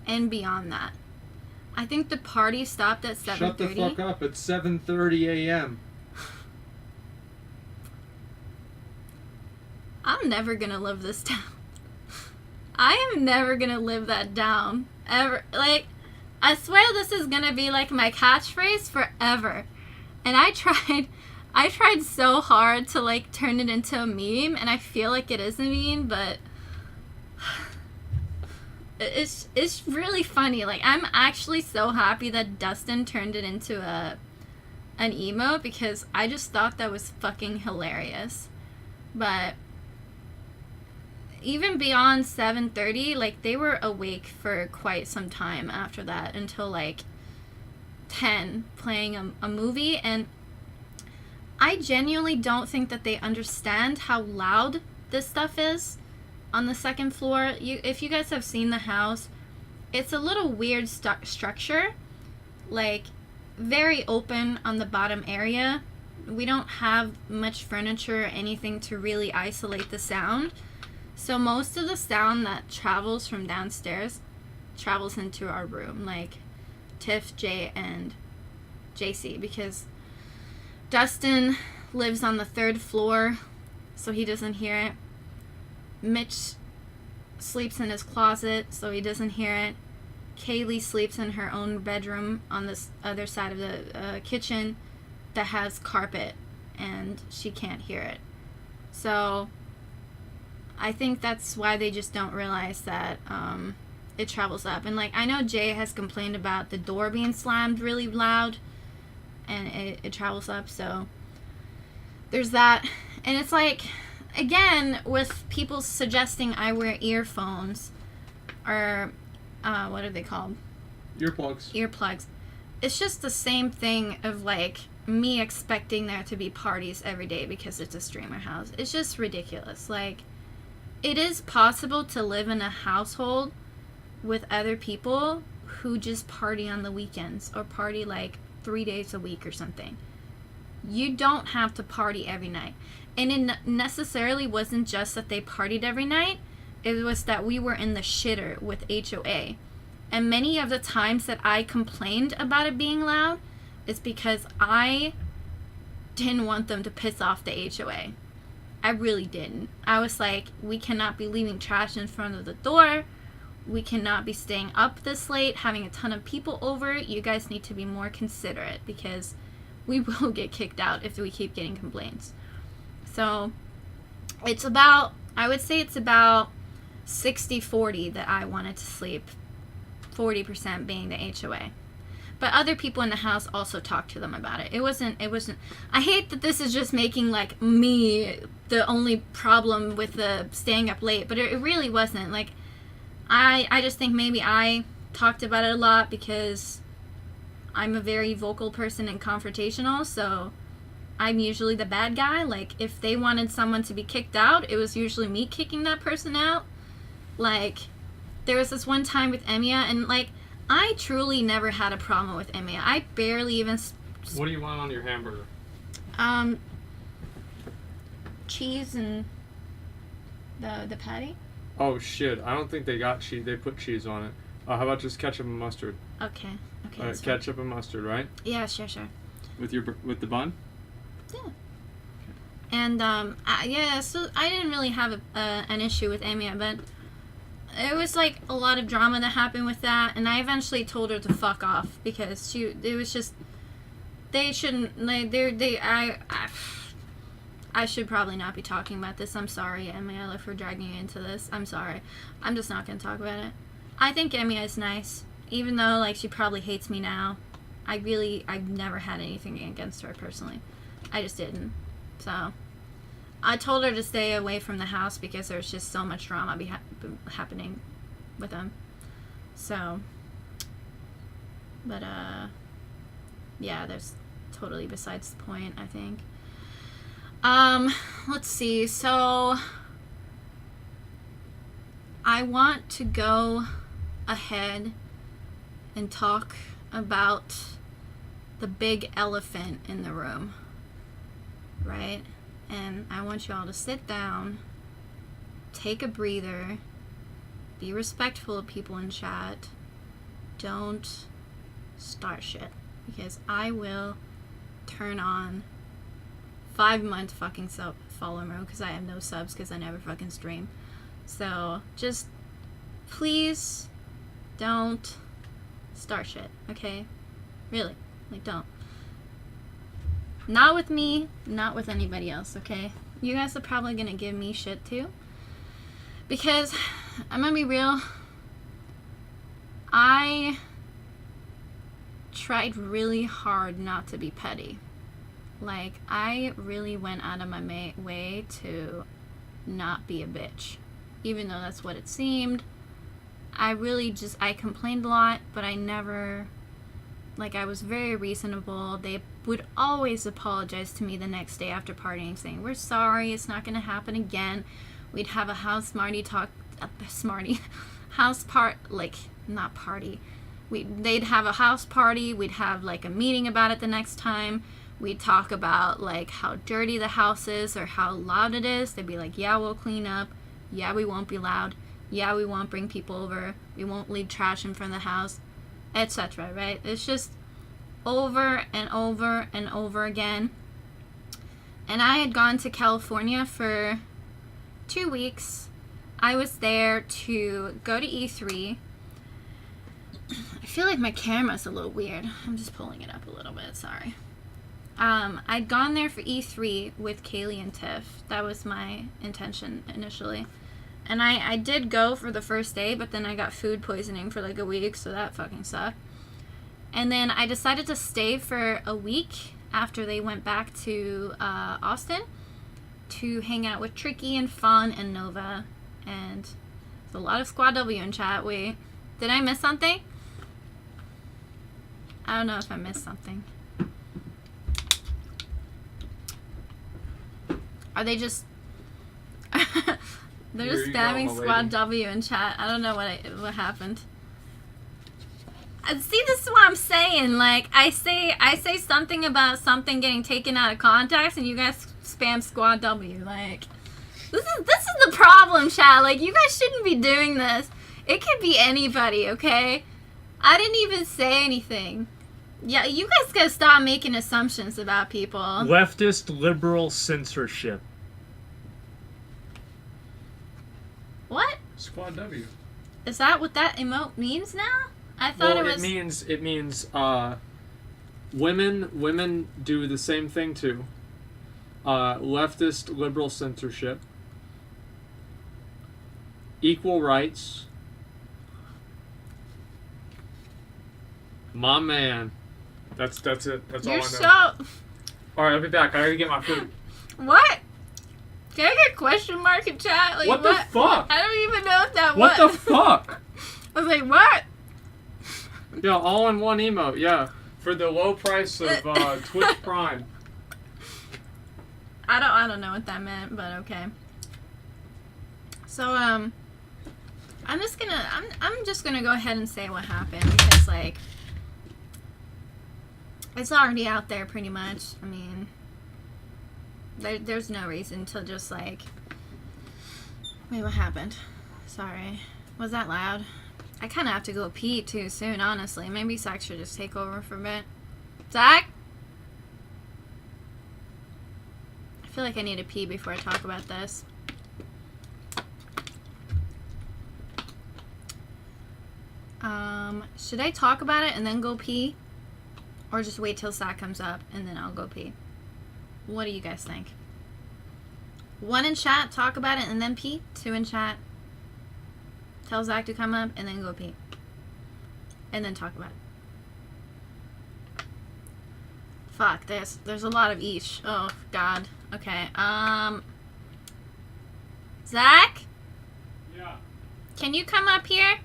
S1: and beyond that. I think the party stopped at 7:30.
S2: Shut the fuck up. It's 7:30 a.m.
S1: I'm never gonna live this down. I am never gonna live that down. Ever. Like, I swear this is gonna be, like, my catchphrase forever. And I tried so hard to, like, turn it into a meme, and I feel like it is a meme, but it's really funny. Like, I'm actually so happy that Dustin turned it into an emote, because I just thought that was fucking hilarious. But even beyond 7:30, like, they were awake for quite some time after that, until, like, 10, playing a movie. And I genuinely don't think that they understand how loud this stuff is on the second floor. If you guys have seen the house, it's a little weird structure. Like, very open on the bottom area. We don't have much furniture or anything to really isolate the sound. So most of the sound that travels from downstairs travels into our room, like Tiff, Jay, and JC, because Dustin lives on the 3rd floor, so he doesn't hear it. Mitch sleeps in his closet, so he doesn't hear it. Kaylee sleeps in her own bedroom on this other side of the kitchen that has carpet, and she can't hear it. So I think that's why they just don't realize that it travels up. And like, I know Jay has complained about the door being slammed really loud, and it travels up. So there's that. And it's like, again, with people suggesting I wear earphones, or what are they called? Earplugs. It's just the same thing of like me expecting there to be parties every day because it's a streamer house. It's just ridiculous. Like, it is possible to live in a household with other people who just party on the weekends or party like 3 days a week or something. You don't have to party every night. And it necessarily wasn't just that they partied every night. It was that we were in the shitter with HOA. And many of the times that I complained about it being loud is because I didn't want them to piss off the HOA. I really didn't. I was like, we cannot be leaving trash in front of the door. We cannot be staying up this late, having a ton of people over. You guys need to be more considerate because we will get kicked out if we keep getting complaints. So it's about, I would say it's about 60-40 that I wanted to sleep, 40% being the HOA. But other people in the house also talked to them about it. It wasn't, I hate that this is just making like me the only problem with the staying up late, but it really wasn't. Like, I just think maybe I talked about it a lot because I'm a very vocal person and confrontational, so I'm usually the bad guy. Like, if they wanted someone to be kicked out, it was usually me kicking that person out. Like, there was this one time with Emiya, and like, I truly never had a problem with Emiya. I barely even...
S3: What do you want on your hamburger?
S1: Cheese and the patty.
S3: Oh shit! I don't think they got cheese. They put cheese on it. How about just ketchup and mustard?
S1: Okay.
S3: Ketchup and mustard, right?
S1: Yeah, sure.
S3: With the bun?
S1: Yeah. And yeah, so I didn't really have an issue with Emiya, but it was like a lot of drama that happened with that, and I eventually told her to fuck off because it was just, they shouldn't, like, I should probably not be talking about this. I'm sorry, Emiya, for dragging you into this. I'm sorry. I'm just not gonna talk about it. I think Emiya is nice, even though like she probably hates me now. I've never had anything against her personally. I just didn't. So I told her to stay away from the house because there's just so much drama happening with them. So, but yeah, there's totally besides the point, I think. Let's see. So I want to go ahead and talk about the big elephant in the room, right? And I want you all to sit down, take a breather, be respectful of people in chat, don't start shit, because I will turn on 5-month fucking follow mode because I have no subs because I never fucking stream. So just please don't start shit, okay? Really, like, don't. Not with me, not with anybody else, okay? You guys are probably gonna give me shit too. Because, I'm gonna be real, I tried really hard not to be petty. Like, I really went out of my way to not be a bitch. Even though that's what it seemed. I complained a lot, but I never... Like, I was very reasonable. They would always apologize to me the next day after partying, saying, we're sorry, it's not going to happen again. We'd have a house they'd have a house party, we'd have, like, a meeting about it the next time. We'd talk about, like, how dirty the house is or how loud it is. They'd be like, yeah, we'll clean up. Yeah, we won't be loud. Yeah, we won't bring people over. We won't leave trash in front of the house, etc., right? It's just over and over and over again. And I had gone to California for 2 weeks. I was there to go to E3. I feel like my camera's a little weird. I'm just pulling it up a little bit, sorry. I'd gone there for E3 with Kaylee and Tiff. That was my intention initially. And I did go for the first day, but then I got food poisoning for like a week, so that fucking sucked. And then I decided to stay for a week after they went back to Austin to hang out with Tricky and Fun and Nova. And there's a lot of Squad W in chat. Wait, did I miss something? I don't know if I missed something. Are they just... They're
S3: Here
S1: just
S3: you go,
S1: spamming
S3: my
S1: Squad
S3: lady.
S1: W in chat. I don't know what happened. See, this is what I'm saying. Like, I say something about something getting taken out of context, and you guys spam Squad W. Like, this is the problem, chat. Like, you guys shouldn't be doing this. It could be anybody, okay? I didn't even say anything. Yeah, you guys gotta stop making assumptions about people.
S3: Leftist liberal censorship.
S1: What?
S2: Squad W.
S1: Is that what that emote means now? I thought
S3: Well,
S1: it was...
S3: it means women do the same thing too. Leftist liberal censorship. Equal rights. My man. That's it. That's all I
S1: You're
S3: know.
S1: so...
S3: Alright, I'll be back. I gotta get my food.
S1: What? Can I get a question mark in chat? Like,
S3: What the fuck?
S1: I don't even know if that
S3: What
S1: was.
S3: the fuck?
S1: I was like, what?
S3: Yeah, all in one emote, yeah. For the low price of Twitch Prime.
S1: I don't know what that meant, but okay. So I'm just gonna go ahead and say what happened because like it's already out there pretty much. I mean, there's no reason to just like wait, what happened? Sorry, was that loud? I kind of have to go pee too soon, honestly. Maybe Zach should just take over for a bit. Zach? I feel like I need to pee before I talk about this. Should I talk about it and then go pee? Or just wait till Zach comes up and then I'll go pee? What do you guys think? 1 in chat, talk about it and then pee. 2 in chat, tell Zach to come up and then go pee. And then talk about it. Fuck, there's a lot of each. Oh, God. Okay, Zach?
S3: Yeah.
S1: Can you come up here?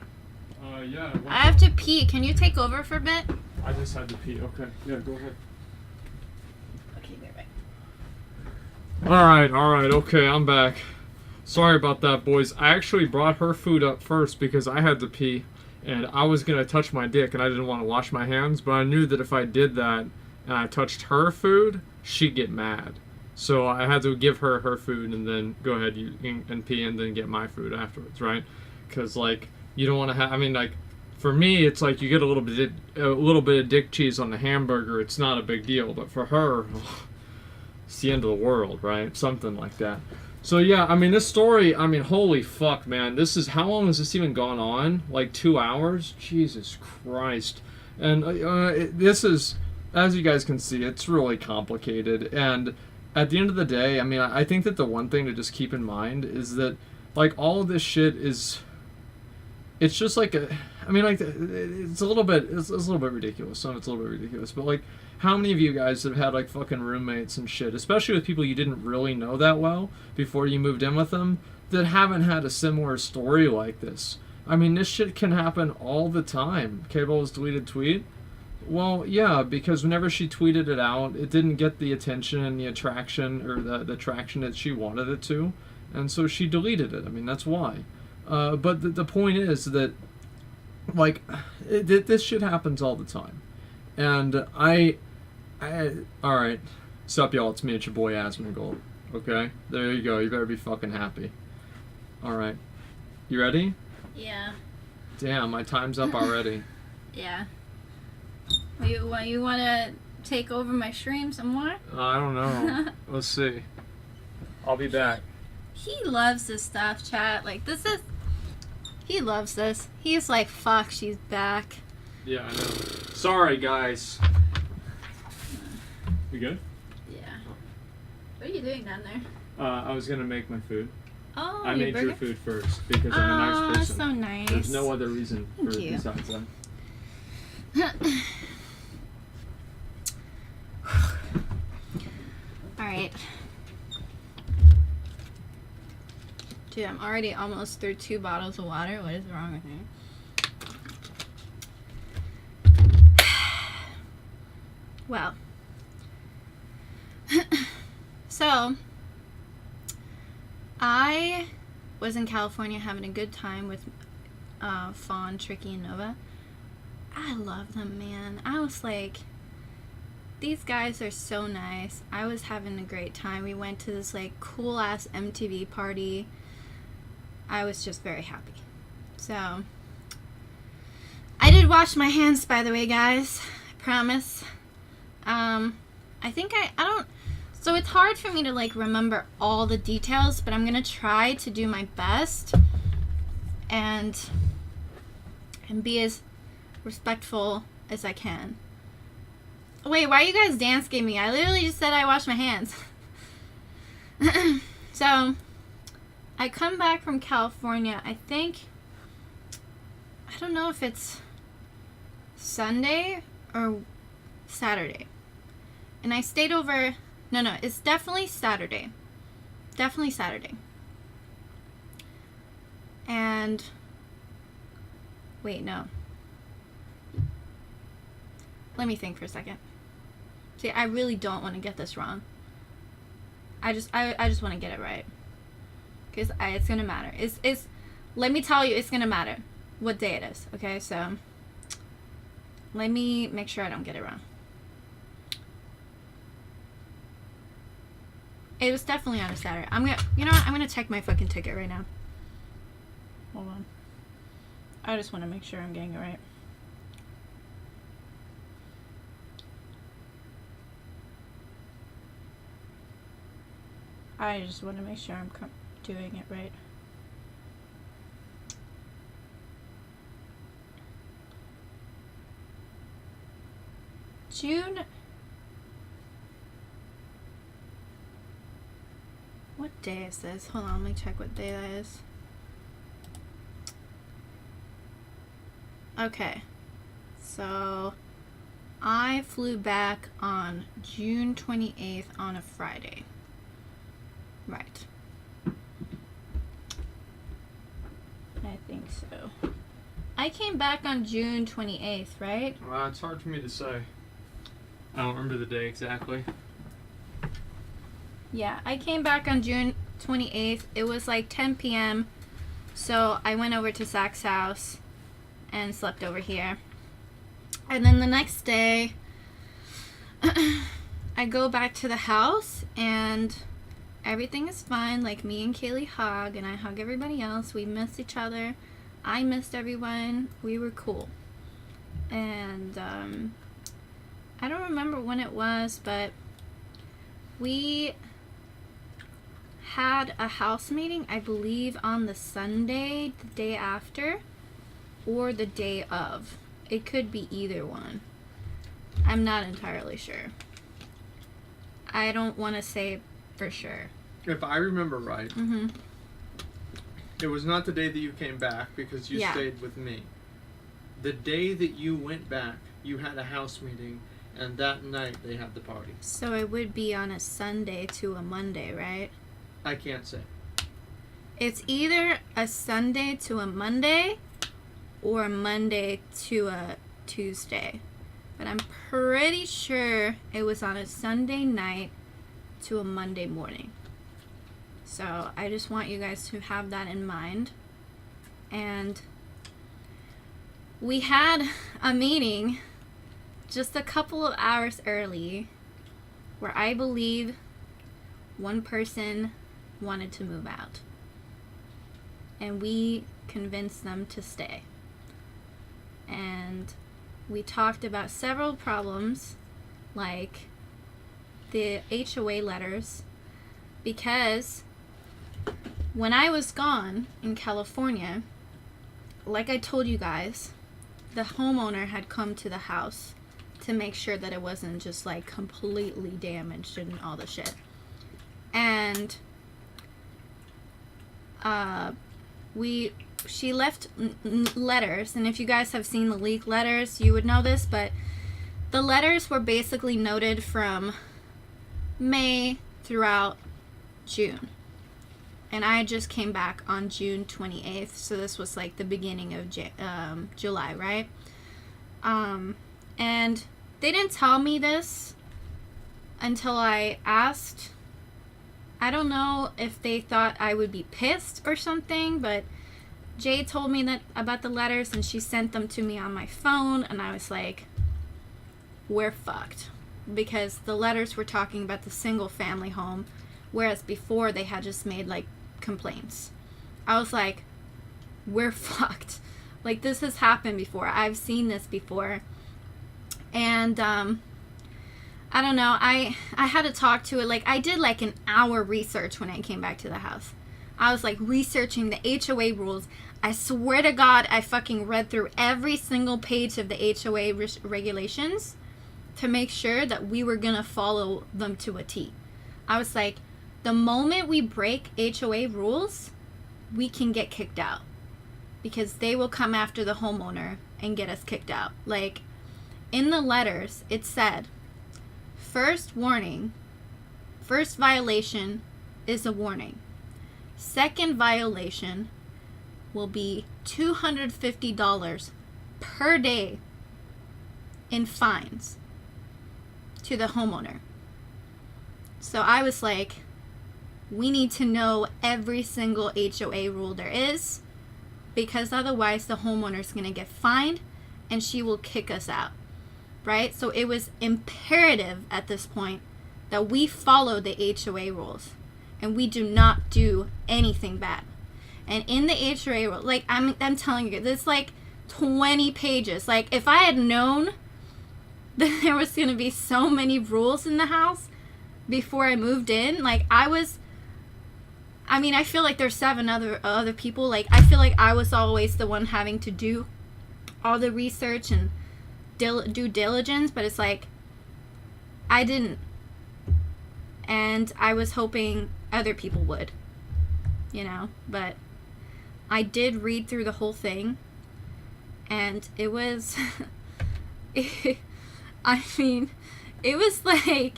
S3: Yeah.
S1: I have to pee. Can you take over for a bit?
S3: I just had to pee. Okay. Yeah, go ahead.
S1: Okay, be right back.
S3: Alright, okay, I'm back. Sorry about that, boys. I actually brought her food up first because I had to pee, and I was gonna touch my dick, and I didn't want to wash my hands, but I knew that if I did that, and I touched her food, she'd get mad. So I had to give her her food, and then go ahead and pee, and then get my food afterwards, right? Because, like, you don't want to have, I mean, like, for me, it's like you get a little bit of dick cheese on the hamburger, it's not a big deal, but for her, it's the end of the world, right? Something like that. So yeah, I mean, this story, I mean, holy fuck, man. How long has this even gone on? Like 2 hours? Jesus Christ. And this is, as you guys can see, it's really complicated. And at the end of the day, I mean, I think that the one thing to just keep in mind is that, like, all of this shit is, it's just like I mean, like, it's a little bit ridiculous. Some of it's a little bit ridiculous, but like, how many of you guys have had like fucking roommates and shit, especially with people you didn't really know that well before you moved in with them, that haven't had a similar story like this? I mean, this shit can happen all the time. Cable's deleted tweet? Well, yeah, because whenever she tweeted it out, it didn't get the attention and the attraction, or the traction that she wanted it to, and so she deleted it. I mean, that's why. But the point is that, like, this shit happens all the time. And alright. Sup, y'all, it's me, it's your boy Asmongold. Okay? There you go, you better be fucking happy. Alright. You ready?
S1: Yeah.
S3: Damn, my time's up already.
S1: Yeah. You want to take over my stream some more?
S3: I don't know. Let's see. I'll be back.
S1: He loves this stuff, chat. Like, this is... He loves this. He's like, fuck, she's back.
S3: Yeah, I know. Sorry, guys. You good?
S1: Yeah. What are you doing down there?
S3: I was gonna make my food.
S1: Oh,
S3: I made
S1: burger?
S3: your food first because I'm a nice person.
S1: so nice.
S3: There's no other reason
S1: Thank
S3: for
S1: you.
S3: besides that.
S1: Alright. Dude, I'm already almost through 2 bottles of water. What is wrong with me? Well. So, I was in California having a good time with Fawn, Tricky, and Nova. I love them, man. I was like, these guys are so nice. I was having a great time. We went to this like cool ass MTV party. I was just very happy. So, I did wash my hands, by the way, guys. I promise. I think I don't, so it's hard for me to like remember all the details, but I'm gonna try to do my best and be as respectful as I can. Wait, why are you guys dance gaming? I literally just said I washed my hands. So, I come back from California, I think, I don't know if it's Sunday or Saturday. And I stayed over, no, it's definitely Saturday. Definitely Saturday. And, wait, no. Let me think for a second. See, I really don't want to get this wrong. I just want to get it right. Because it's going to matter. It's, let me tell you, it's going to matter what day it is. Okay, so let me make sure I don't get it wrong. It was definitely on a Saturday. You know what? I'm going to check my fucking ticket right now. Hold on. I just want to make sure I'm getting it right. I just want to make sure I'm doing it right. June. What day is this? Hold on, let me check what day that is. Okay. So, I flew back on June 28th on a Friday. Right. I think so. I came back on June 28th, right?
S3: Well, it's hard for me to say. I don't remember the day exactly.
S1: Yeah, I came back on June 28th. It was like 10 p.m. So I went over to Zach's house and slept over here. And then the next day, I go back to the house and everything is fine. Like, me and Kaylee hug and I hug everybody else. We missed each other. I missed everyone. We were cool. And I don't remember when it was, but we had a house meeting, I believe, on the Sunday, the day after, or the day of. It could be either one. I'm not entirely sure. I don't want to say for sure.
S2: If I remember right,
S1: Mm-hmm.
S2: it was not the day that you came back because you stayed with me. The day that you went back, you had a house meeting, and that night they had the party.
S1: So it would be on a Sunday to a Monday, right?
S2: I can't say.
S1: It's either a Sunday to a Monday or a Monday to a Tuesday. But I'm pretty sure it was on a Sunday night to a Monday morning. So I just want you guys to have that in mind. And we had a meeting just a couple of hours early where I believe one person wanted to move out. And we convinced them to stay. And we talked about several problems like the HOA letters, because when I was gone in California, like I told you guys, the homeowner had come to the house to make sure that it wasn't just like completely damaged and all the shit. And she left letters, and if you guys have seen the leaked letters, you would know this, but the letters were basically noted from May throughout June. And I just came back on June 28th, so this was like the beginning of July, right? And they didn't tell me this until I asked. I don't know if they thought I would be pissed or something, but Jay told me that about the letters, and she sent them to me on my phone, and I was like, we're fucked. Because the letters were talking about the single family home, whereas before they had just made like complaints. I was like, we're fucked. Like, this has happened before. I've seen this before. And I don't know, I had to talk to it. Like, I did like an hour research when I came back to the house. I was like researching the HOA rules. I swear to God, I fucking read through every single page of the HOA regulations to make sure that we were gonna follow them to a T. I was like, the moment we break HOA rules, we can get kicked out, because they will come after the homeowner and get us kicked out. Like, in the letters, it said, first warning, first violation is a warning. Second violation will be $250 per day in fines to the homeowner. So I was like, we need to know every single HOA rule there is, because otherwise the homeowner's going to get fined and she will kick us out, right? So it was imperative at this point that we follow the HOA rules and we do not do anything bad. And in the HOA rule, like, I'm telling you, there's like 20 pages. Like, if I had known that there was going to be so many rules in the house before I moved in, like, I feel like there's 7 other people. Like, I feel like I was always the one having to do all the research and due diligence, but it's like, I didn't. And I was hoping other people would, you know, but I did read through the whole thing, and it was, it was like,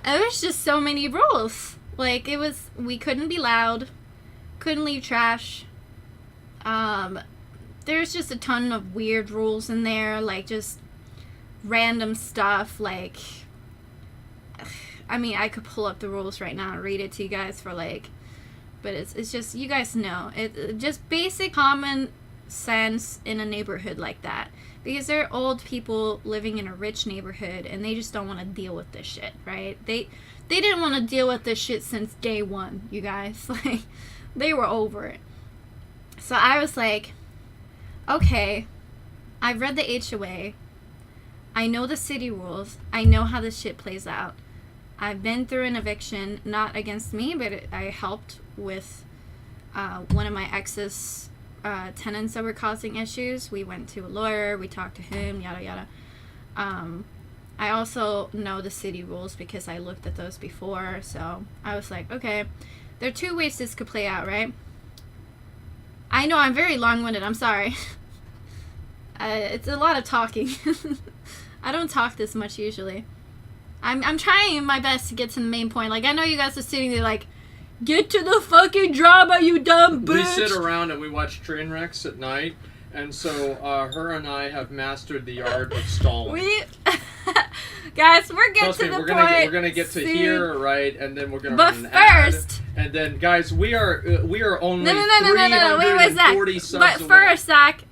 S1: it was just so many rules. Like, it was, we couldn't be loud, couldn't leave trash. There's just a ton of weird rules in there, like just random stuff. Like, I could pull up the rules right now and read it to you guys for like, but it's just, you guys know, it just basic common sense in a neighborhood like that. Because they're old people living in a rich neighborhood and they just don't want to deal with this shit, right? They didn't want to deal with this shit since day one, you guys. Like, they were over it. So I was like, okay, I've read the HOA. I know the city rules. I know how this shit plays out. I've been through an eviction, not against me, but I helped with one of my ex's tenants that were causing issues. We went to a lawyer, we talked to him, yada yada. I also know the city rules because I looked at those before, so I was like, okay, there are 2 ways this could play out, right? I know I'm very long-winded, I'm sorry. It's a lot of talking. I don't talk this much usually. I'm trying my best to get to the main point. Like, I know you guys are sitting there like, get to the fucking drama, you dumb bitch!
S2: We sit around and we watch train wrecks at night, and so her and I have mastered the art of stalling.
S1: Guys, we're getting to the
S2: point. We're gonna get to
S1: soon.
S2: Here, right, and then we're gonna
S1: but
S2: run an
S1: first,
S2: ad, and then guys, we are only
S1: no. Wait, Zach.
S2: 340 subs
S1: But
S2: away.
S1: first, Zach,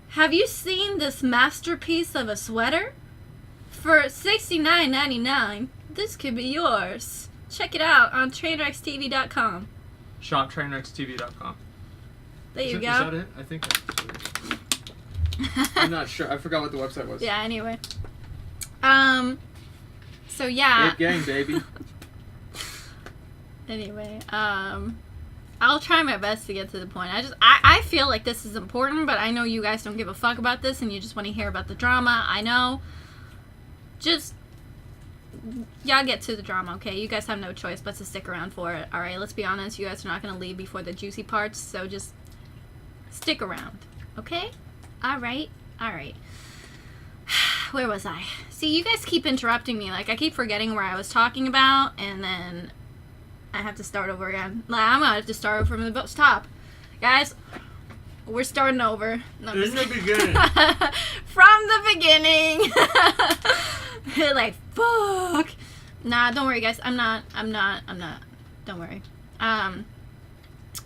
S1: have you seen this masterpiece of a sweater? For $69.99, this could be yours. Check it out on trainwreckstv.com.
S3: ShopTrainwrecksTV.com.
S1: There you go.
S2: Is that it? I think that's it. I'm not sure. I forgot what the website was.
S1: Yeah, anyway. So yeah.
S2: Ape gang, baby.
S1: Anyway, I'll try my best to get to the point. I feel like this is important, but I know you guys don't give a fuck about this and you just want to hear about the drama. I know. Just, y'all get to the drama, okay? You guys have no choice but to stick around for it, alright? Let's be honest, you guys are not going to leave before the juicy parts, so just stick around, okay? Alright. Where was I? See, you guys keep interrupting me. Like, I keep forgetting where I was talking about, and then I have to start over again. Like, I'm gonna have to start from the top. Guys, we're starting over. No,
S2: In the beginning.
S1: from the beginning. Like, fuck. Nah, don't worry, guys. I'm not. Don't worry.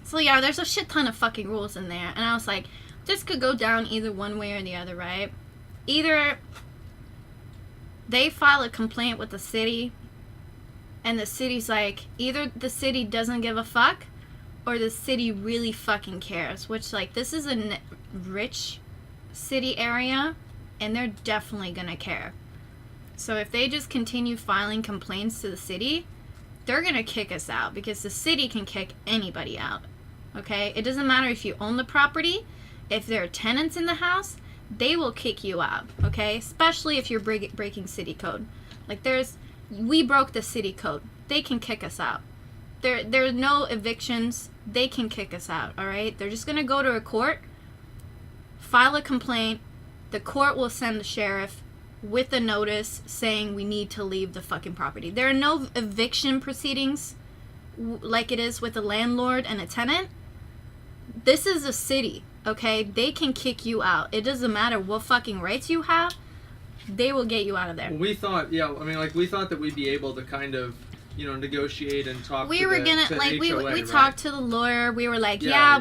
S1: So yeah, there's a shit ton of fucking rules in there. And I was like, this could go down either one way or the other, right? Either they file a complaint with the city, and the city's like, either the city doesn't give a fuck, or the city really fucking cares. Which, like, this is a rich city area, and they're definitely gonna care. So if they just continue filing complaints to the city, they're gonna kick us out, because the city can kick anybody out. Okay? It doesn't matter if you own the property, if there are tenants in the house, they will kick you out. Okay? Especially if you're breaking city code. Like, we broke the city code. They can kick us out. There are no evictions. They can kick us out. Alright? They're just gonna go to a court, file a complaint, the court will send the sheriff with a notice saying we need to leave the fucking property. There are no eviction proceedings like it is with a landlord and a tenant. This is a city, okay? They can kick you out. It doesn't matter what fucking rights you have. They will get you out of there.
S2: We thought, we thought that we'd be able to kind of, negotiate and talk
S1: we
S2: to
S1: were
S2: the,
S1: gonna,
S2: to
S1: like,
S2: HOA,
S1: we
S2: right?
S1: talked to the lawyer. We were like,
S2: Yeah.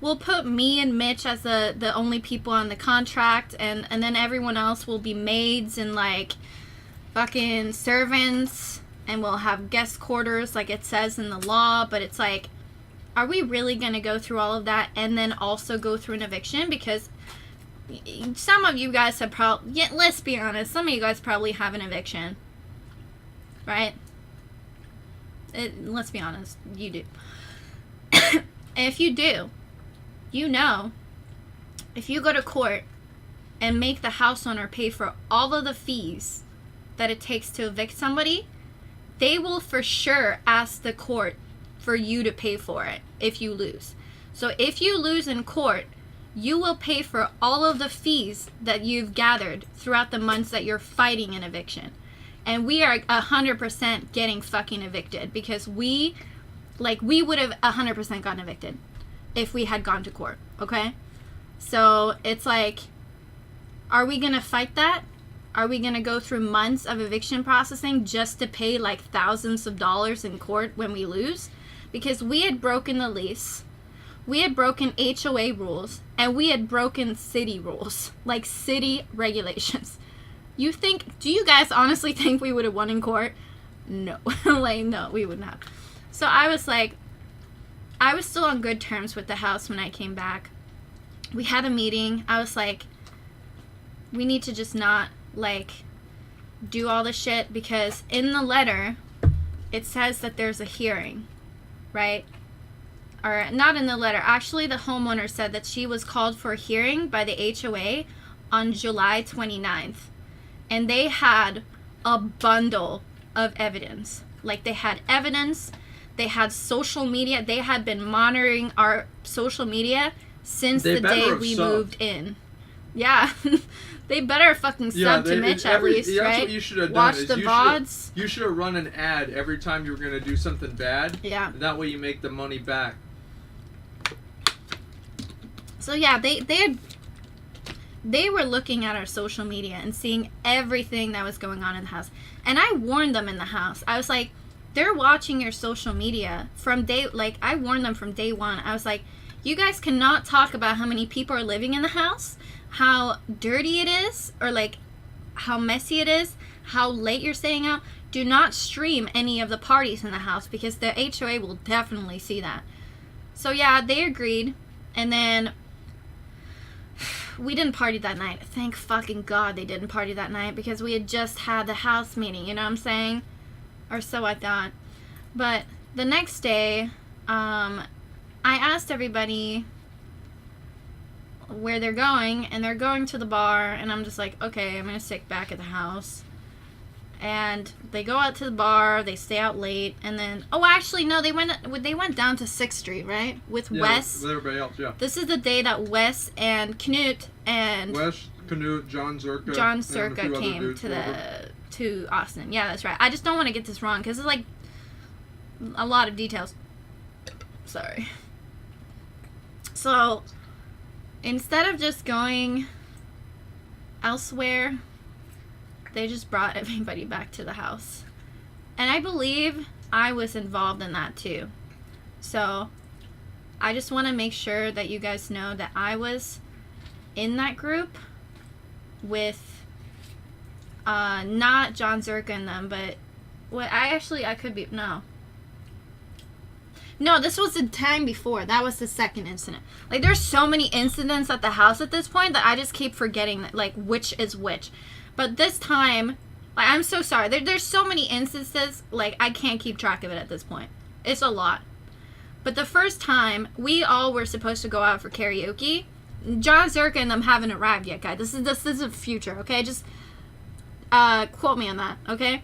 S1: we'll put me and Mitch as the only people on the contract, and then everyone else will be maids and, like, fucking servants, and we'll have guest quarters like it says in the law. But it's like, are we really gonna go through all of that and then also go through an eviction? Because some of you guys have let's be honest, some of you guys probably have an eviction, right? Let's be honest, you do. If you do, if you go to court and make the house owner pay for all of the fees that it takes to evict somebody, they will for sure ask the court for you to pay for it if you lose. So if you lose in court, you will pay for all of the fees that you've gathered throughout the months that you're fighting an eviction. And we are 100% getting fucking evicted, because we would have 100% gotten evicted if we had gone to court, okay? So it's like, are we gonna fight that? Are we gonna go through months of eviction processing just to pay like thousands of dollars in court when we lose? Because we had broken the lease, we had broken HOA rules, and we had broken city rules, like city regulations. Do you guys honestly think we would have won in court? No. Like, no, we wouldn't have. So I was like, I was still on good terms with the house when I came back. We had a meeting. I was like, we need to just not, like, do all this shit, because in the letter, it says that there's a hearing, right? Or, not in the letter. Actually, the homeowner said that she was called for a hearing by the HOA on July 29th. And they had a bundle of evidence. Like, they had evidence, they had social media, they had been monitoring our social media since the day we moved in. Yeah. They better fucking sub to Mitch at least, right?
S2: That's what you should have done.
S1: Watch the VODs.
S2: You should have run an ad every time you were going to do something bad.
S1: Yeah.
S2: That way you make the money back.
S1: So yeah, they were looking at our social media and seeing everything that was going on in the house. And I warned them in the house. I was like, they're watching your social media from I warned them from day one. I was like, you guys cannot talk about how many people are living in the house, how dirty it is, or like how messy it is, how late you're staying out. Do not stream any of the parties in the house, because the HOA will definitely see that. So yeah, they agreed. And then we didn't party that night. Thank fucking God they didn't party that night because we had just had the house meeting, you know what I'm saying? Or so I thought. But the next day, I asked everybody where they're going, and they're going to the bar, and I'm just like, okay, I'm gonna sit back at the house. And they go out to the bar, they stay out late, and then actually no, they went down to 6th Street, right? With Wes.
S4: With everybody else, yeah.
S1: This is the day that Wes and Knut and
S4: Wes, Knut, John Zerka and a few other
S1: came
S4: dudes
S1: to
S4: over.
S1: to Austin. Yeah, that's right. I just don't want to get this wrong because it's like a lot of details. Sorry. So instead of just going elsewhere, they just brought everybody back to the house. And I believe I was involved in that too. So I just want to make sure that you guys know that I was in that group with not John Zerka and them, but I could be, no, this was the time before. That was the second incident. Like, there's so many incidents at the house at this point that I just keep forgetting that, like, which is which. But this time, like, I'm so sorry. There's so many instances, like, I can't keep track of it at this point. It's a lot. But the first time, we all were supposed to go out for karaoke. John Zerka and them haven't arrived yet, guys. This is the future, okay? Just quote me on that, okay?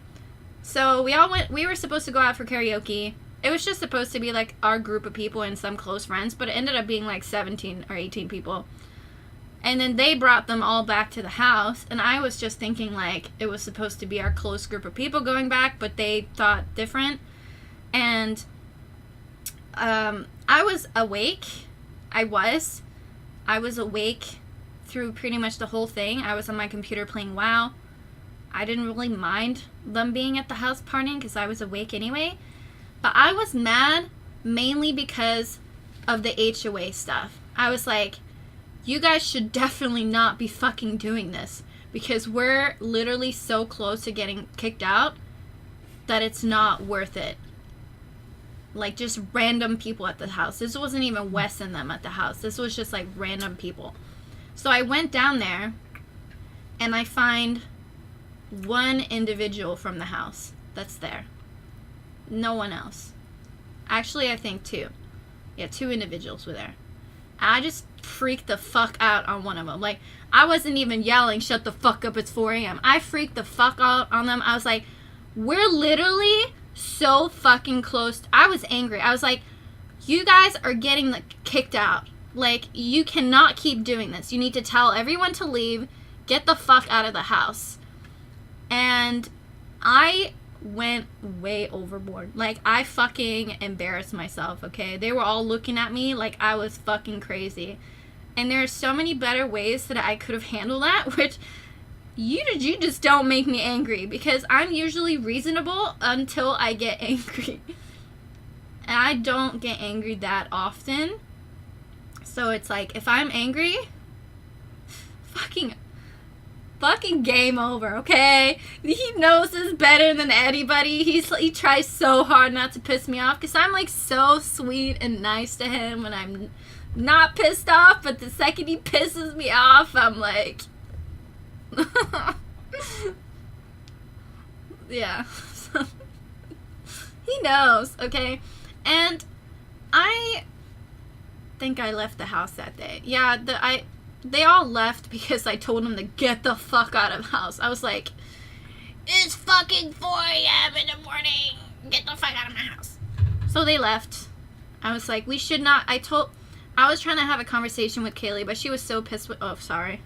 S1: So we were supposed to go out for karaoke. It was just supposed to be, like, our group of people and some close friends, but it ended up being, like, 17 or 18 people. And then they brought them all back to the house, and I was just thinking, like, it was supposed to be our close group of people going back, but they thought different. And I was awake. I was awake through pretty much the whole thing. I was on my computer playing WoW. I didn't really mind them being at the house partying because I was awake anyway. But I was mad mainly because of the HOA stuff. I was like, you guys should definitely not be fucking doing this because we're literally so close to getting kicked out that it's not worth it. Like, just random people at the house. This wasn't even Wes and them at the house. This was just, like, random people. So I went down there, and I find one individual from the house that's there. No one else. Actually, I think 2. Yeah, 2 individuals were there. I just freaked the fuck out on one of them. Like, I wasn't even yelling, shut the fuck up, it's 4 a.m. I freaked the fuck out on them. I was like, we're literally so fucking close. I was angry. I was like, you guys are getting kicked out. Like, you cannot keep doing this. You need to tell everyone to leave. Get the fuck out of the house. And I went way overboard. Like, I fucking embarrassed myself, okay? They were all looking at me like I was fucking crazy. And there are so many better ways that I could have handled that, which you just don't make me angry because I'm usually reasonable until I get angry. And I don't get angry that often. So it's like, if I'm angry, fucking game over, okay? He knows this better than anybody. He tries so hard not to piss me off because I'm like so sweet and nice to him when I'm not pissed off, but the second he pisses me off, I'm like yeah. He knows, okay? And I think I left the house that day. Yeah, they all left because I told them to get the fuck out of the house. I was like, it's fucking 4 a.m. in the morning. Get the fuck out of my house. So they left. I was like, we should not. I was trying to have a conversation with Kaylee, but she was so pissed with. Oh, sorry.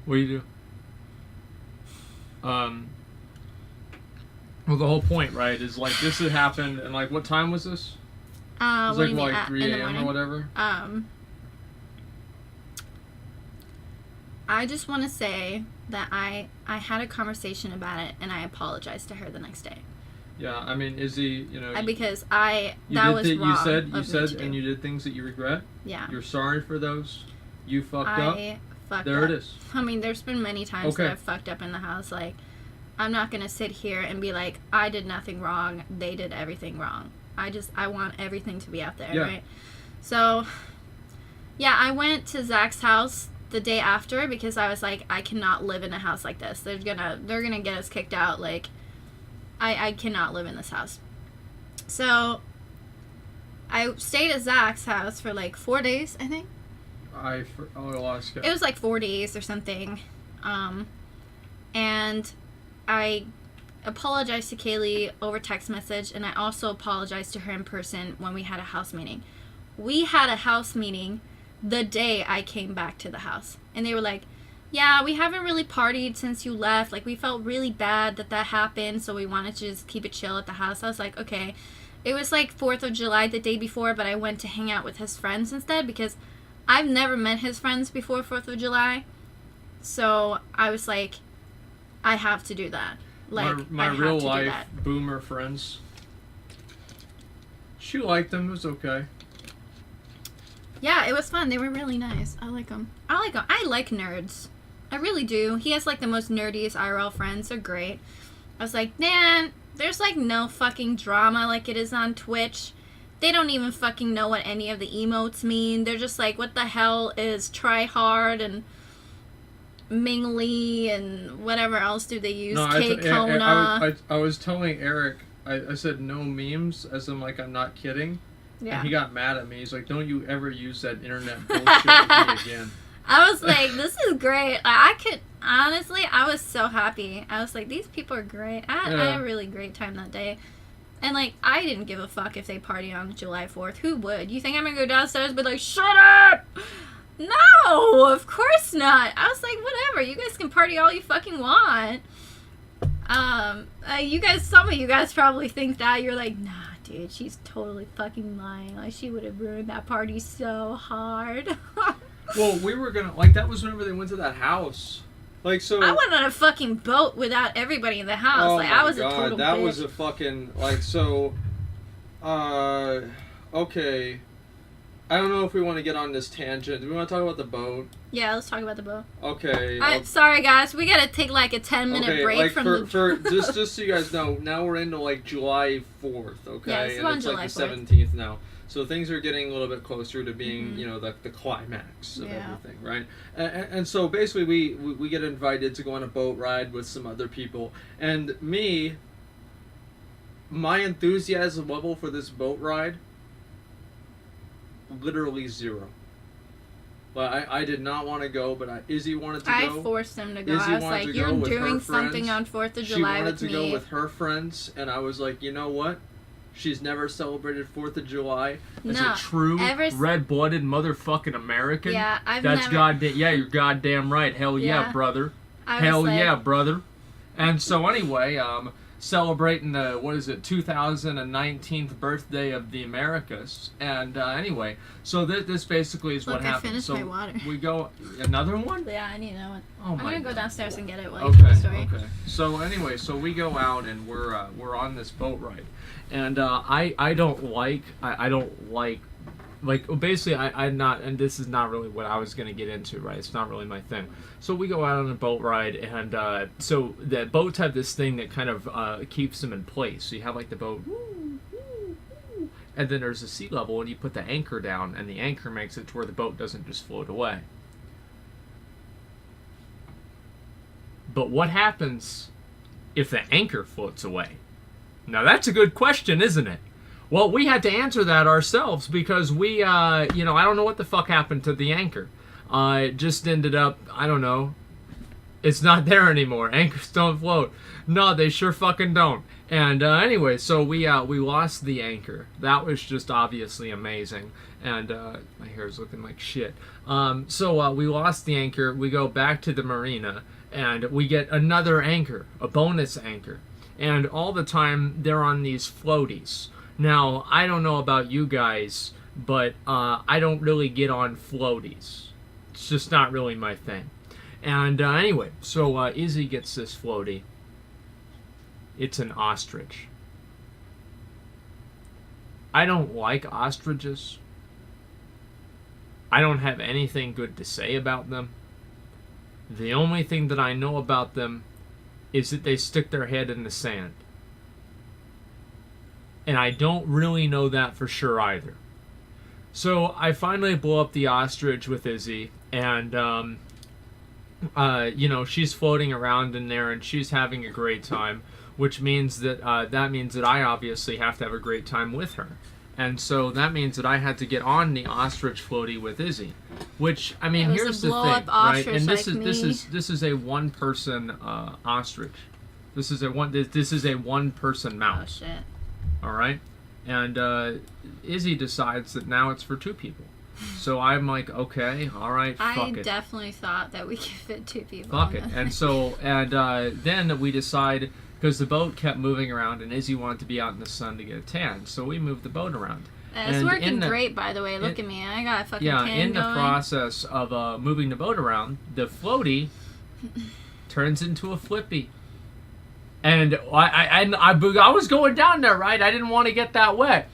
S3: What do you do? Well, the whole point, right, is like this had happened, and like, what time was this? It was like 3 a.m. or whatever.
S1: I just want to say that I had a conversation about it, and I apologized to her the next day.
S3: Yeah, I mean, Izzy,
S1: because that was wrong.
S3: You said, and you did things that you regret.
S1: Yeah.
S3: You're sorry for those. You fucked up. There it is.
S1: I mean, there's been many times that I've fucked up in the house. Like, I'm not gonna sit here and be like, I did nothing wrong. They did everything wrong. I want everything to be out there, right? So, yeah, I went to Zach's house the day after because I was like, I cannot live in a house like this. They're gonna get us kicked out. Like, I cannot live in this house. So I stayed at Zach's house for like 4 days, I think.
S2: Alaska.
S1: It was like 4 days or something. And I apologized to Kaylee over text message, and I also apologized to her in person when we had a house meeting. We had a house meeting the day I came back to the house. And they were like, yeah, we haven't really partied since you left. Like, we felt really bad that happened, so we wanted to just keep it chill at the house. I was like, okay. It was like 4th of July the day before, but I went to hang out with his friends instead because I've never met his friends before 4th of July. So I was like, I have to do that. Like,
S2: my
S1: I have
S2: real
S1: to do
S2: life
S1: that.
S2: boomer friends. She liked them. It was okay.
S1: Yeah, it was fun. They were really nice. I like them. I like nerds. I really do. He has like the most nerdiest IRL friends. They're great. I was like, man, there's like no fucking drama like it is on Twitch. They don't even fucking know what any of the emotes mean. They're just like, what the hell is try hard and mingly and whatever else do they use?
S2: No,
S1: K-Kona.
S2: I was telling Eric, I said no memes, as I'm like, I'm not kidding.
S1: Yeah.
S2: And he got mad at me. He's like, don't you ever use that internet bullshit with me again.
S1: I was like, this is great. I could, honestly, I was so happy. I was like, these people are great. I had a really great time that day. And, like, I didn't give a fuck if they party on July 4th. Who would? You think I'm gonna go downstairs and be like, shut up! No, of course not. I was like, whatever. You guys can party all you fucking want. You guys, some of you guys probably think that. You're like, nah, dude, she's totally fucking lying. Like, she would have ruined that party so hard.
S2: Well, we were gonna, like, that was whenever they went to that house. Like, so...
S1: I went on a fucking boat without everybody in the house.
S2: Oh
S1: like,
S2: my
S1: I was
S2: God,
S1: a total
S2: that
S1: bitch.
S2: was a fucking, like, so... Okay. I don't know if we want to get on this tangent. Do we want to talk about the boat?
S1: Yeah, let's talk about the boat.
S2: Okay.
S1: Sorry, guys. We gotta take, like, a 10-minute break
S2: like
S1: from
S2: for just so you guys know, now we're into, like, July 4th, okay?
S1: Yeah, it's
S2: and
S1: on
S2: it's
S1: July
S2: like
S1: 4th.
S2: the 17th now. So things are getting a little bit closer to being, you know, the climax of everything, right? And so basically we get invited to go on a boat ride with some other people. And my enthusiasm level for this boat ride, literally zero. But I did not want to go, but Izzy wanted to go.
S1: I forced him to go.
S2: Izzy
S1: I was
S2: wanted
S1: like,
S2: to
S1: you're
S2: go with her
S1: doing something
S2: friends.
S1: on 4th of
S2: She
S1: July
S2: wanted
S1: with
S2: to
S1: me.
S2: go with her friends, and I was like, you know what? She's never celebrated 4th of July.
S3: As
S1: No,
S3: a true red-blooded motherfucking American.
S1: Yeah,
S3: That's goddamn. Yeah, you're goddamn right. Hell yeah, brother. Hell yeah, brother. And so anyway, celebrating the 2019th birthday of the Americas. And anyway, so this basically is what
S1: I
S3: happened.
S1: finished
S3: So
S1: my water.
S3: we go another one.
S1: Yeah, I need another one.
S3: Oh
S1: I'm
S3: my
S1: gonna go
S3: God.
S1: downstairs and get it while you tell the story.
S3: Okay. So anyway, so we go out and we're on this boat ride, and I don't like basically I'm not, and this is not really what I was gonna get into, right? It's not really my thing. So we go out on a boat ride, and so the boats have this thing that kind of keeps them in place. So you have like the boat, and then there's a sea level, and you put the anchor down, and the anchor makes it to where the boat doesn't just float away. But what happens if the anchor floats away? Now that's a good question, isn't it? Well, we had to answer that ourselves because we, I don't know what the fuck happened to the anchor. It just ended up, I don't know. It's not there anymore. Anchors don't float. No, they sure fucking don't. And anyway, so we lost the anchor. That was just obviously amazing. And my hair's looking like shit. So we lost the anchor. We go back to the marina, and we get another anchor, a bonus anchor. And all the time, they're on these floaties. Now, I don't know about you guys, but I don't really get on floaties. It's just not really my thing. And anyway, so Izzy gets this floaty. It's an ostrich. I don't like ostriches. I don't have anything good to say about them. The only thing that I know about them is that they stick their head in the sand. And I don't really know that for sure either. So I finally blow up the ostrich with Izzy, and you know, she's floating around in there and she's having a great time, which means that I obviously have to have a great time with her. And so that means that I had to get on the ostrich floaty with Izzy, which, I mean, here's the thing, right? And this is a one person ostrich. This is a one person mouse.
S1: Oh shit.
S3: All right, and Izzy decides that now it's for two people. So I'm like, okay, all right, fuck it.
S1: I definitely thought that we could fit two people.
S3: Fuck it. And so then we decide, because the boat kept moving around and Izzy wanted to be out in the sun to get a tan, so we moved the boat around.
S1: It's working great, by the way. Look at me. I got a fucking tan
S3: in the
S1: going.
S3: process of moving the boat around, the floaty turns into a flippy. And I was going down there, right? I didn't want to get that wet.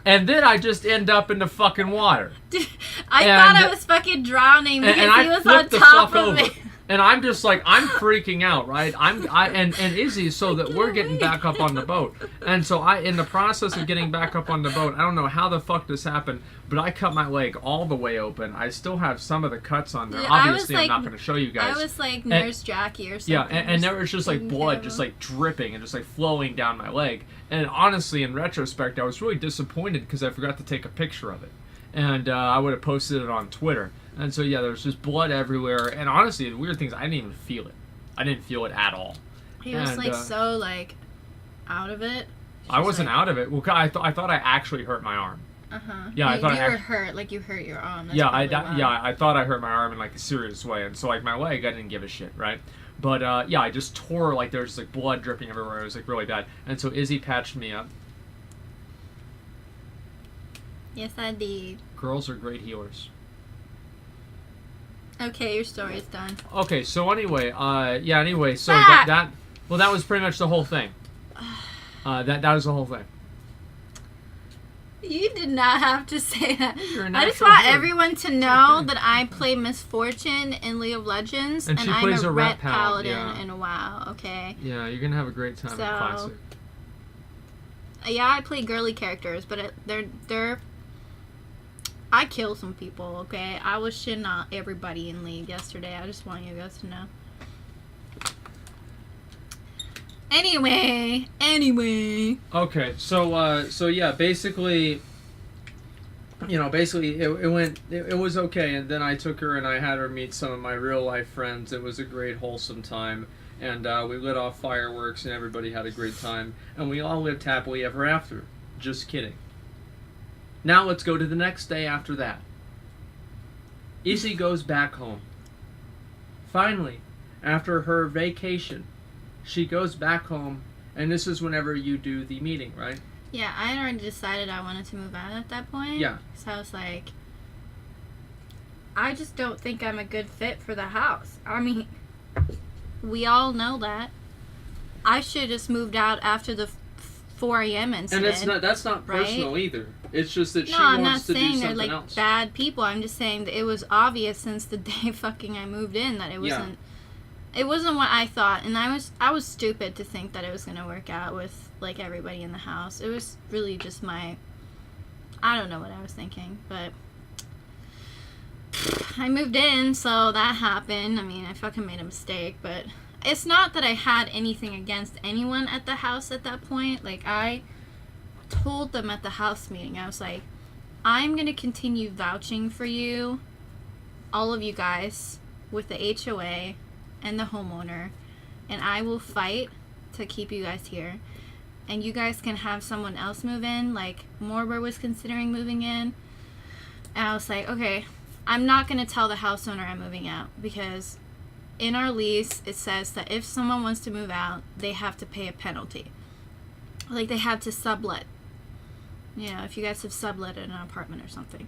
S3: And then I just end up in the fucking water.
S1: Dude, I thought I was fucking drowning because he was on top of me.
S3: And I'm just like, I'm freaking out, right? And Izzy, so that we're getting back up on the boat. And so in the process of getting back up on the boat, I don't know how the fuck this happened, but I cut my leg all the way open. I still have some of the cuts on there. Obviously, I'm not going to show you guys.
S1: I was like Nurse Jackie or something.
S3: Yeah, and there was just like blood just like dripping and just like flowing down my leg. And honestly, in retrospect, I was really disappointed because I forgot to take a picture of it. And I would have posted it on Twitter. And so, yeah, there was just blood everywhere. And honestly, the weird thing is I didn't even feel it. I didn't feel it at all.
S1: He was so out of it.
S3: I wasn't out of it. Well, I thought I actually hurt my arm.
S1: Uh-huh.
S3: Yeah, I thought
S1: you were hurt, like you hurt your arm. That's
S3: I thought I hurt my arm in like a serious way. And so like my leg, I didn't give a shit, right? But yeah, I just tore, like there's like blood dripping everywhere. It was like really bad. And so Izzy patched me up.
S1: Yes, I did.
S3: Girls are great healers.
S1: Okay, your story's done.
S3: Okay, so anyway, so that was pretty much the whole thing. That was the whole thing.
S1: You did not have to say that. I just want everyone to know that I play Miss Fortune in League of Legends, and I'm a ret paladin in WoW. Okay.
S3: Yeah, you're gonna have a great time in Classic.
S1: Yeah, I play girly characters, but they're. I kill some people, okay? I was shitting on everybody in League yesterday. I just want you guys to know. Anyway.
S3: Okay, so yeah, basically, it was okay, and then I took her and I had her meet some of my real life friends. It was a great, wholesome time, and we lit off fireworks, and everybody had a great time, and we all lived happily ever after. Just kidding. Now let's go to the next day after that. Izzy goes back home. Finally, after her vacation, she goes back home, and this is whenever you do the meeting, right?
S1: Yeah, I had already decided I wanted to move out at that point.
S3: Yeah.
S1: So I was like, I just don't think I'm a good fit for the house. I mean, we all know that. I should have just moved out after the 4 a.m. incident.
S3: And that's not personal either. It's just that she
S1: I'm
S3: wants to do something else.
S1: No, I'm not saying they're like bad people. I'm just saying that it was obvious since the day fucking I moved in that it wasn't. Yeah. It wasn't what I thought, and I was stupid to think that it was gonna work out with like everybody in the house. It was really just I don't know what I was thinking, but I moved in, so that happened. I mean, I fucking made a mistake, but it's not that I had anything against anyone at the house at that point. Like, I told them at the house meeting, I was like, I'm going to continue vouching for you, all of you guys, with the HOA and the homeowner, and I will fight to keep you guys here. And you guys can have someone else move in, like Morber was considering moving in. And I was like, okay, I'm not going to tell the house owner I'm moving out, because in our lease, it says that if someone wants to move out, they have to pay a penalty. Like, they have to sublet. You know, if you guys have sublet an apartment or something.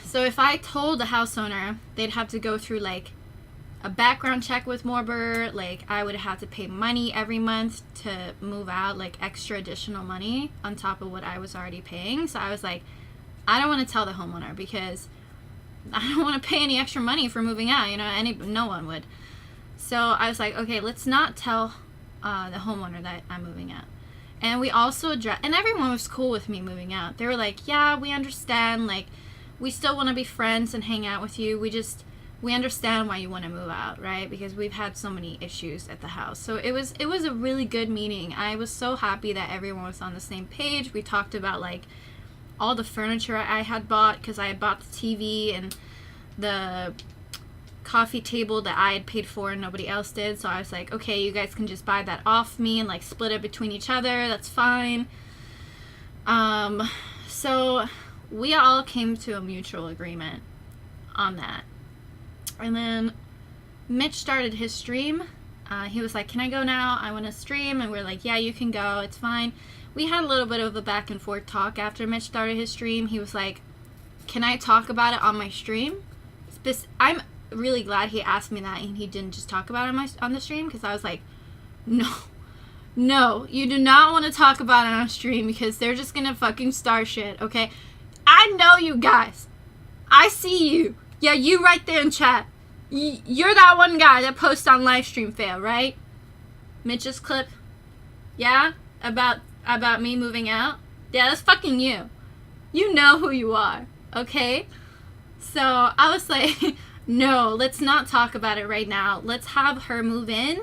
S1: So if I told the house owner, they'd have to go through, like, a background check with Morber. Like, I would have to pay money every month to move out, like, extra additional money on top of what I was already paying. So I was like, I don't want to tell the homeowner, because I don't want to pay any extra money for moving out, you know, no one would. So I was like, okay, let's not tell the homeowner that I'm moving out. And we also addressed, and everyone was cool with me moving out. They were like, yeah, we understand, like, we still want to be friends and hang out with you. We understand why you want to move out, right? Because we've had so many issues at the house. So it was a really good meeting. I was so happy that everyone was on the same page. We talked about like all the furniture I had bought, because I had bought the TV and the coffee table that I had paid for and nobody else did. So I was like, okay, you guys can just buy that off me and like split it between each other. That's fine. So we all came to a mutual agreement on that. And then Mitch started his stream. He was like, can I go now? I want to stream. And we're like, yeah, you can go. It's fine. We had a little bit of a back and forth talk after Mitch started his stream. He was like, can I talk about it on my stream? I'm really glad he asked me that and he didn't just talk about it on the stream, because I was like, no, you do not want to talk about it on stream, because they're just going to fucking start shit, okay? I know you guys. I see you. Yeah, you right there in chat. You're that one guy that posts on livestream fail, right? Mitch's clip. Yeah? About me moving out? Yeah, that's fucking you. You know who you are, okay? So I was like, no, let's not talk about it right now. Let's have her move in,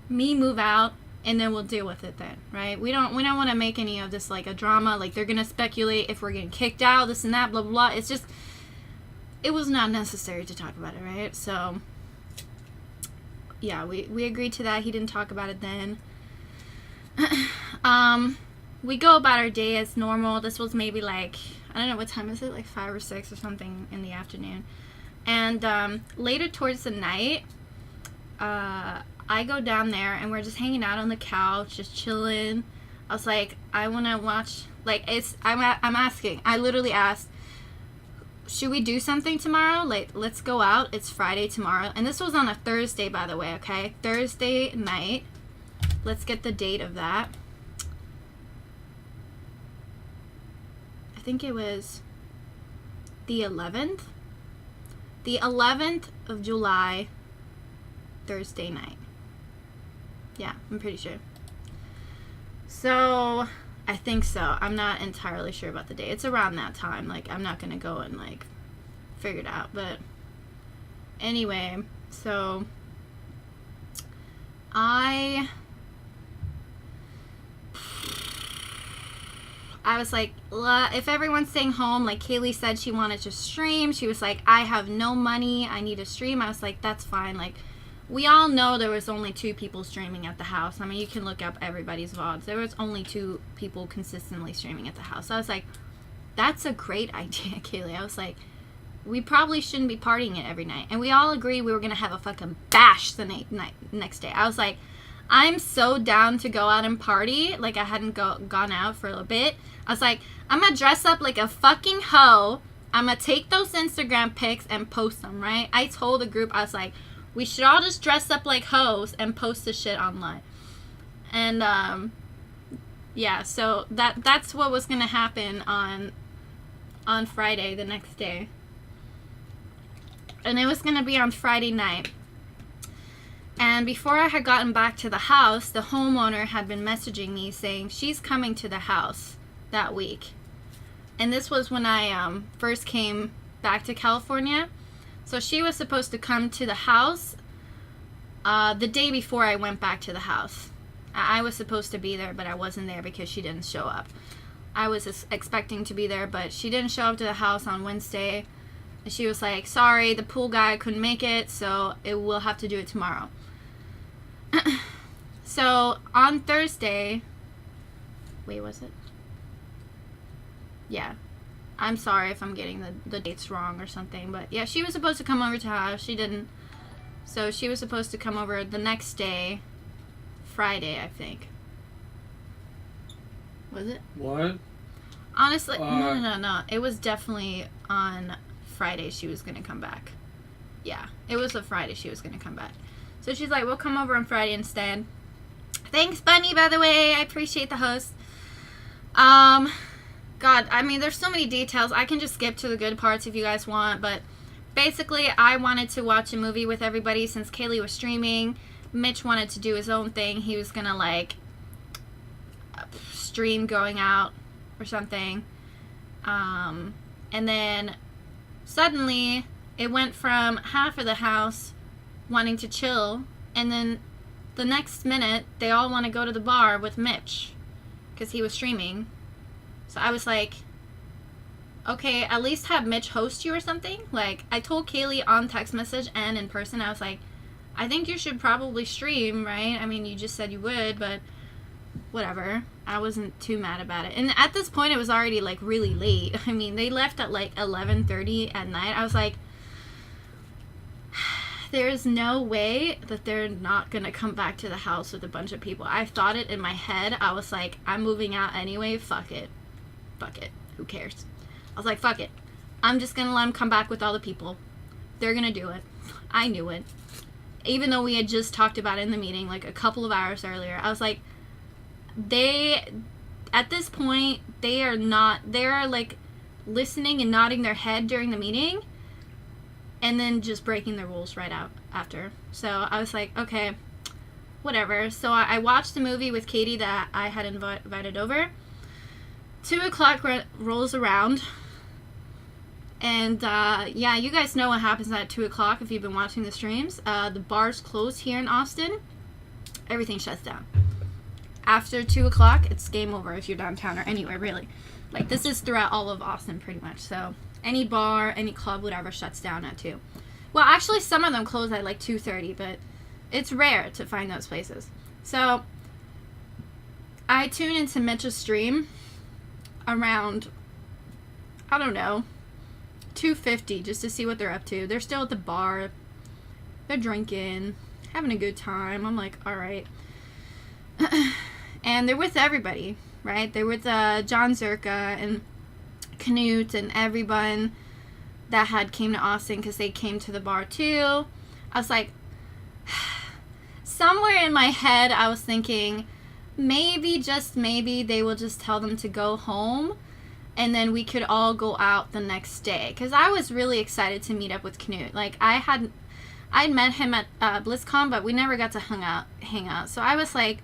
S1: me move out, and then we'll deal with it then, right? We don't want to make any of this like a drama. Like they're gonna speculate if we're getting kicked out, this and that, blah blah blah. It's just, it was not necessary to talk about it, right? So yeah, we agreed to that. He didn't talk about it then. We go about our day as normal. This was maybe like, I don't know, what time is it? Like 5 or 6 or something in the afternoon. And later towards the night, I go down there and we're just hanging out on the couch, just chilling. I was like, I want to watch, like, I'm asking. I literally asked, should we do something tomorrow? Like, let's go out. It's Friday tomorrow. And this was on a Thursday, by the way, okay? Thursday night. Let's get the date of that. I think it was the 11th. The 11th of July, Thursday night. Yeah, I'm pretty sure. So, I think so. I'm not entirely sure about the date. It's around that time. Like, I'm not going to go and, like, figure it out. But, anyway, so, I was like, if everyone's staying home, like Kaylee said she wanted to stream. She was like, I have no money. I need to stream. I was like, that's fine. Like, we all know there was only 2 people streaming at the house. I mean, you can look up everybody's VODs. There was only 2 people consistently streaming at the house. So I was like, that's a great idea, Kaylee. I was like, we probably shouldn't be partying it every night. And we all agreed we were going to have a fucking bash the next day. I was like, I'm so down to go out and party. Like, I hadn't gone out for a little bit. I was like, I'm going to dress up like a fucking hoe. I'm going to take those Instagram pics and post them, right? I told the group, I was like, we should all just dress up like hoes and post this shit online. And, yeah, so that's what was going to happen on Friday, the next day. And it was going to be on Friday night. And before I had gotten back to the house, the homeowner had been messaging me saying she's coming to the house that week. And this was when I first came back to California. So she was supposed to come to the house the day before I went back to the house. I was supposed to be there, but I wasn't there because she didn't show up. I was expecting to be there, but she didn't show up to the house on Wednesday. And she was like, sorry, the pool guy couldn't make it, so we'll have to do it tomorrow. So on Thursday, wait, was it? Yeah. I'm sorry if I'm getting the dates wrong or something, but yeah, she was supposed to come over to her house. She didn't. So she was supposed to come over the next day, Friday, I think. Was it?
S2: What?
S1: Honestly, no. It was definitely on Friday she was going to come back. Yeah, it was a Friday she was going to come back. So she's like, we'll come over on Friday instead. Thanks, Bunny, by the way. I appreciate the host. God, I mean, there's so many details. I can just skip to the good parts if you guys want. But basically, I wanted to watch a movie with everybody since Kaylee was streaming. Mitch wanted to do his own thing. He was going to, like, stream going out or something. And then suddenly it went from half of the house wanting to chill, and then the next minute they all want to go to the bar with Mitch because he was streaming. So I was like, okay, at least have Mitch host you or something. Like, I told Kaylee on text message and in person, I was like, I think you should probably stream, right? I mean, you just said you would, but whatever. I wasn't too mad about it. And at this point, it was already, like, really late. I mean, they left at, like, 11:30 at night. I was like, there's no way that they're not gonna come back to the house with a bunch of people. I thought it in my head. I was like, I'm moving out anyway. Fuck it. Fuck it. Who cares? I was like, fuck it. I'm just gonna let them come back with all the people. They're gonna do it. I knew it. Even though we had just talked about it in the meeting, like, a couple of hours earlier. I was like, at this point, they're like listening and nodding their head during the meeting and then just breaking the rules right out after. So I was like, okay, whatever. So I watched the movie with Katie that I had invited over. 2 o'clock rolls around, and yeah, you guys know what happens at 2 o'clock if you've been watching the streams. The bars close here in Austin. Everything shuts down. After 2 o'clock, it's game over if you're downtown or anywhere, really. Like, this is throughout all of Austin, pretty much. So any bar, any club, whatever, shuts down at 2. Well, actually, some of them close at, like, 2:30, but it's rare to find those places. So I tune into Mitch's stream around, I don't know, 2:50, just to see what they're up to. They're still at the bar. They're drinking, having a good time. I'm like, all right. And they're with everybody, right? They're with John Zerka and Knut and everyone that had came to Austin because they came to the bar too. I was like, somewhere in my head I was thinking, maybe, just maybe, they will just tell them to go home and then we could all go out the next day. Because I was really excited to meet up with Knut. Like, I'd met him at BlizzCon, but we never got to hang out. So I was like,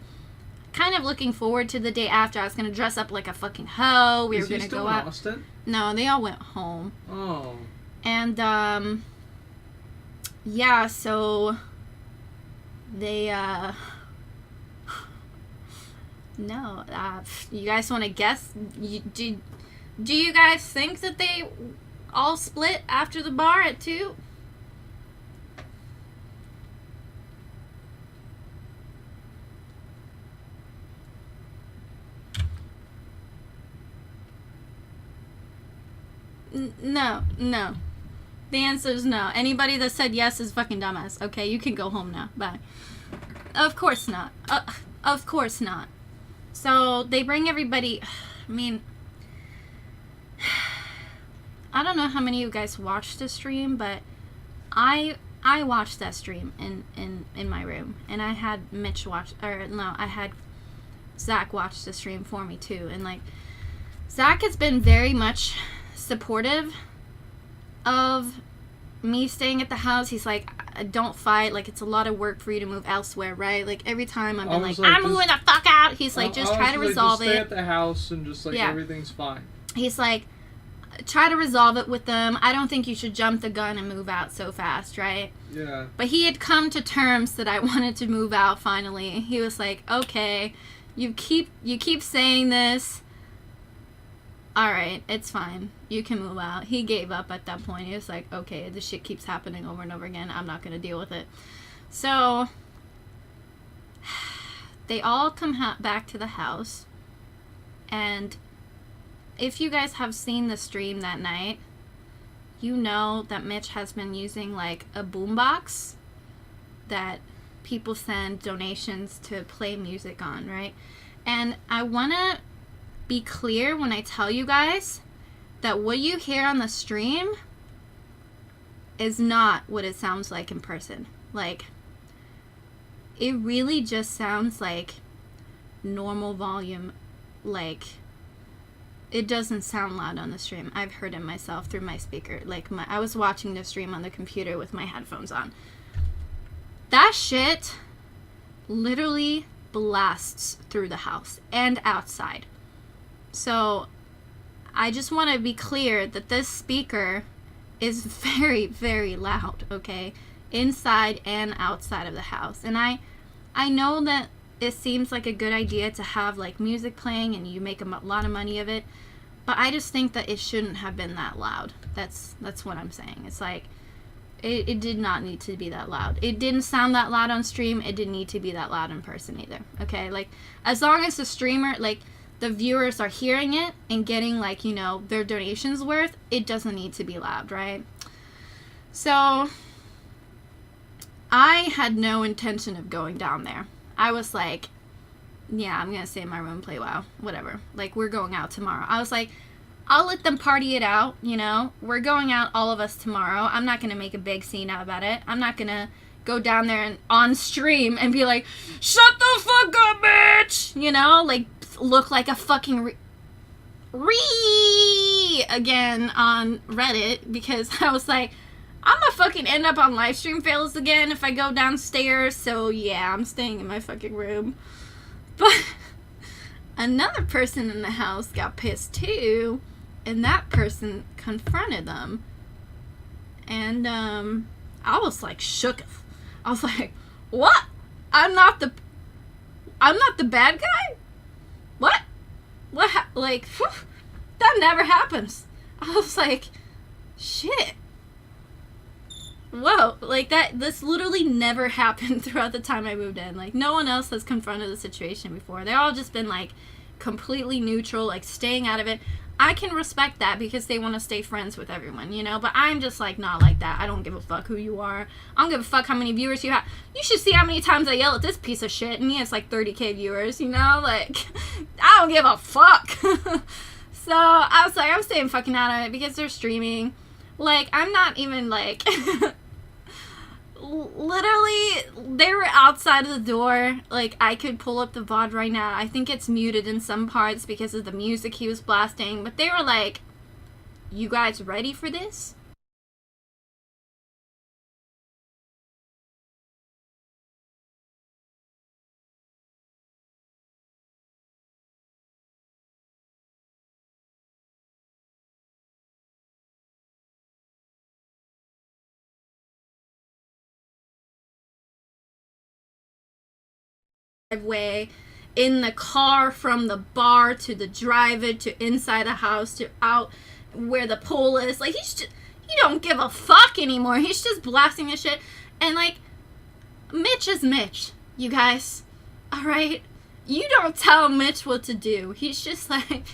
S1: kind of looking forward to the day after. I was going to dress up like a fucking hoe. We were going to go out.
S4: Is he still in Austin?
S1: No, they all went home.
S4: Oh.
S1: And, yeah, so they, no, you guys want to guess? Do you guys think that they all split after the bar at 2? No. The answer is no. Anybody that said yes is fucking dumbass. Okay, you can go home now. Bye. Of course not. Of course not. So they bring everybody. I mean, I don't know how many of you guys watched the stream, but I watched that stream in my room, and I had Mitch watch, or no, I had Zach watch the stream for me too, and like, Zach has been very much supportive of me staying at the house. He's like, don't fight, like, it's a lot of work for you to move elsewhere, right? Like, every time I've been like, I'm moving the fuck out, he's like, just try to resolve it.
S4: Stay at the house and just, like,
S1: yeah,
S4: everything's fine.
S1: He's like, try to resolve it with them. I don't think you should jump the gun and move out so fast, right?
S4: Yeah.
S1: But he had come to terms that I wanted to move out finally. He was like, okay, you keep saying this. All right, it's fine. You can move out. He gave up at that point. He was like, okay, this shit keeps happening over and over again. I'm not going to deal with it. So they all come back to the house. And if you guys have seen the stream that night, you know that Mitch has been using like a boombox that people send donations to play music on, right? And I want to be clear when I tell you guys that what you hear on the stream is not what it sounds like in person. Like, it really just sounds like normal volume. Like, it doesn't sound loud on the stream. I've heard it myself through my speaker. Like, I was watching the stream on the computer with my headphones on. That shit literally blasts through the house and outside. So I just want to be clear that this speaker is very, very loud, okay? Inside and outside of the house. And I know that it seems like a good idea to have like music playing and you make a lot of money of it, but I just think that it shouldn't have been that loud. That's what I'm saying. It's like it did not need to be that loud. It didn't sound that loud on stream. It didn't need to be that loud in person either. Okay, like as long as the streamer, like the viewers are hearing it and getting like, you know, their donations worth, it doesn't need to be loud, right? So I had no intention of going down there. I was like, yeah, I'm gonna stay in my room and play WoW, whatever. Like, we're going out tomorrow. I was like, I'll let them party it out, you know? We're going out, all of us, tomorrow. I'm not gonna make a big scene out about it. I'm not gonna go down there and on stream and be like, shut the fuck up, bitch! You know? Like, look like a fucking again on Reddit, because I was like, I'm gonna fucking end up on live stream fails again if I go downstairs, so yeah, I'm staying in my fucking room. But another person in the house got pissed too, and that person confronted them. And I was like shook. I was like, what? I'm not the bad guy? What? Like, whew, that never happens. I was like, shit. Whoa, like this literally never happened throughout the time I moved in. Like, no one else has confronted the situation before. They're all just been like completely neutral, like staying out of it. I can respect that because they want to stay friends with everyone, you know? But I'm just like not like that. I don't give a fuck who you are. I don't give a fuck how many viewers you have. You should see how many times I yell at this piece of shit and he has like 30k viewers, you know? Like, I don't give a fuck. So I was like, I'm staying fucking out of it because they're streaming. Like, I'm not even like... Literally, they were outside of the door. Like, I could pull up the VOD right now. I think it's muted in some parts because of the music he was blasting. But they were like, you guys ready for this? Way in the car from the bar to the drive-in to inside the house to out where the pool is. Like, he don't give a fuck anymore. He's just blasting this shit. And like, Mitch is Mitch, you guys. Alright? You don't tell Mitch what to do. He's just like,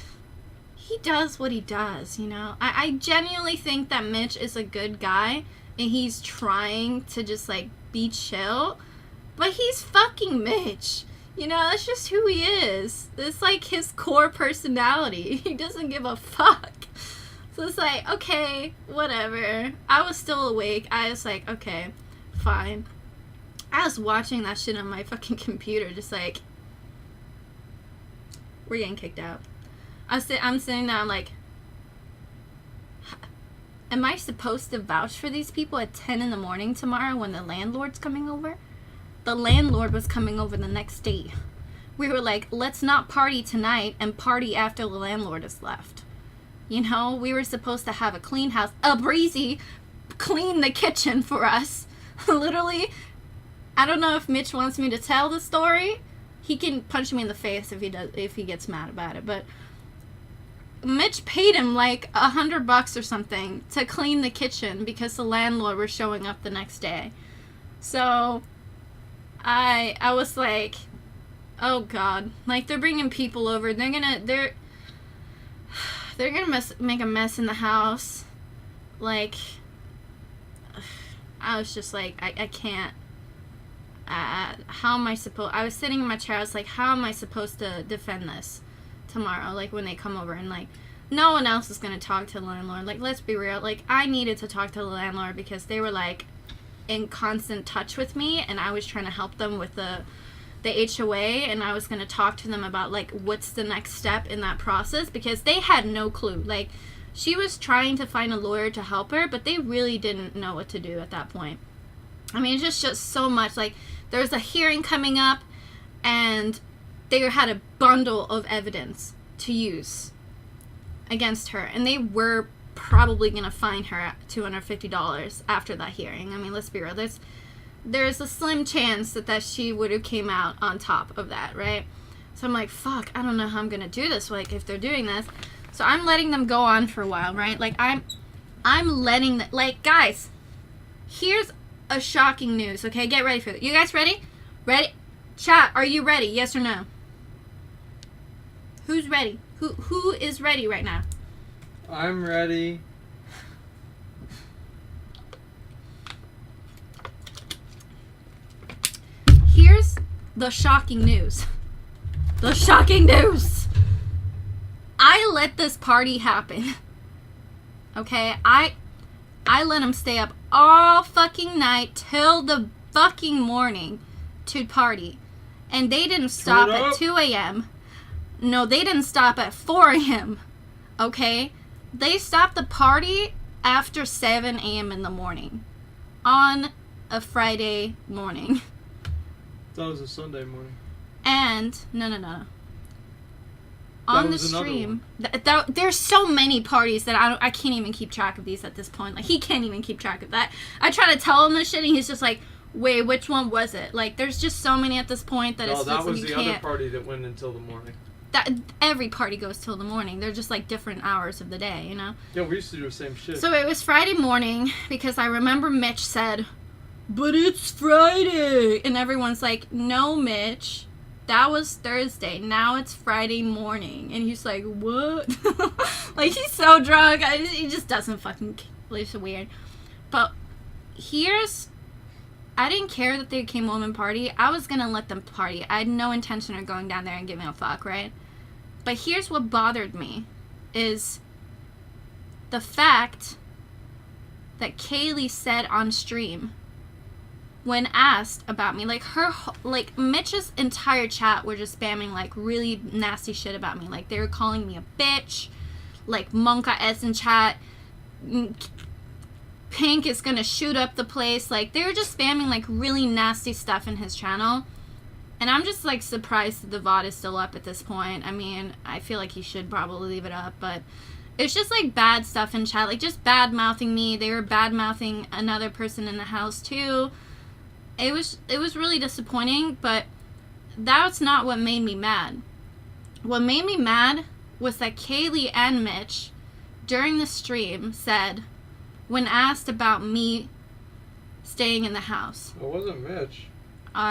S1: he does what he does, you know? I genuinely think that Mitch is a good guy and he's trying to just like be chill. But he's fucking Mitch. You know, that's just who he is. It's like his core personality. He doesn't give a fuck. So it's like, okay, whatever. I was still awake. I was like, okay, fine. I was watching that shit on my fucking computer, just like, we're getting kicked out. I'm sitting there, I'm like, am I supposed to vouch for these people at 10 in the morning tomorrow when the landlord's coming over? The landlord was coming over the next day. We were like, let's not party tonight and party after the landlord has left. You know, we were supposed to have a clean house. A breezy clean the kitchen for us. Literally, I don't know if Mitch wants me to tell the story. He can punch me in the face if he gets mad about it. But Mitch paid him like $100 or something to clean the kitchen because the landlord was showing up the next day. So I was like, oh god, like they're bringing people over. They're gonna make a mess in the house. Like, I was just like, I can't. How am I supposed? I was sitting in my chair. I was like, how am I supposed to defend this tomorrow? Like when they come over and like, no one else is gonna talk to the landlord. Like, let's be real. Like, I needed to talk to the landlord because they were like in constant touch with me, and I was trying to help them with the HOA, and I was going to talk to them about like what's the next step in that process because they had no clue. Like, she was trying to find a lawyer to help her, but they really didn't know what to do at that point. I mean, it's just so much. Like, there's a hearing coming up and they had a bundle of evidence to use against her, and they were probably gonna fine her at $250 after that hearing. I mean, let's be real. There's a slim chance that she would have came out on top of that, right? So I'm like, fuck, I don't know how I'm gonna do this, like, if they're doing this. So I'm letting them go on for a while, right? Like, I'm letting them, like, guys, here's a shocking news, okay? Get ready for it. You guys ready? Ready? Chat, are you ready? Yes or no? Who's ready? Who is ready right now?
S2: I'm ready.
S1: Here's the shocking news. The shocking news. I let this party happen. Okay? I let them stay up all fucking night till the fucking morning to party. And they didn't stop at 2 a.m. No, they didn't stop at 4 a.m. Okay? They stopped the party after 7 a.m. in the morning. On a Friday morning.
S2: That was a Sunday morning.
S1: And, no. On the stream, there's so many parties that I can't even keep track of these at this point. Like, he can't even keep track of that. I try to tell him this shit, and he's just like, wait, which one was it? Like, there's just so many at this point that it's just,
S2: that was
S1: you
S2: the
S1: can't.
S2: other party that went until the morning.
S1: That every party goes till the morning. They're just like different hours of the day, you know?
S2: Yeah, we used to do the same shit.
S1: So it was Friday morning because I remember Mitch said, but it's Friday. And everyone's like, no, Mitch. That was Thursday. Now it's Friday morning. And he's like, what? Like, he's so drunk. He just doesn't fucking... It's weird. But I didn't care that they came home and party. I was gonna let them party. I had no intention of going down there and giving a fuck, right? But here's what bothered me. Is the fact that Kaylee said on stream, when asked about me, like Mitch's entire chat were just spamming like really nasty shit about me. Like, they were calling me a bitch, like Monka S in chat, Pink is gonna shoot up the place. Like, they were just spamming like really nasty stuff in his channel. And I'm just like surprised that the VOD is still up at this point. I mean, I feel like he should probably leave it up, but it's just like bad stuff in chat, like just bad mouthing me. They were bad mouthing another person in the house too. It was really disappointing, but that's not what made me mad. What made me mad was that Kaylee and Mitch during the stream said, when asked about me staying in the house.
S2: It wasn't Mitch.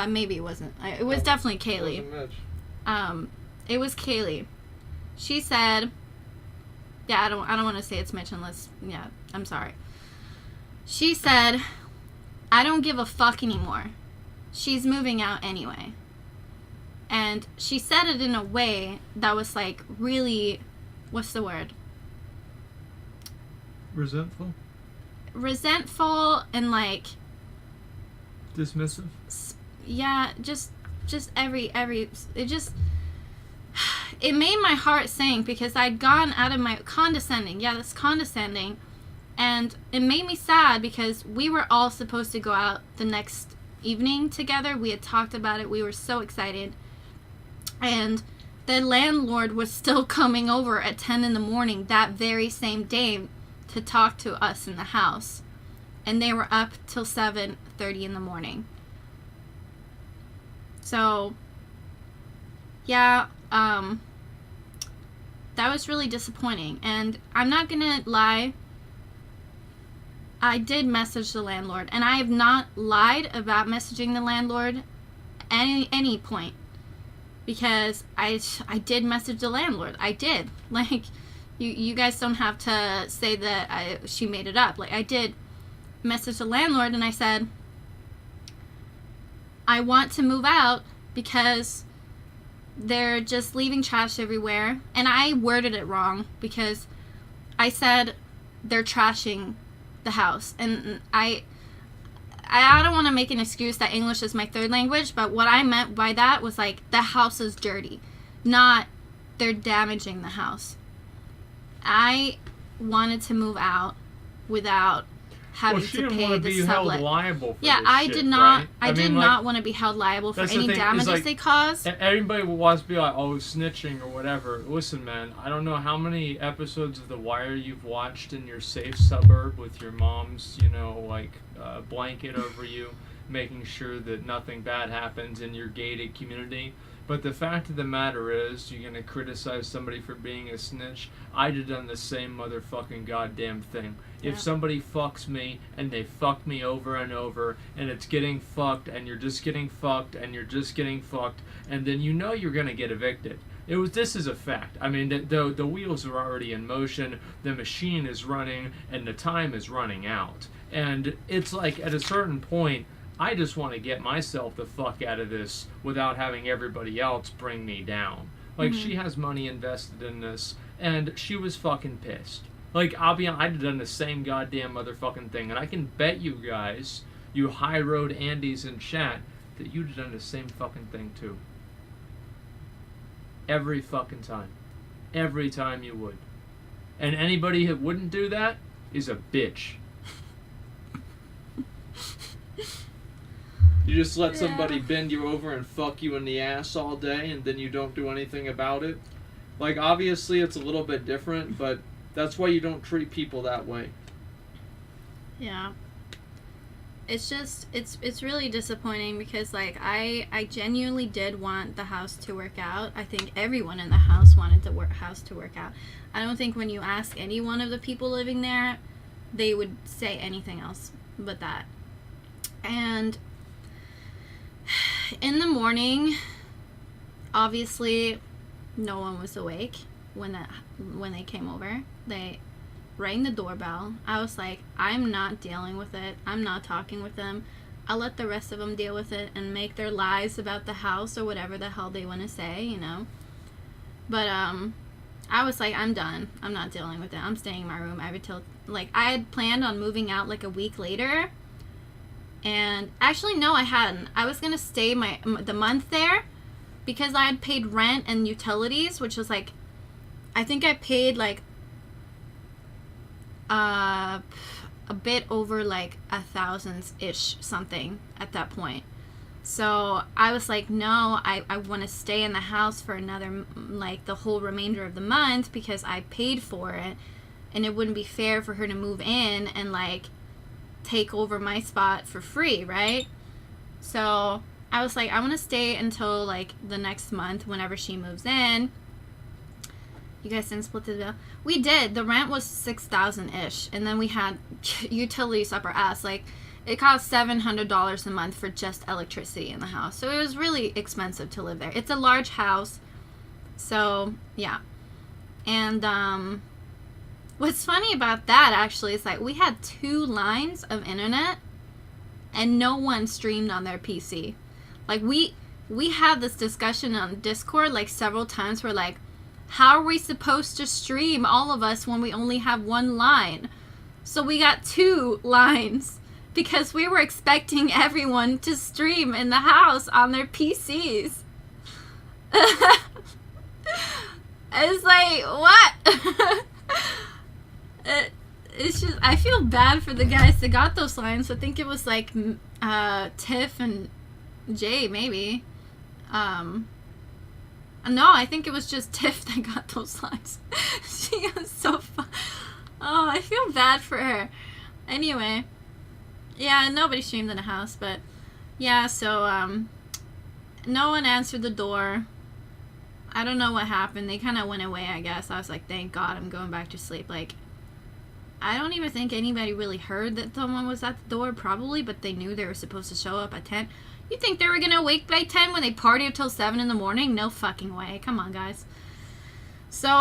S1: Maybe it wasn't. It was definitely Kaylee.
S2: It wasn't Mitch.
S1: It was Kaylee. She said, yeah, I don't want to say it's Mitch unless, yeah, I'm sorry. She said, I don't give a fuck anymore. She's moving out anyway. And she said it in a way that was like really, what's the word?
S2: Resentful?
S1: Resentful and like...
S2: Dismissive?
S1: Yeah, just every, it just... It made my heart sink because I'd gone out of my condescending. Yeah, that's condescending. And it made me sad because we were all supposed to go out the next evening together. We had talked about it. We were so excited. And the landlord was still coming over at 10 in the morning that very same day to talk to us in the house. And they were up till 7:30 in the morning. So, yeah, that was really disappointing. And I'm not gonna lie, I did message the landlord, and I have not lied about messaging the landlord at any point, because I did message the landlord. I did. Like, you guys don't have to say that she made it up. Like, I did message the landlord, and I said, I want to move out because they're just leaving trash everywhere. And I worded it wrong because I said they're trashing the house. And I don't want to make an excuse that English is my third language, but what I meant by that was like the house is dirty, not they're damaging the house. I wanted to move out without having
S3: she
S1: to
S3: didn't
S1: pay
S3: want to
S1: the
S3: be held
S1: sublet.
S3: liable for
S1: Yeah,
S3: this
S1: I
S3: shit,
S1: did not.
S3: right?
S1: I did
S3: mean,
S1: not want to be held liable for
S3: that's the
S1: any
S3: thing, is,
S1: damages
S3: like,
S1: they caused.
S3: Everybody wants to be like, oh, snitching or whatever. Listen, man, I don't know how many episodes of The Wire you've watched in your safe suburb with your mom's, blanket over you, making sure that nothing bad happens in your gated community. But the fact of the matter is, you're gonna criticize somebody for being a snitch. I'd have done the same motherfucking goddamn thing.
S1: Yeah.
S3: If somebody fucks me and they fuck me over and over, and it's getting fucked, and you're just getting fucked, and you're just getting fucked, and then you know you're gonna get evicted. This is a fact. I mean, the wheels are already in motion, the machine is running, and the time is running out. And it's like, at a certain point, I just want to get myself the fuck out of this without having everybody else bring me down. Like, she has money invested in this, and she was fucking pissed. Like, I'd have done the same goddamn motherfucking thing, and I can bet you guys, you high road Andys in chat, that you'd have done the same fucking thing too. Every fucking time. Every time you would. And anybody that wouldn't do that is a bitch.
S2: You just let somebody bend you over and fuck you in the ass all day, and then you don't do anything about it. Like, obviously it's a little bit different, but that's why you don't treat people that way.
S1: Yeah. It's just, it's really disappointing because, like, I genuinely did want the house to work out. I think everyone in the house wanted the house to work out. I don't think when you ask any one of the people living there, they would say anything else but that. And in the morning, obviously, no one was awake when they came over. They rang the doorbell. I was like, I'm not dealing with it. I'm not talking with them. I'll let the rest of them deal with it and make their lies about the house or whatever the hell they want to say, you know. But I was like, I'm done. I'm not dealing with it. I'm staying in my room. I had planned on moving out like a week later. And actually, no, I hadn't. I was going to stay the month there because I had paid rent and utilities, which was like, I think I paid like a bit over like 1,000-ish something at that point. So I was like, no, I want to stay in the house for another, like the whole remainder of the month because I paid for it. And it wouldn't be fair for her to move in and like take over my spot for free, right? So I was like, I want to stay until like the next month whenever she moves in. You guys didn't split the bill? We did. The rent was $6,000-ish, and then we had utilities up our ass. Like, it cost $700 a month for just electricity in the house. So it was really expensive to live there. It's a large house, so yeah. And what's funny about that actually is like we had 2 lines of internet, and no one streamed on their PC. Like we had this discussion on Discord like several times. We're like, how are we supposed to stream all of us when we only have 1 line? So we got 2 lines because we were expecting everyone to stream in the house on their PCs. It's like, what? It's just, I feel bad for the guys that got those lines. I think it was like Tiff and Jay, maybe. No, I think it was just Tiff that got those lines. She was so fun. Oh, I feel bad for her. Anyway, yeah, nobody streamed in the house, but yeah, so no one answered the door. I don't know what happened. They kind of went away, I guess. I was like, thank God, I'm going back to sleep. Like, I don't even think anybody really heard that someone was at the door, probably, but they knew they were supposed to show up at 10. You think they were gonna wake by 10 when they party until 7 in the morning? No fucking way. Come on, guys. So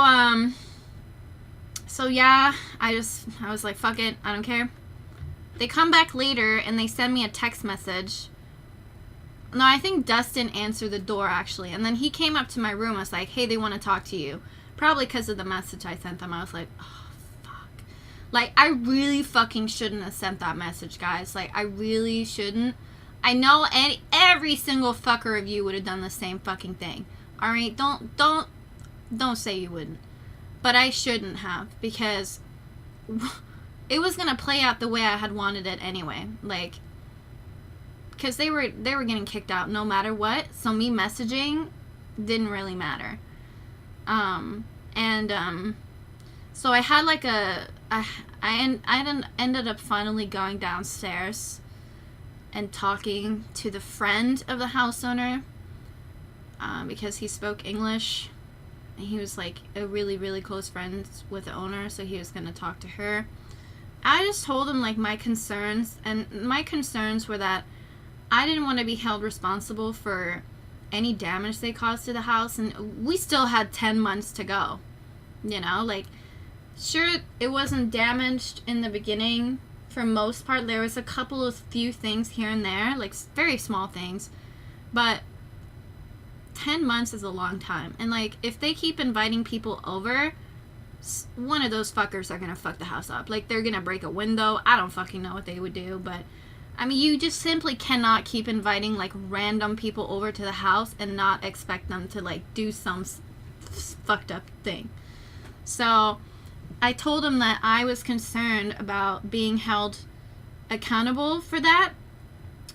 S1: yeah, I was like, fuck it, I don't care. They come back later and they send me a text message. No, I think Dustin answered the door actually, and then he came up to my room. I was like, hey, they want to talk to you. Probably because of the message I sent them. I was like, oh, fuck. Like, I really fucking shouldn't have sent that message, guys. Like, I really shouldn't. I know every single fucker of you would have done the same fucking thing. Alright? Don't say you wouldn't. But I shouldn't have, because it was gonna play out the way I had wanted it anyway. Like, because they were getting kicked out no matter what. So me messaging didn't really matter. So I had like I ended up finally going downstairs and talking to the friend of the house owner, because he spoke English, and he was like a really, really close friend with the owner, so he was going to talk to her. I just told him like my concerns, and my concerns were that I didn't want to be held responsible for any damage they caused to the house, and we still had 10 months to go, you know, like, sure, it wasn't damaged in the beginning. For most part, there was a couple of few things here and there, like very small things, but 10 months is a long time. And like, if they keep inviting people over, one of those fuckers are gonna fuck the house up. Like, they're gonna break a window. I don't fucking know what they would do, but I mean, you just simply cannot keep inviting like random people over to the house and not expect them to like do some fucked up thing. So I told him that I was concerned about being held accountable for that,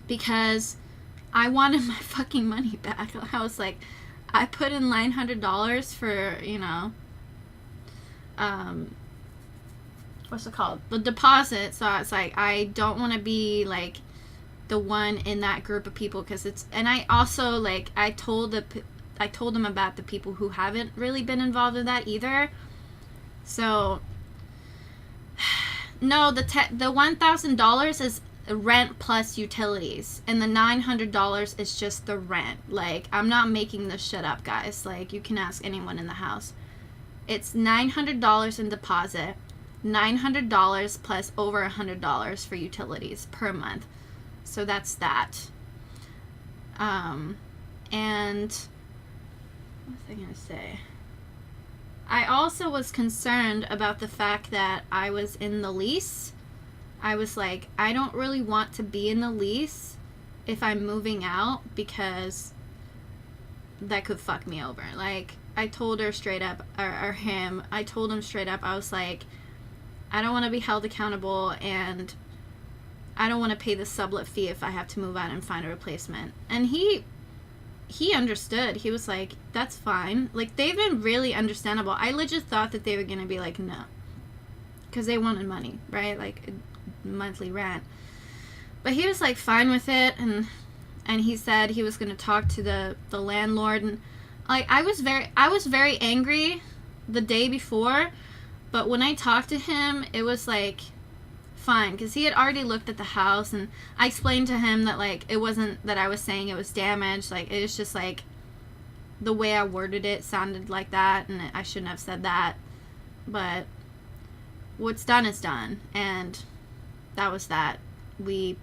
S1: because I wanted my fucking money back. I was like, I put in $900 for, you know, what's it called? The deposit. So it's like, I don't want to be like the one in that group of people, because it's, and I also like, I told them about the people who haven't really been involved in that either. So, no, the $1,000 is rent plus utilities, and the $900 is just the rent. Like, I'm not making this shit up, guys. Like, you can ask anyone in the house. It's $900 in deposit, $900 plus over $100 for utilities per month. So that's that. And what was I gonna say? I also was concerned about the fact that I was in the lease. I was like, I don't really want to be in the lease if I'm moving out, because that could fuck me over. Like, I told her straight up, I told him straight up, I was like, I don't want to be held accountable, and I don't want to pay the sublet fee if I have to move out and find a replacement. And he understood. He was like, that's fine. Like, they've been really understandable. I legit thought that they were going to be like, no. Because they wanted money, right? Like, monthly rent. But he was, like, fine with it. And he said he was going to talk to the landlord. And, like, I was very angry the day before. But when I talked to him, it was, like, fine, because he had already looked at the house, and I explained to him that like it wasn't that I was saying it was damaged, like it was just like the way I worded it sounded like that, and I shouldn't have said that, but what's done is done, and that was that. We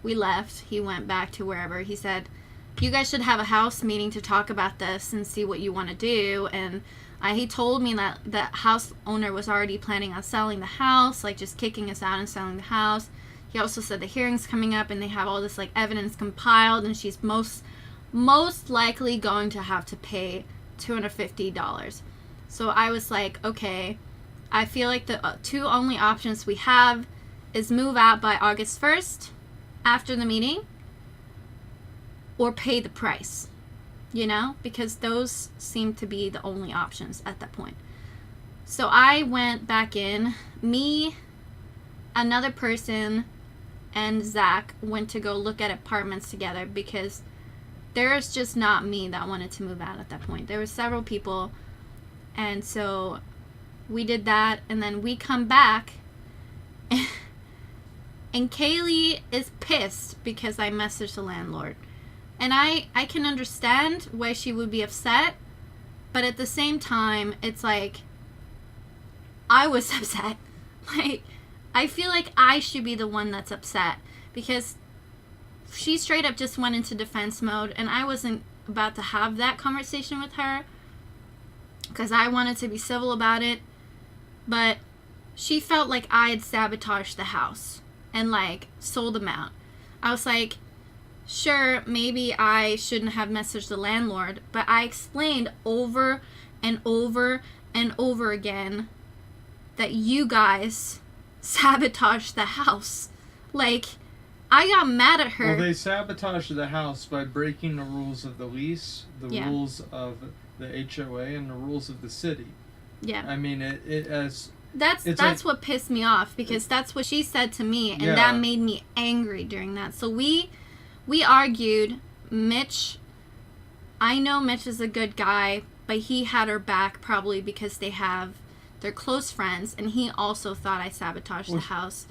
S1: left. He went back to wherever. He said, you guys should have a house meeting to talk about this and see what you want to do. And he told me that the house owner was already planning on selling the house, like just kicking us out and selling the house. He also said the hearing's coming up and they have all this like evidence compiled, and she's most likely going to have to pay $250. So I was like, okay, I feel like the two only options we have is move out by August 1st after the meeting, or pay the price. You know, because those seem to be the only options at that point. So I went back in. Me, another person, and Zach went to go look at apartments together, because there's just not me that wanted to move out at that point. There were several people, and so we did that, and then we come back, and Kaylee is pissed because I messaged the landlord. And I can understand why she would be upset, but at the same time, it's like, I was upset. Like, I feel like I should be the one that's upset, because she straight up just went into defense mode, and I wasn't about to have that conversation with her, because I wanted to be civil about it, but she felt like I had sabotaged the house and, like, sold them out. I was like, sure, maybe I shouldn't have messaged the landlord, but I explained over and over and over again that you guys sabotage the house. Like, I got mad at her.
S2: Well, they sabotaged the house by breaking the rules of the lease, the rules of the HOA, and the rules of the city.
S1: Yeah.
S2: I mean,
S1: That's like, what pissed me off, because that's what she said to me, and that made me angry during that. So we argued. Mitch, I know Mitch is a good guy, but he had her back probably because they're close friends, and he also thought I sabotaged the house.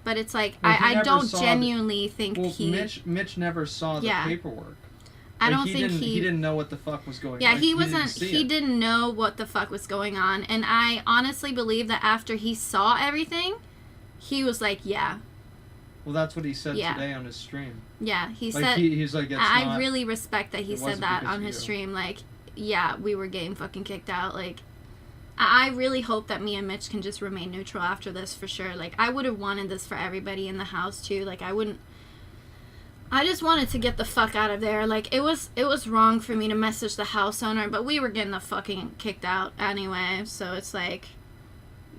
S1: But it's like, I don't genuinely think
S2: Mitch never saw the paperwork.
S1: I don't think
S2: he didn't know what the fuck was going on.
S1: Yeah, he didn't know what the fuck was going on. And I honestly believe that after he saw everything, he was like, yeah.
S2: Well, that's what he said today on his stream.
S1: Yeah, he said,
S2: he's like,
S1: I really respect that he said that on his stream. Like, yeah, we were getting fucking kicked out. Like, I really hope that me and Mitch can just remain neutral after this, for sure. Like, I would have wanted this for everybody in the house, too. Like, I just wanted to get the fuck out of there. Like, it was wrong for me to message the house owner, but we were getting the fucking kicked out anyway. So it's like,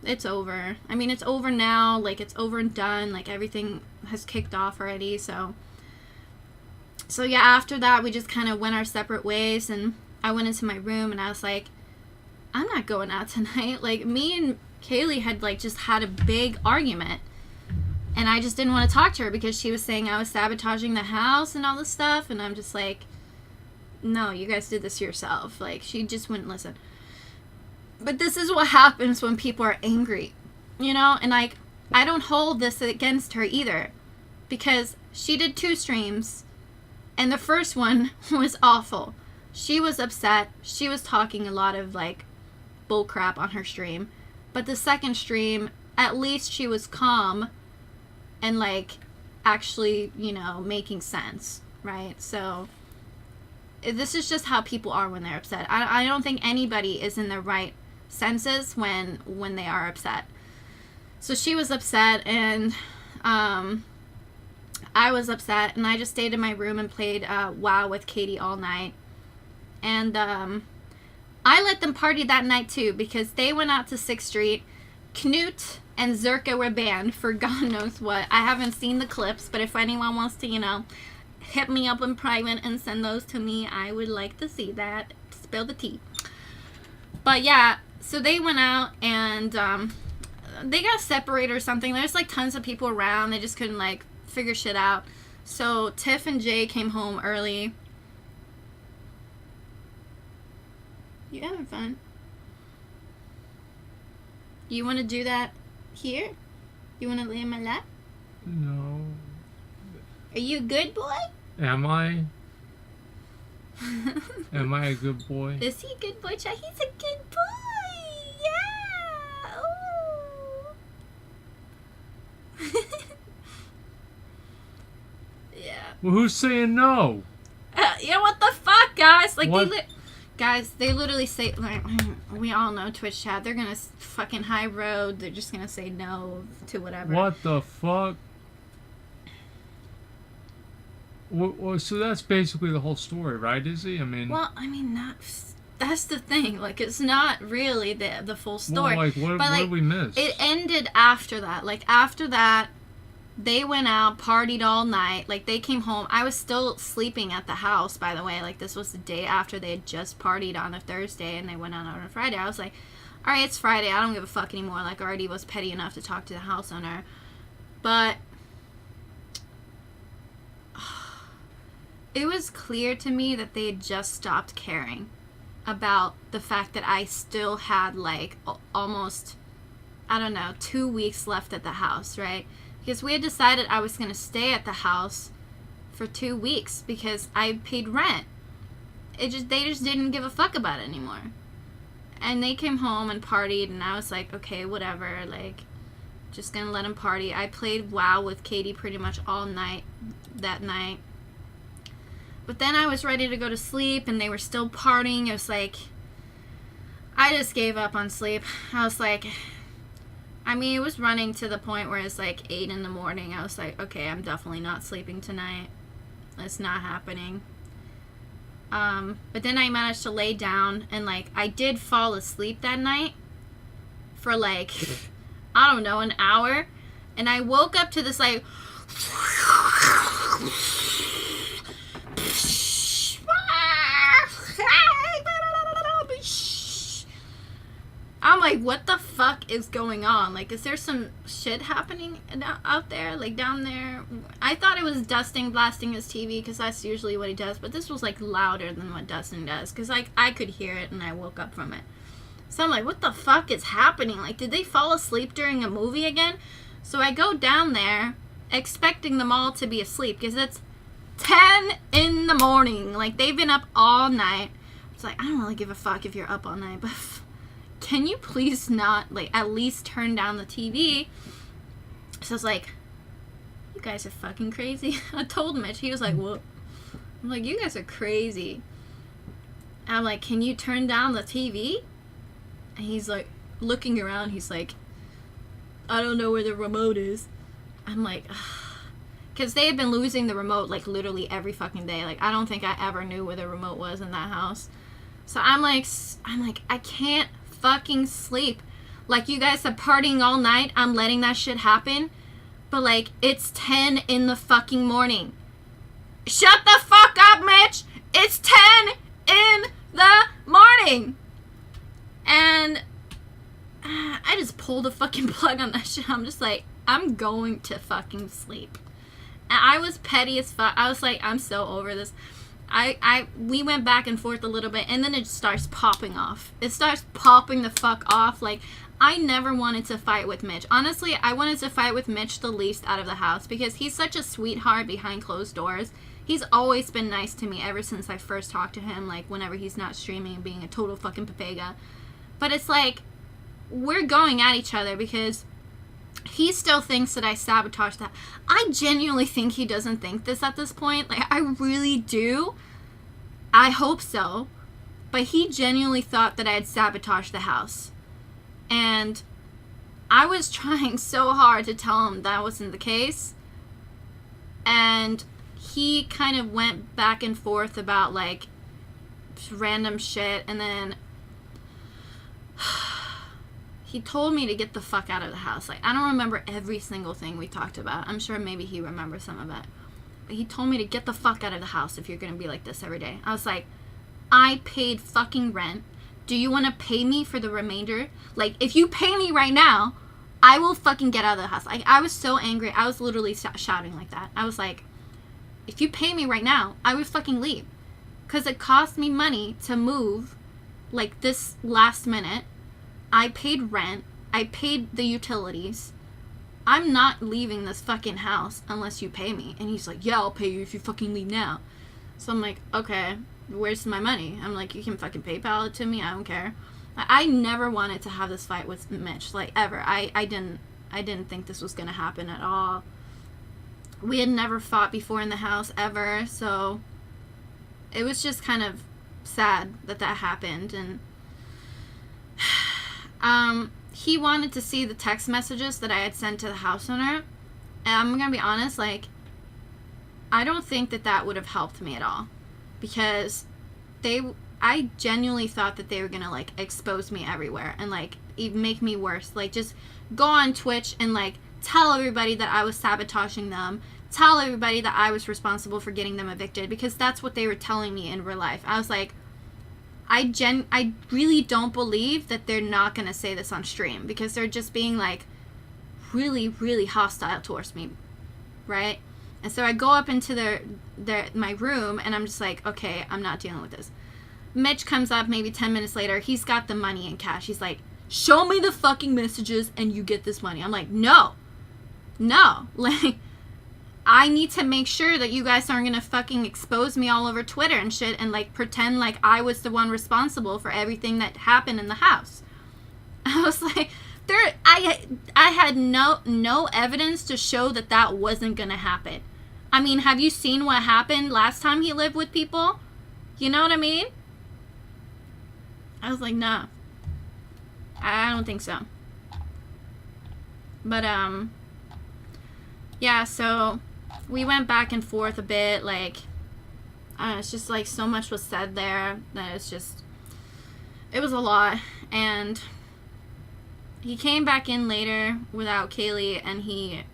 S1: it's over. I mean, it's over now. Like, it's over and done. Like, everything has kicked off already. So yeah, after that, we just kind of went our separate ways, and I went into my room, and I was like, I'm not going out tonight. Like, me and Kaylee had, like, just had a big argument, and I just didn't want to talk to her because she was saying I was sabotaging the house and all this stuff, and I'm just like, no, you guys did this yourself. Like, she just wouldn't listen. But this is what happens when people are angry, you know? And, like, I don't hold this against her either, because she did 2 streams, and the first one was awful. She was upset. She was talking a lot of, like, bull crap on her stream. But the second stream, at least she was calm and, like, actually, you know, making sense, right? So this is just how people are when they're upset. I don't think anybody is in their right senses when they are upset. So she was upset, and I was upset, and I just stayed in my room and played WoW with Katie all night. And I let them party that night too, because they went out to 6th Street. Knut and Zerka were banned for God knows what. I haven't seen the clips, but if anyone wants to, you know, hit me up in private and send those to me, I would like to see that. Spill the tea. But yeah, so they went out, and they got separated or something. There's like tons of people around. They just couldn't like figure shit out. So Tiff and Jay came home early. You having fun? You want to do that here? You want to lay in my lap?
S3: No.
S1: Are you a good boy?
S3: Am I? Am I a good boy?
S1: Is he a good boy, Chad? He's a good boy! Yeah! Ooh. Yeah.
S3: Well, who's saying no?
S1: Yeah, what the fuck, guys? Like,
S3: what?
S1: Guys, they literally say, like, we all know Twitch chat, they're gonna fucking high road, they're just gonna say no to whatever.
S3: What the fuck? Well, so that's basically the whole story, right, Izzy? I mean...
S1: Well, I mean, that's the thing. Like, it's not really the full story.
S3: Well, like, what did we miss?
S1: It ended after that. Like, after that, they went out, partied all night. Like, they came home. I was still sleeping at the house, by the way. Like, this was the day after they had just partied on a Thursday, and they went out on a Friday. I was like, all right, it's Friday. I don't give a fuck anymore. Like, I already was petty enough to talk to the house owner. But it was clear to me that they had just stopped caring about the fact that I still had, like, almost, I don't know, 2 weeks left at the house, right? Because we had decided I was going to stay at the house for 2 weeks because I paid rent. They just didn't give a fuck about it anymore. And they came home and partied, and I was like, okay, whatever, like, just going to let them party. I played WoW with Katie pretty much all night that night. But then I was ready to go to sleep, and they were still partying. It was like, I just gave up on sleep. I was like, I mean, it was running to the point where it's like 8 in the morning. I was like, okay, I'm definitely not sleeping tonight. It's not happening. But then I managed to lay down, and like, I did fall asleep that night for like I don't know, an hour. And I woke up to this, like, I'm like, what the fuck is going on? Like, is there some shit happening out there? Like, down there? I thought it was Dustin blasting his TV, because that's usually what he does. But this was, like, louder than what Dustin does. Because, like, I could hear it, and I woke up from it. So I'm like, what the fuck is happening? Like, did they fall asleep during a movie again? So I go down there, expecting them all to be asleep. Because it's 10 in the morning. Like, they've been up all night. It's like, I don't really give a fuck if you're up all night, but can you please not, like, at least turn down the TV? So I was like, you guys are fucking crazy. I told Mitch. He was like, what? I'm like, you guys are crazy. And I'm like, can you turn down the TV? And he's like, looking around. He's like, I don't know where the remote is. I'm like, because they had been losing the remote, like, literally every fucking day. Like, I don't think I ever knew where the remote was in that house. So I'm like, I can't fucking sleep. Like, you guys are partying all night. I'm letting that shit happen. But, like, it's 10 in the fucking morning. Shut the fuck up, Mitch! It's 10 in the morning! And I just pulled the fucking plug on that shit. I'm just like, I'm going to fucking sleep. And I was petty as fuck. I was like, I'm so over this. We went back and forth a little bit, and then it starts popping off. It starts popping the fuck off. Like, I never wanted to fight with Mitch. Honestly, I wanted to fight with Mitch the least out of the house, because he's such a sweetheart behind closed doors. He's always been nice to me ever since I first talked to him, like, whenever he's not streaming and being a total fucking papega. But it's like, we're going at each other because he still thinks that I sabotaged that. I genuinely think he doesn't think this at this point. Like, I really do. I hope so. But he genuinely thought that I had sabotaged the house. And I was trying so hard to tell him that wasn't the case. And he kind of went back and forth about, like, random shit. And then he told me to get the fuck out of the house. Like, I don't remember every single thing we talked about. I'm sure maybe he remembers some of it. But he told me to get the fuck out of the house if you're gonna be like this every day. I was like, I paid fucking rent. Do you want to pay me for the remainder? Like, if you pay me right now, I will fucking get out of the house. Like, I was so angry. I was literally shouting like that. I was like, if you pay me right now, I would fucking leave. Because it cost me money to move, like, this last minute. I paid rent. I paid the utilities. I'm not leaving this fucking house unless you pay me. And he's like, yeah, I'll pay you if you fucking leave now. So I'm like, okay, where's my money? I'm like, you can fucking PayPal it to me. I don't care. I never wanted to have this fight with Mitch, like, ever. I didn't think this was gonna happen at all. We had never fought before in the house, ever. So it was just kind of sad that happened. And he wanted to see the text messages that I had sent to the house owner. And I'm gonna be honest, like, I don't think that would have helped me at all. Because I genuinely thought that they were gonna, like, expose me everywhere. And, like, even make me worse. Like, just go on Twitch and, like, tell everybody that I was sabotaging them. Tell everybody that I was responsible for getting them evicted. Because that's what they were telling me in real life. I was like, I really don't believe that they're not going to say this on stream, because they're just being, like, really, really hostile towards me, right? And so I go up into my room, and I'm just like, okay, I'm not dealing with this. Mitch comes up maybe 10 minutes later. He's got the money in cash. He's like, show me the fucking messages and you get this money. I'm like, no, like, I need to make sure that you guys aren't gonna fucking expose me all over Twitter and shit and, like, pretend like I was the one responsible for everything that happened in the house. I was like, I had no evidence to show that wasn't gonna happen. I mean, have you seen what happened last time he lived with people? You know what I mean? I was like, no. I don't think so. But, yeah, so we went back and forth a bit, like, it's just, like, so much was said there that it was a lot. And he came back in later without Kaylee, and he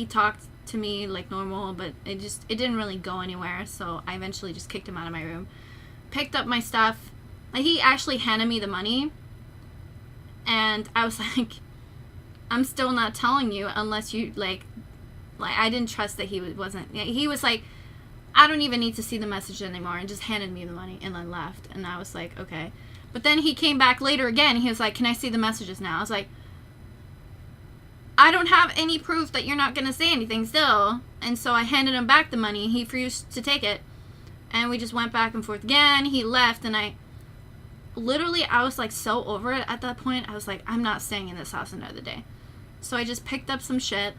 S1: talked to me like normal, but it didn't really go anywhere. So I eventually just kicked him out of my room, picked up my stuff. Like, he actually handed me the money, and I was like, I'm still not telling you unless you like I didn't trust that he wasn't. He was like, I don't even need to see the message anymore, and just handed me the money and then left. And I was like, okay. But then he came back later again. He was like, can I see the messages now? I was like, I don't have any proof that you're not going to say anything still. And so I handed him back the money. He refused to take it. And we just went back and forth again. He left, and I was like so over it at that point. I was like, I'm not staying in this house another day. So I just picked up some shit,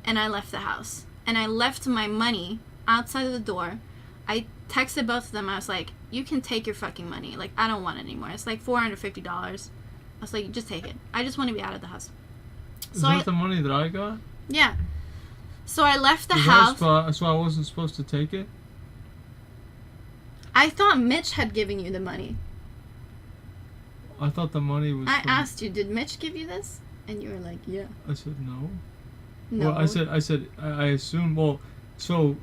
S1: and I left the house. And I left my money outside of the door. I texted both of them. I was like, you can take your fucking money. Like, I don't want it anymore. It's like $450. I was like, just take it. I just want to be out of the house.
S3: Is that the money that I got?
S1: Yeah. So I left the house.
S3: So I wasn't supposed to take it?
S1: I thought Mitch had given you the money.
S3: I thought the money was...
S1: I asked you, did Mitch give you this? And you were like, yeah.
S3: I said no.
S1: No.
S3: Well, I assume, well, so,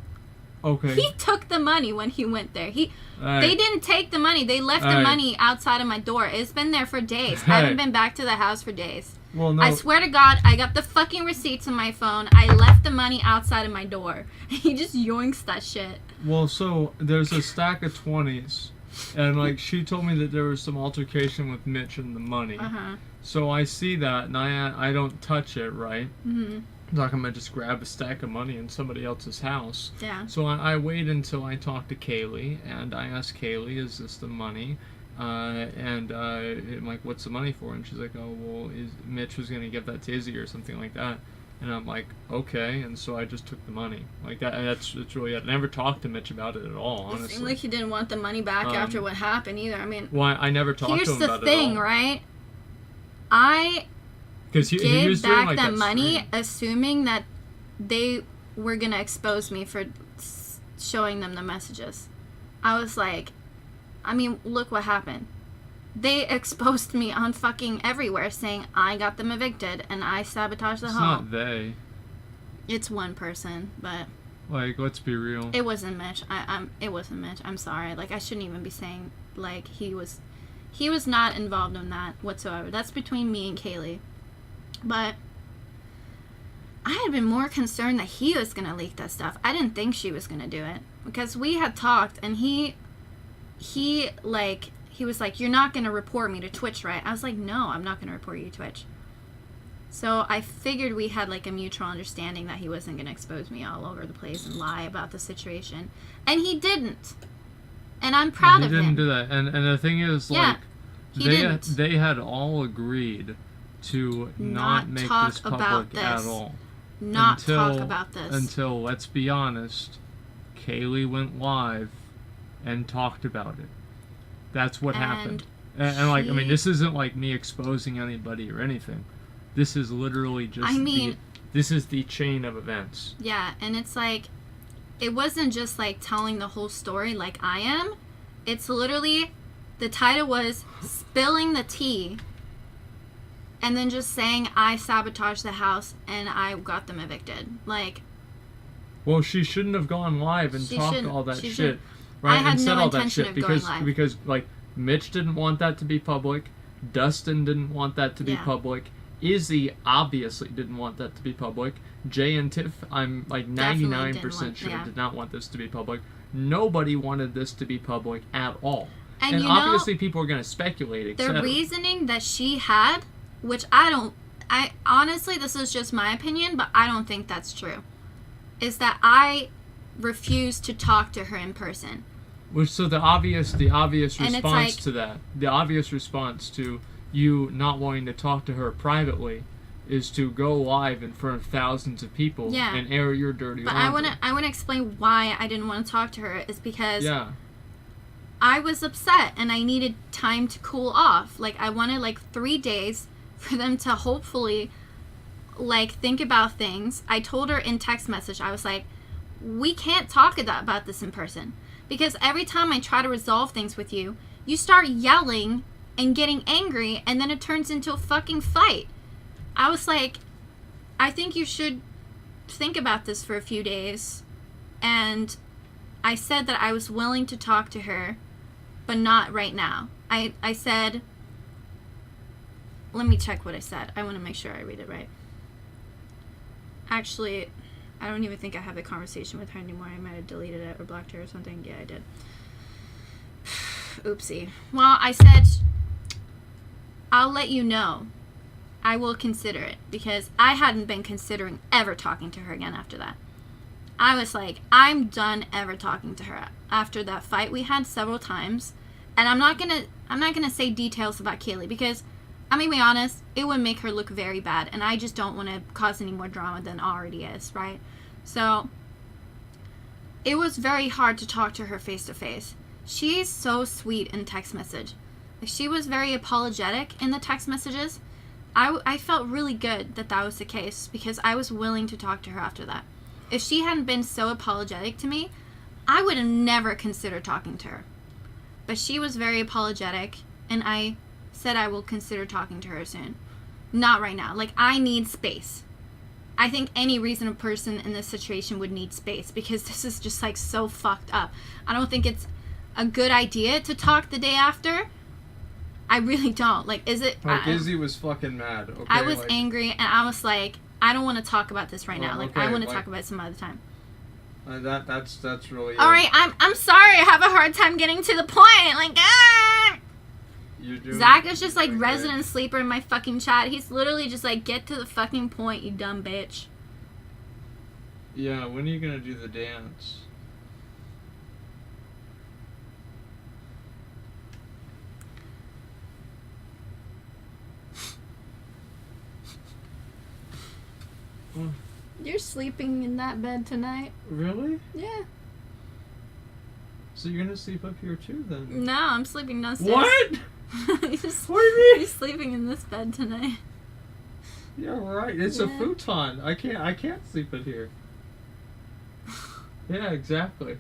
S3: okay.
S1: He took the money when he went there. They didn't take the money. They left the money outside of my door. It's been there for days. I haven't been back to the house for days.
S3: Well, no.
S1: I swear to God, I got the fucking receipts on my phone. I left the money outside of my door. He just yoinks that shit.
S3: Well, so, there's a stack of 20s, and, like, she told me that there was some altercation with Mitch and the money.
S1: Uh-huh.
S3: So I see that, and I don't touch it, right?
S1: Mm-hmm.
S3: I'm not gonna just grab a stack of money in somebody else's house.
S1: Yeah.
S3: So I wait until I talk to Kaylee, and I ask Kaylee, is this the money? I'm like, what's the money for? And she's like, oh, well, Mitch was gonna give that to Izzy or something like that. And I'm like, okay, and so I just took the money. Like, that's really it. I never talked to Mitch about it at all, honestly.
S1: It seemed like he didn't want the money back after what happened either. I mean...
S3: Well, I never talked to him about it at all.
S1: Here's the thing, right? I gave back that money assuming that they were going to expose me for showing them the messages. I was like, I mean, look what happened. They exposed me on fucking everywhere saying I got them evicted and I sabotaged the home.
S3: It's not they.
S1: It's one person, but...
S3: Like, let's be real.
S1: It wasn't Mitch. It wasn't Mitch. I'm sorry. Like, I shouldn't even be saying, like, he was not involved in that whatsoever. That's between me and Kaylee. But I had been more concerned that he was going to leak that stuff. I didn't think she was going to do it. Because we had talked, and he was like, you're not going to report me to Twitch, right? I was like, no, I'm not going to report you to Twitch. So I figured we had, like, a mutual understanding that he wasn't going to expose me all over the place and lie about the situation. And he didn't. And I'm proud of him.
S3: He didn't do that. And the thing is, like, they had all agreed to not make this public at all.
S1: Talk about this.
S3: Until, let's be honest, Kaylee went live and talked about it. That's what happened. And like, I mean, this isn't like me exposing anybody or anything. This is literally just this is the chain of events.
S1: Yeah, and it's like, it wasn't just like telling the whole story like I am. It's literally, the title was Spilling the Tea, and then just saying I sabotaged the house and I got them evicted. Like,
S3: well, she shouldn't have gone live and talked all that shit.
S1: Right? I had no intention of going live.
S3: Because like, Mitch didn't want that to be public, Dustin didn't want that to be public, Izzy obviously didn't want that to be public, Jay and Tiff, I'm like 99% sure did not want this to be public. Nobody wanted this to be public at all. And obviously people are going to speculate, etc.
S1: The reasoning that she had, which I honestly, this is just my opinion, but I don't think that's true, is that I refused to talk to her in person.
S3: Which, so the obvious response to that, the obvious response to you not wanting to talk to her privately, is to go live in front of thousands of people and air your dirty laundry.
S1: But I want to explain why I didn't want to talk to her. Is because I was upset and I needed time to cool off. Like, I wanted like 3 days for them to hopefully like think about things. I told her in text message, I was like, we can't talk about this in person, because every time I try to resolve things with you, you start yelling and getting angry, and then it turns into a fucking fight. I was like, I think you should think about this for a few days. And I said that I was willing to talk to her, but not right now. I said, let me check what I said. I want to make sure I read it right. Actually, I don't even think I have the conversation with her anymore. I might have deleted it or blocked her or something. Yeah, I did. Oopsie. Well, I said, I'll let you know. I will consider it, because I hadn't been considering ever talking to her again after that. I was like, I'm done ever talking to her after that fight we had several times. And I'm not gonna say details about Kaylee, because I'm gonna be honest, it would make her look very bad, and I just don't want to cause any more drama than already is, right? So it was very hard to talk to her face to face. She's so sweet in text message. She was very apologetic in the text messages. I felt really good that was the case, because I was willing to talk to her after that. If she hadn't been so apologetic to me, I would have never considered talking to her. But she was very apologetic, and I said I will consider talking to her soon. Not right now. Like, I need space. I think any reasonable person in this situation would need space, because this is just, like, so fucked up. I don't think it's a good idea to talk the day after. I really don't. Like, is it...
S2: Like, Izzy was fucking mad, okay?
S1: I was angry, and I was like, I don't want to talk about this right now. Like,
S2: okay,
S1: I want to talk about it some other time.
S2: That's really...
S1: All right, I'm sorry. I have a hard time getting to the point. Like, Zach is just, like, resident sleeper in my fucking chat. He's literally just like, get to the fucking point, you dumb bitch.
S2: Yeah, when are you gonna do the dance?
S1: You're sleeping in that bed tonight.
S2: Really?
S1: Yeah.
S2: So you're gonna sleep up here too, then?
S1: No, I'm sleeping downstairs.
S2: What?
S1: What do you mean? He's sleeping in this bed tonight.
S2: Yeah, right. It's a futon. I can't sleep in here. Yeah, exactly.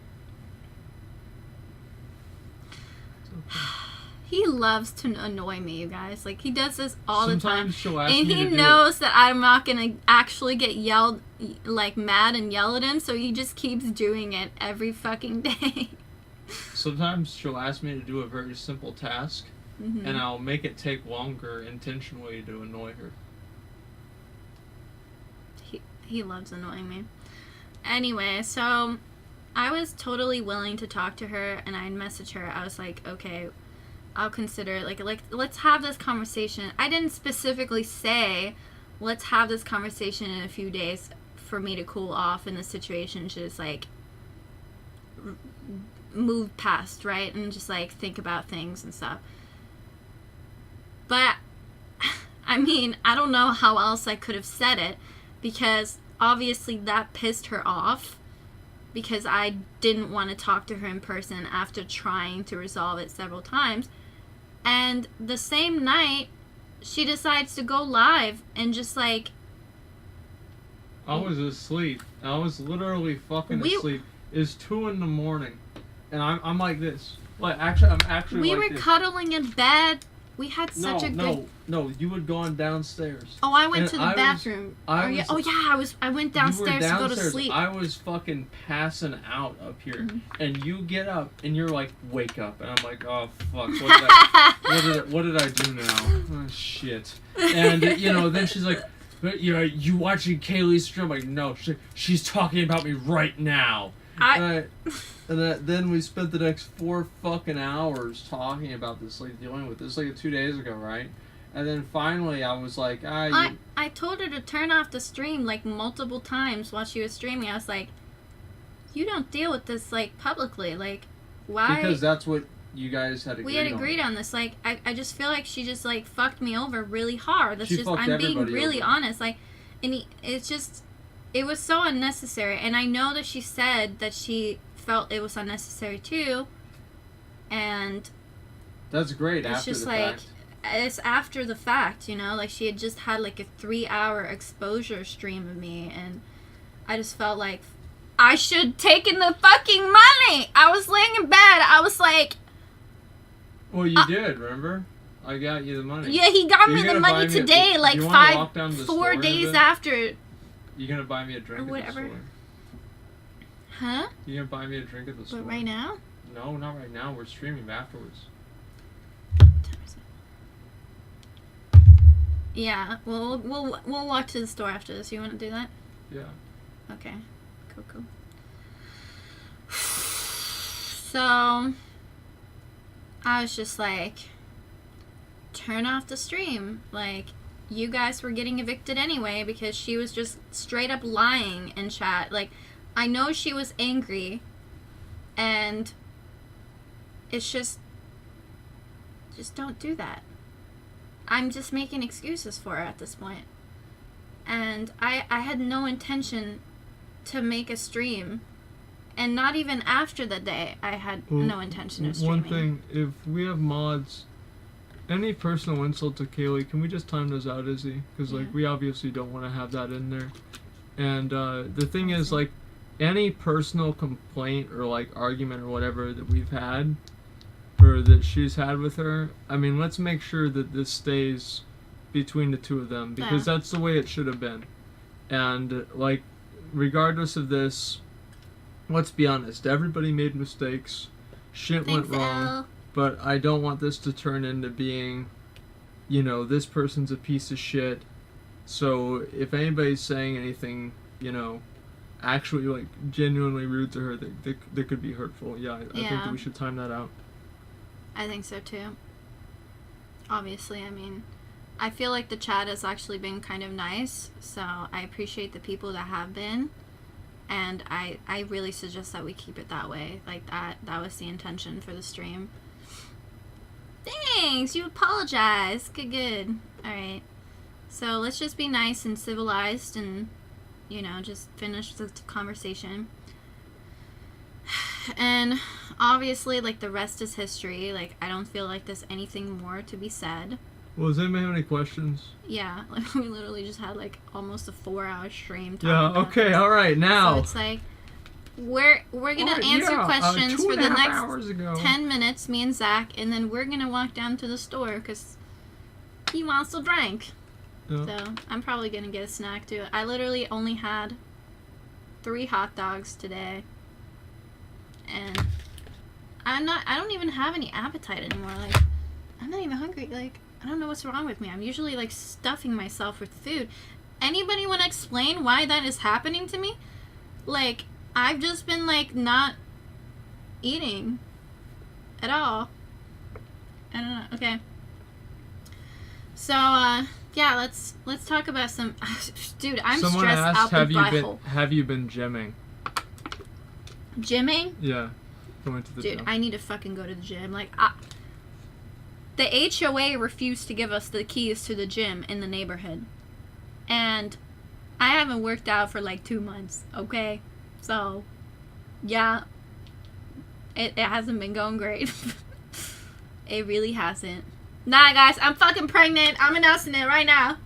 S1: He loves to annoy me, you guys. Like, he does this all the time.
S2: Sometimes she'll ask
S1: and
S2: me
S1: he
S2: to do
S1: knows that I'm not gonna actually get yelled, like, mad and yell at him, so he just keeps doing it every fucking day.
S2: Sometimes she'll ask me to do a very simple task,
S1: Mm-hmm.
S2: and I'll make it take longer intentionally to annoy her.
S1: He loves annoying me. Anyway, so I was totally willing to talk to her, and I'd message her. I was like, okay, I'll consider it. Like, let's have this conversation. I didn't specifically say, let's have this conversation in a few days for me to cool off in the situation, to just, like, move past, right? And just, like, think about things and stuff. But, I mean, I don't know how else I could have said it, because obviously that pissed her off, because I didn't want to talk to her in person after trying to resolve it several times. And the same night, she decides to go live and just, like...
S2: I was asleep. I was literally fucking asleep. It's 2 a.m, and I'm like this. Like, actually, I'm actually
S1: we
S2: like
S1: were
S2: this.
S1: cuddling in bed. We had such a good...
S2: No, you had gone downstairs.
S1: Oh, I went to the bathroom. I went downstairs to go to sleep.
S2: I was fucking passing out up here.
S1: Mm-hmm.
S2: And you get up, and you're like, wake up. And I'm like, oh, fuck. What did I do now? Oh, shit. And, then she's like, you watching Kaylee's stream? I'm like, no, she's talking about me right now. Then we spent the next 4 fucking hours talking about this, like, dealing with this, like, 2 days ago, right? And then finally I was like, I
S1: told her to turn off the stream, like, multiple times while she was streaming. I was like, you don't deal with this, like, publicly. Like, why?
S2: Because that's what you guys had agreed on.
S1: We had agreed on this. Like, I just feel like she just, like, fucked me over really hard. I'm being really honest. Like, and it's just, it was so unnecessary. And I know that she said that she felt it was unnecessary too, and
S2: that's great.
S1: It's
S2: after
S1: just
S2: the
S1: like
S2: fact.
S1: It's after the fact, like she had just had like a 3-hour exposure stream of me, and I just felt like I should taken the fucking money. I was laying in bed. I was like,
S2: well, you did, remember? I got you the money.
S1: Yeah, he got
S2: You're
S1: me the
S2: gonna
S1: money
S2: buy me
S1: today,
S2: do
S1: like
S2: you wanna walk down to the
S1: 4
S2: store in a
S1: days
S2: bit?
S1: after.
S2: You gonna buy me a drink
S1: Or
S2: at the
S1: whatever.
S2: store?
S1: Huh?
S2: You gonna buy me a drink at the store?
S1: But right now?
S2: No, not right now. We're streaming afterwards.
S1: Yeah, we'll walk to the store after this. You want to do that?
S2: Yeah.
S1: Okay. Cool. So I was just like, turn off the stream. Like, you guys were getting evicted anyway because she was just straight up lying in chat. Like, I know she was angry, and it's just don't do that. I'm just making excuses for her at this point. And I had no intention to make a stream. And not even after the day, I had no intention of streaming.
S2: One thing, if we have mods, any personal insult to Kaylee, can we just time those out, Izzy? Because, like, we obviously don't want to have that in there. And the thing is, like, any personal complaint or, like, argument or whatever that we've had, or that she's had with her, I mean, let's make sure that this stays between the two of them, because that's the way it should have been. And, like, regardless of this, let's be honest, everybody made mistakes, shit went wrong, but I don't want this to turn into being, you know, this person's a piece of shit, so if anybody's saying anything, you know, actually, like, genuinely rude to her, that could be hurtful. I think that we should time that out.
S1: I think so too. Obviously, I mean, I feel like the chat has actually been kind of nice, so I appreciate the people that have been, and I really suggest that we keep it that way. Like, that was the intention for the stream. Thanks! You apologize. Good. Alright. So, let's just be nice and civilized and, you know, just finish the conversation. And obviously, like, the rest is history. Like, I don't feel like there's anything more to be said.
S2: Well, does anybody have any questions?
S1: Yeah, like, we literally just had, like, almost a 4-hour stream.
S2: Okay, alright, now.
S1: So it's like, we're gonna answer questions for the next 10 minutes, me and Zach, and then we're gonna walk down to the store, because he wants to drink.
S2: Yeah.
S1: So, I'm probably gonna get a snack, too. I literally only had 3 hot dogs today. And I don't even have any appetite anymore. Like, I'm not even hungry. Like, I don't know what's wrong with me. I'm usually, like, stuffing myself with food. Anybody want to explain why that is happening to me? Like, I've just been, like, not eating at all. I don't know. Okay. So, yeah, let's talk about some... Dude, I'm
S2: Someone
S1: stressed
S2: asked,
S1: out the butthole.
S2: have you been gymming?
S1: Gymming?
S2: Yeah. Going to the
S1: Dude,
S2: gym.
S1: I need to fucking go to the gym. Like, the HOA refused to give us the keys to the gym in the neighborhood. And I haven't worked out for like 2 months, okay? So, yeah. It hasn't been going great. It really hasn't. Nah, guys, I'm fucking pregnant. I'm announcing it right now.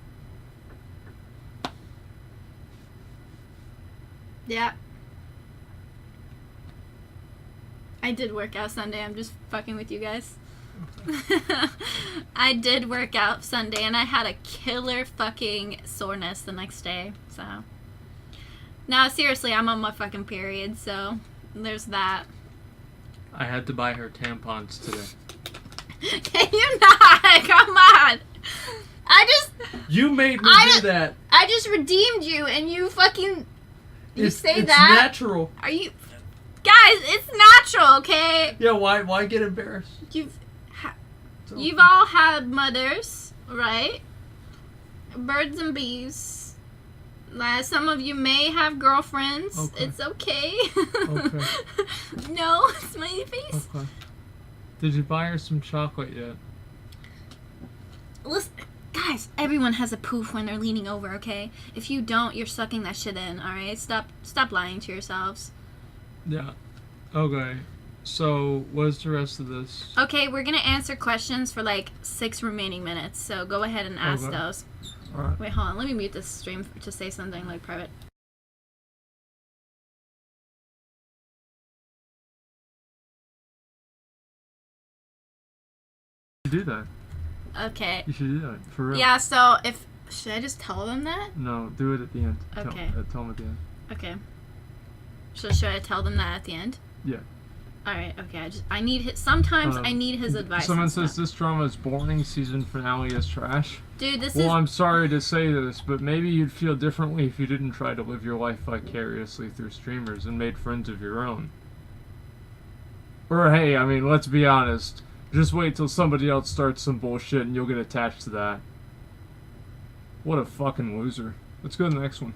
S1: Yeah. I did work out Sunday. I'm just fucking with you guys. I did work out Sunday, and I had a killer fucking soreness the next day. So, now seriously, I'm on my fucking period. So, there's that.
S2: I had to buy her tampons today.
S1: Can you not? Come on.
S2: You made me do that.
S1: I just redeemed you, and you fucking.
S2: It's
S1: that?
S2: It's natural.
S1: Are you? Guys, it's natural, okay?
S2: Yeah, why get embarrassed?
S1: You've all had mothers, right? Birds and bees. Some of you may have girlfriends.
S2: Okay.
S1: It's okay.
S2: Okay.
S1: No, smiley face.
S2: Okay. Did you buy her some chocolate yet?
S1: Listen, guys, everyone has a poof when they're leaning over, okay? If you don't, you're sucking that shit in, alright? Stop lying to yourselves.
S2: Yeah. Okay. So, what's the rest of this?
S1: Okay, we're gonna answer questions for like 6 remaining minutes, so go ahead and ask those.
S2: Alright.
S1: Wait, hold on. Let me mute this stream to say something like private.
S2: Do that.
S1: Okay.
S3: You should do that for real.
S1: Yeah. So should I just tell them that?
S3: No, do it at the end.
S1: Okay.
S3: Tell them at the end.
S1: Okay. So should I tell them that at the end?
S3: Yeah.
S1: All right. Okay. I need sometimes I need his advice.
S3: Someone says this drama is boring. Season finale is trash.
S1: Dude, this
S3: Well, I'm sorry to say this, but maybe you'd feel differently if you didn't try to live your life vicariously through streamers and made friends of your own. Or hey, I mean, let's be honest. Just wait till somebody else starts some bullshit and you'll get attached to that. What a fucking loser. Let's go to the next one.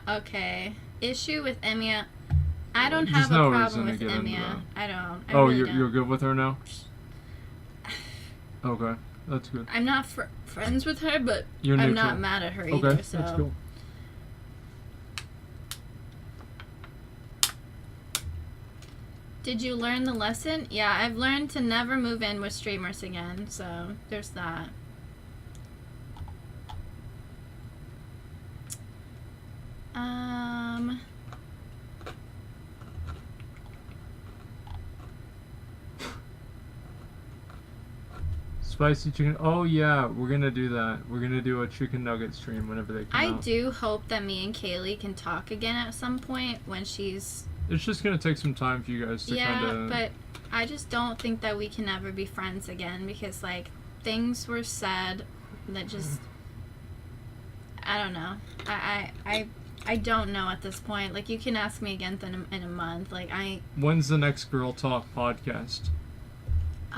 S1: Okay. Issue with Emiya. I don't have
S3: There's no
S1: a problem
S3: reason to
S1: with
S3: get into
S1: Emiya.
S3: that.
S1: I don't. I
S3: Oh,
S1: really don't.
S3: you're good with her now? Okay, that's good.
S1: I'm not friends with her, but
S3: You're
S1: I'm
S3: neutral.
S1: not mad at her either.
S3: Okay,
S1: So.
S3: that's cool.
S1: Did you learn the lesson? Yeah, I've learned to never move in with streamers again. So there's that.
S3: Spicy chicken. Oh yeah, we're gonna do that. We're gonna do a chicken nugget stream whenever they come
S1: I
S3: out.
S1: do hope that me and Kaylee can talk again at some point when she's.
S3: It's just gonna take some time for you guys to
S1: Yeah,
S3: kind of.
S1: but I just don't think that we can ever be friends again because like things were said that just. I don't know. I don't know at this point. Like you can ask me again in a month. Like
S3: When's the next Girl Talk podcast?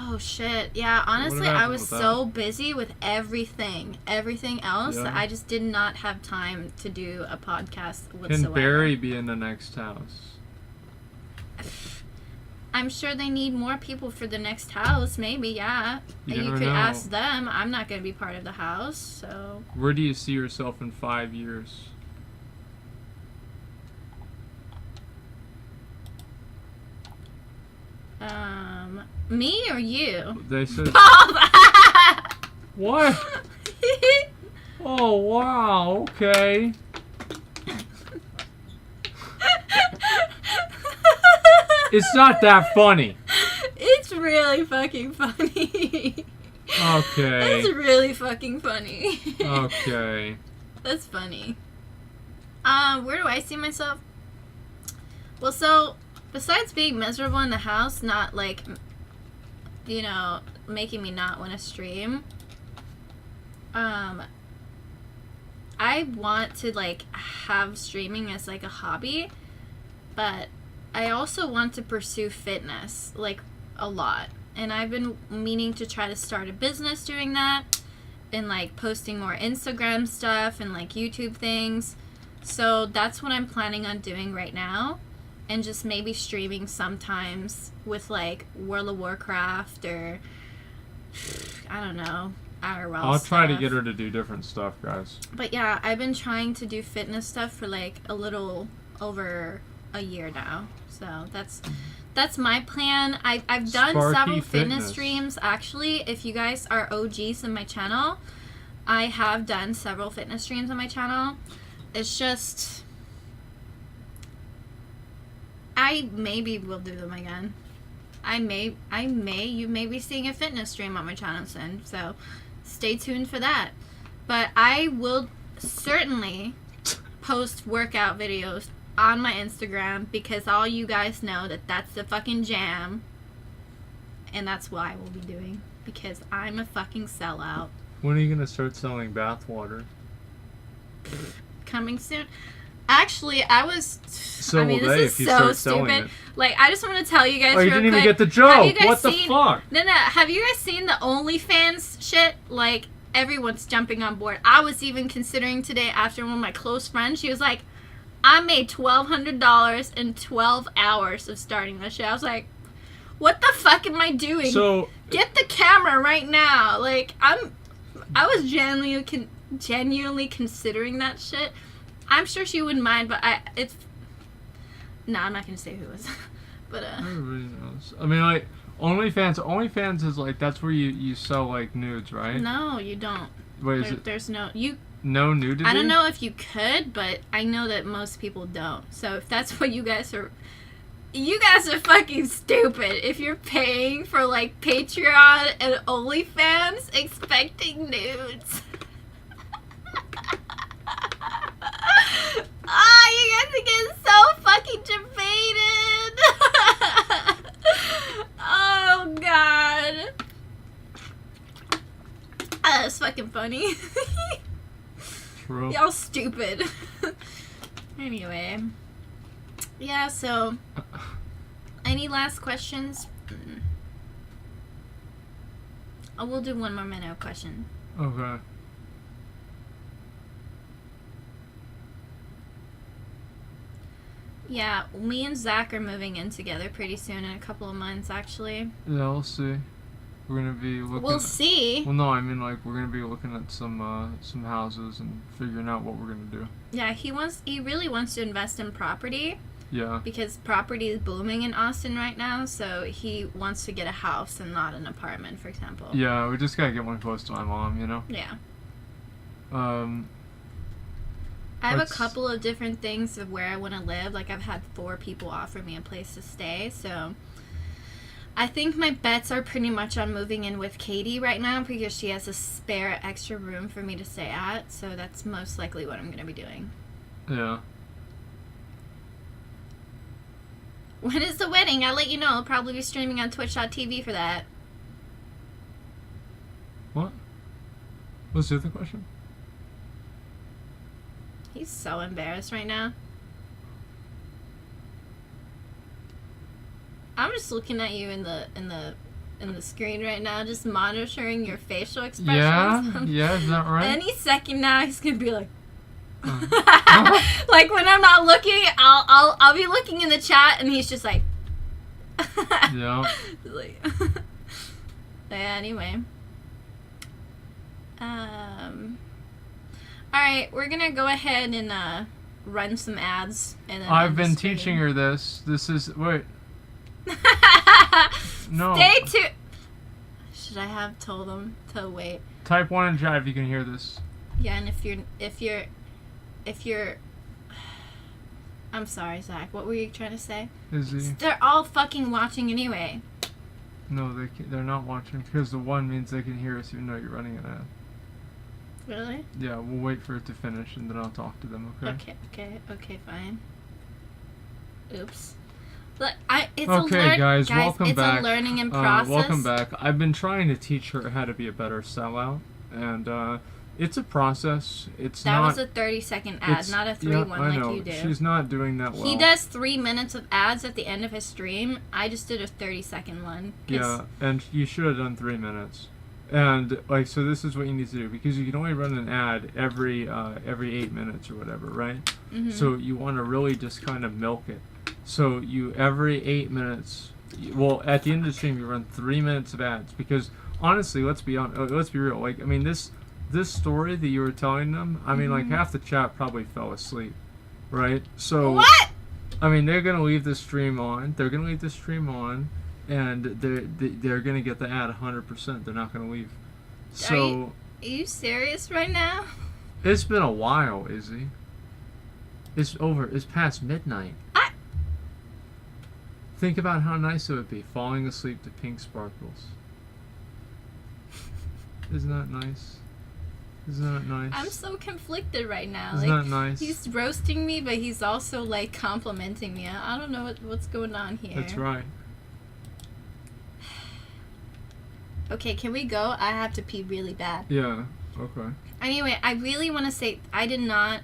S1: Oh shit. Yeah, honestly, I was so busy with everything else that I just did not have time to do a podcast whatsoever.
S3: Can Barry be in the next house?
S1: I'm sure they need more people for the next house, maybe, yeah.
S3: You
S1: You
S3: never
S1: could
S3: know.
S1: ask them. I'm not going to be part of the house, so.
S3: Where do you see yourself in 5 years?
S1: Me or you?
S3: They said.
S1: Both!
S3: What? Oh wow. Okay. It's not that funny.
S1: It's really fucking funny.
S3: Okay.
S1: That's really fucking funny.
S3: Okay.
S1: That's funny. Where do I see myself? Well, so, besides being miserable in the house, not like, you know, making me not want to stream, I want to, like, have streaming as, like, a hobby, but I also want to pursue fitness, like, a lot. And I've been meaning to try to start a business doing that, and, like, posting more Instagram stuff and, like, YouTube things. So that's what I'm planning on doing right now. And just maybe streaming sometimes with, like, World of Warcraft or, I don't know, IRL
S3: I'll try to
S1: stuff.
S3: get her to do different stuff, guys.
S1: But yeah, I've been trying to do fitness stuff for, like, a little over a year now. So that's my plan. I've done
S3: Sparky
S1: several fitness
S3: Fitness.
S1: streams. Actually, if you guys are OGs in my channel, I have done several fitness streams on my channel. It's just... I maybe will do them again. You may be seeing a fitness stream on my channel soon, so stay tuned for that. But I will certainly post workout videos on my Instagram because all you guys know that that's the fucking jam. And that's what I will be doing because I'm a fucking sellout.
S3: When are you gonna start selling bathwater?
S1: Coming soon. Actually,
S3: So
S1: this
S3: will they
S1: is
S3: if you
S1: so
S3: start selling
S1: stupid.
S3: it.
S1: Like, I just want to tell you guys
S3: Oh, you
S1: real
S3: didn't even
S1: quick.
S3: get the
S1: Have you
S3: joke.
S1: guys
S3: What the
S1: seen-
S3: fuck?
S1: No, have you guys seen the OnlyFans shit? Like, everyone's jumping on board. I was even considering today after one of my close friends, she was like, I made $1,200 in 12 hours of starting this shit. I was like, what the fuck am I doing?
S3: So
S1: Get the camera right now. Like, I was genuinely considering that shit. I'm sure she wouldn't mind, but I'm not gonna say who it was. But
S3: everybody knows. I mean, like OnlyFans is like that's where you sell like nudes, right?
S1: no, you don't.
S3: Wait, is it
S1: There's no
S3: nudity?
S1: I don't know if you could, but I know that most people don't. So if that's what you guys are You guys are fucking stupid if you're paying for, like, Patreon and OnlyFans expecting nudes. You guys are getting so fucking debated. Oh, God. That's fucking funny.
S3: True.
S1: Y'all stupid. Anyway. Yeah, so... Any last questions? Oh, we'll do one more minute question.
S3: Okay.
S1: Yeah, me and Zach are moving in together pretty soon, in a couple of months, actually.
S3: Yeah, we'll see. We're gonna be looking.
S1: We'll see.
S3: Well, no, I mean like we're gonna be looking at some houses and figuring out what we're gonna do.
S1: Yeah, he really wants to invest in property
S3: Yeah.
S1: because property is booming in Austin right now, so he wants to get a house and not an apartment, for example.
S3: Yeah, we just gotta get one close to my mom, you know.
S1: Yeah. I have a
S3: Let's-
S1: couple of different things of where I want to live. Like, I've had 4 people offer me a place to stay, so I think my bets are pretty much on moving in with Katie right now because she has a spare extra room for me to stay at, so that's most likely what I'm going to be doing.
S3: Yeah.
S1: When is the wedding? I'll let you know. I'll probably be streaming on twitch.tv for that.
S3: What? What's the other question?
S1: He's so embarrassed right now. I'm just looking at you in the screen right now, just monitoring your facial expressions.
S3: Yeah. Yeah. Is that right?
S1: Any second now, he's gonna be like, like when I'm not looking, I'll be looking in the chat, and he's just like,
S3: Yeah.
S1: like, yeah. Anyway, all right, we're gonna go ahead and run some ads, and then
S3: I've been teaching her this. This is wait. No.
S1: Stay tuned. Should I have told him to wait?
S3: Type 1 in chat if you can hear this.
S1: Yeah, and if you're I'm sorry, Zach. What were you trying to say?
S3: Is he?
S1: They're all fucking watching anyway.
S3: No, they're not watching because the 1 means they can hear us even though you're running an ad.
S1: Really?
S3: Yeah, we'll wait for it to finish and then I'll talk to them. Okay.
S1: Okay, fine. Oops. Look, it's
S3: Okay, guys, welcome
S1: it's
S3: back.
S1: a learning in process.
S3: Welcome back. I've been trying to teach her how to be a better sellout, and it's a process. It's
S1: that
S3: not.
S1: was a 30-second ad,
S3: it's-
S1: not a 3
S3: yeah,
S1: one
S3: I
S1: like
S3: know.
S1: you do.
S3: She's not doing that well.
S1: He does 3 minutes of ads at the end of his stream. I just did a 30-second one.
S3: Yeah, and you should have done 3 minutes. And like, so this is what you need to do because you can only run an ad every 8 minutes or whatever, right?
S1: Mhm.
S3: So you want to really just kind of milk it. So you every 8 minutes, well, at the end of the stream, you run 3 minutes of ads because honestly, let's be real. Like, I mean, this story that you were telling them, I mean, like half the chat probably fell asleep, right? So
S1: What?
S3: I mean, they're gonna leave the stream on. They're gonna leave the stream on, and they're gonna get the ad 100%. They're not gonna leave. So
S1: Are you serious right now?
S3: it's been a while, Izzy. It's over. It's past midnight. Think about how nice it would be falling asleep to pink sparkles. Isn't that nice? Isn't that nice?
S1: I'm so conflicted right now.
S3: Isn't
S1: Like,
S3: that nice?
S1: he's roasting me, but he's also like complimenting me. I don't know what's going on here.
S3: That's right.
S1: Okay, can we go? I have to pee really bad.
S3: Yeah. Okay.
S1: Anyway, I really want to say I did not.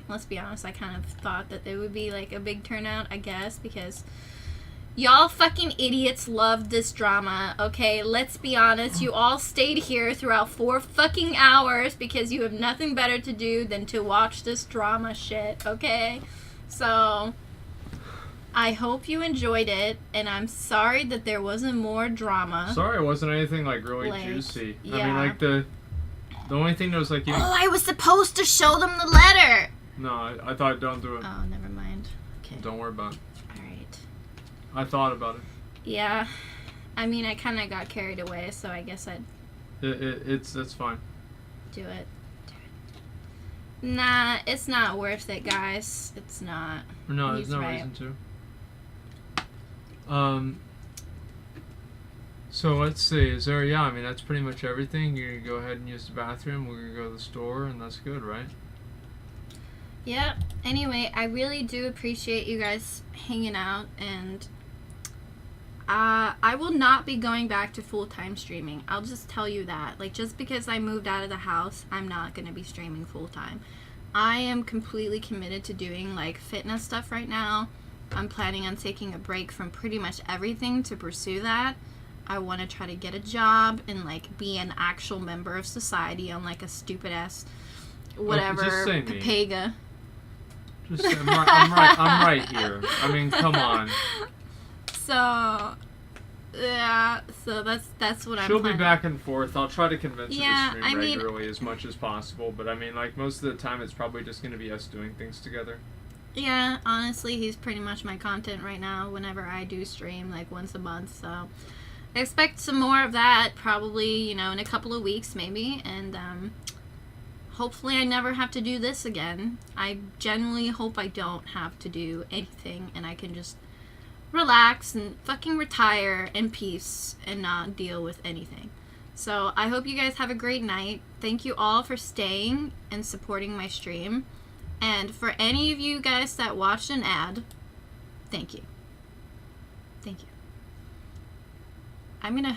S1: Let's be honest. I kind of thought that there would be like a big turnout. I guess because y'all fucking idiots loved this drama. Okay, let's be honest. You all stayed here throughout 4 fucking hours because you have nothing better to do than to watch this drama shit. Okay, so I hope you enjoyed it, and I'm sorry that there wasn't more drama.
S3: Sorry, it wasn't anything like really
S1: Like,
S3: juicy. I
S1: yeah.
S3: mean, like the only thing that was like you.
S1: Oh, I was supposed to show them the letter.
S3: No, I thought don't do it.
S1: Oh, never mind. Okay.
S3: Don't worry about it.
S1: Alright.
S3: I thought about it.
S1: Yeah. I mean, I kind of got carried away, so I guess I'd
S3: That's fine.
S1: do it. Nah, it's not worth it, guys. It's not.
S3: No,
S1: He's
S3: there's no
S1: right.
S3: reason to. So let's see. Is there? Yeah, I mean that's pretty much everything. You're gonna go ahead and use the bathroom. We're gonna go to the store, and that's good, right?
S1: Yeah. Anyway, I really do appreciate you guys hanging out, and I will not be going back to full-time streaming. I'll just tell you that. Like, just because I moved out of the house, I'm not going to be streaming full-time. I am completely committed to doing, like, fitness stuff right now. I'm planning on taking a break from pretty much everything to pursue that. I want to try to get a job and, like, be an actual member of society on, like, a stupid-ass whatever,
S3: just say me.
S1: Pepega.
S3: Just say, I'm right here. I mean, come on.
S1: So, yeah, so that's what I'm
S3: She'll be
S1: planning.
S3: back and forth. I'll try to convince her
S1: Yeah,
S3: to
S1: I
S3: stream
S1: mean-
S3: regularly as much as possible, but I mean, like, most of the time it's probably just going to be us doing things together.
S1: Yeah, honestly, he's pretty much my content right now whenever I do stream, like, once a month, so expect some more of that probably, you know, in a couple of weeks maybe, and hopefully I never have to do this again. I genuinely hope I don't have to do anything and I can just relax and fucking retire in peace and not deal with anything. So I hope you guys have a great night. Thank you all for staying and supporting my stream. And for any of you guys that watched an ad, thank you. Thank you. I'm gonna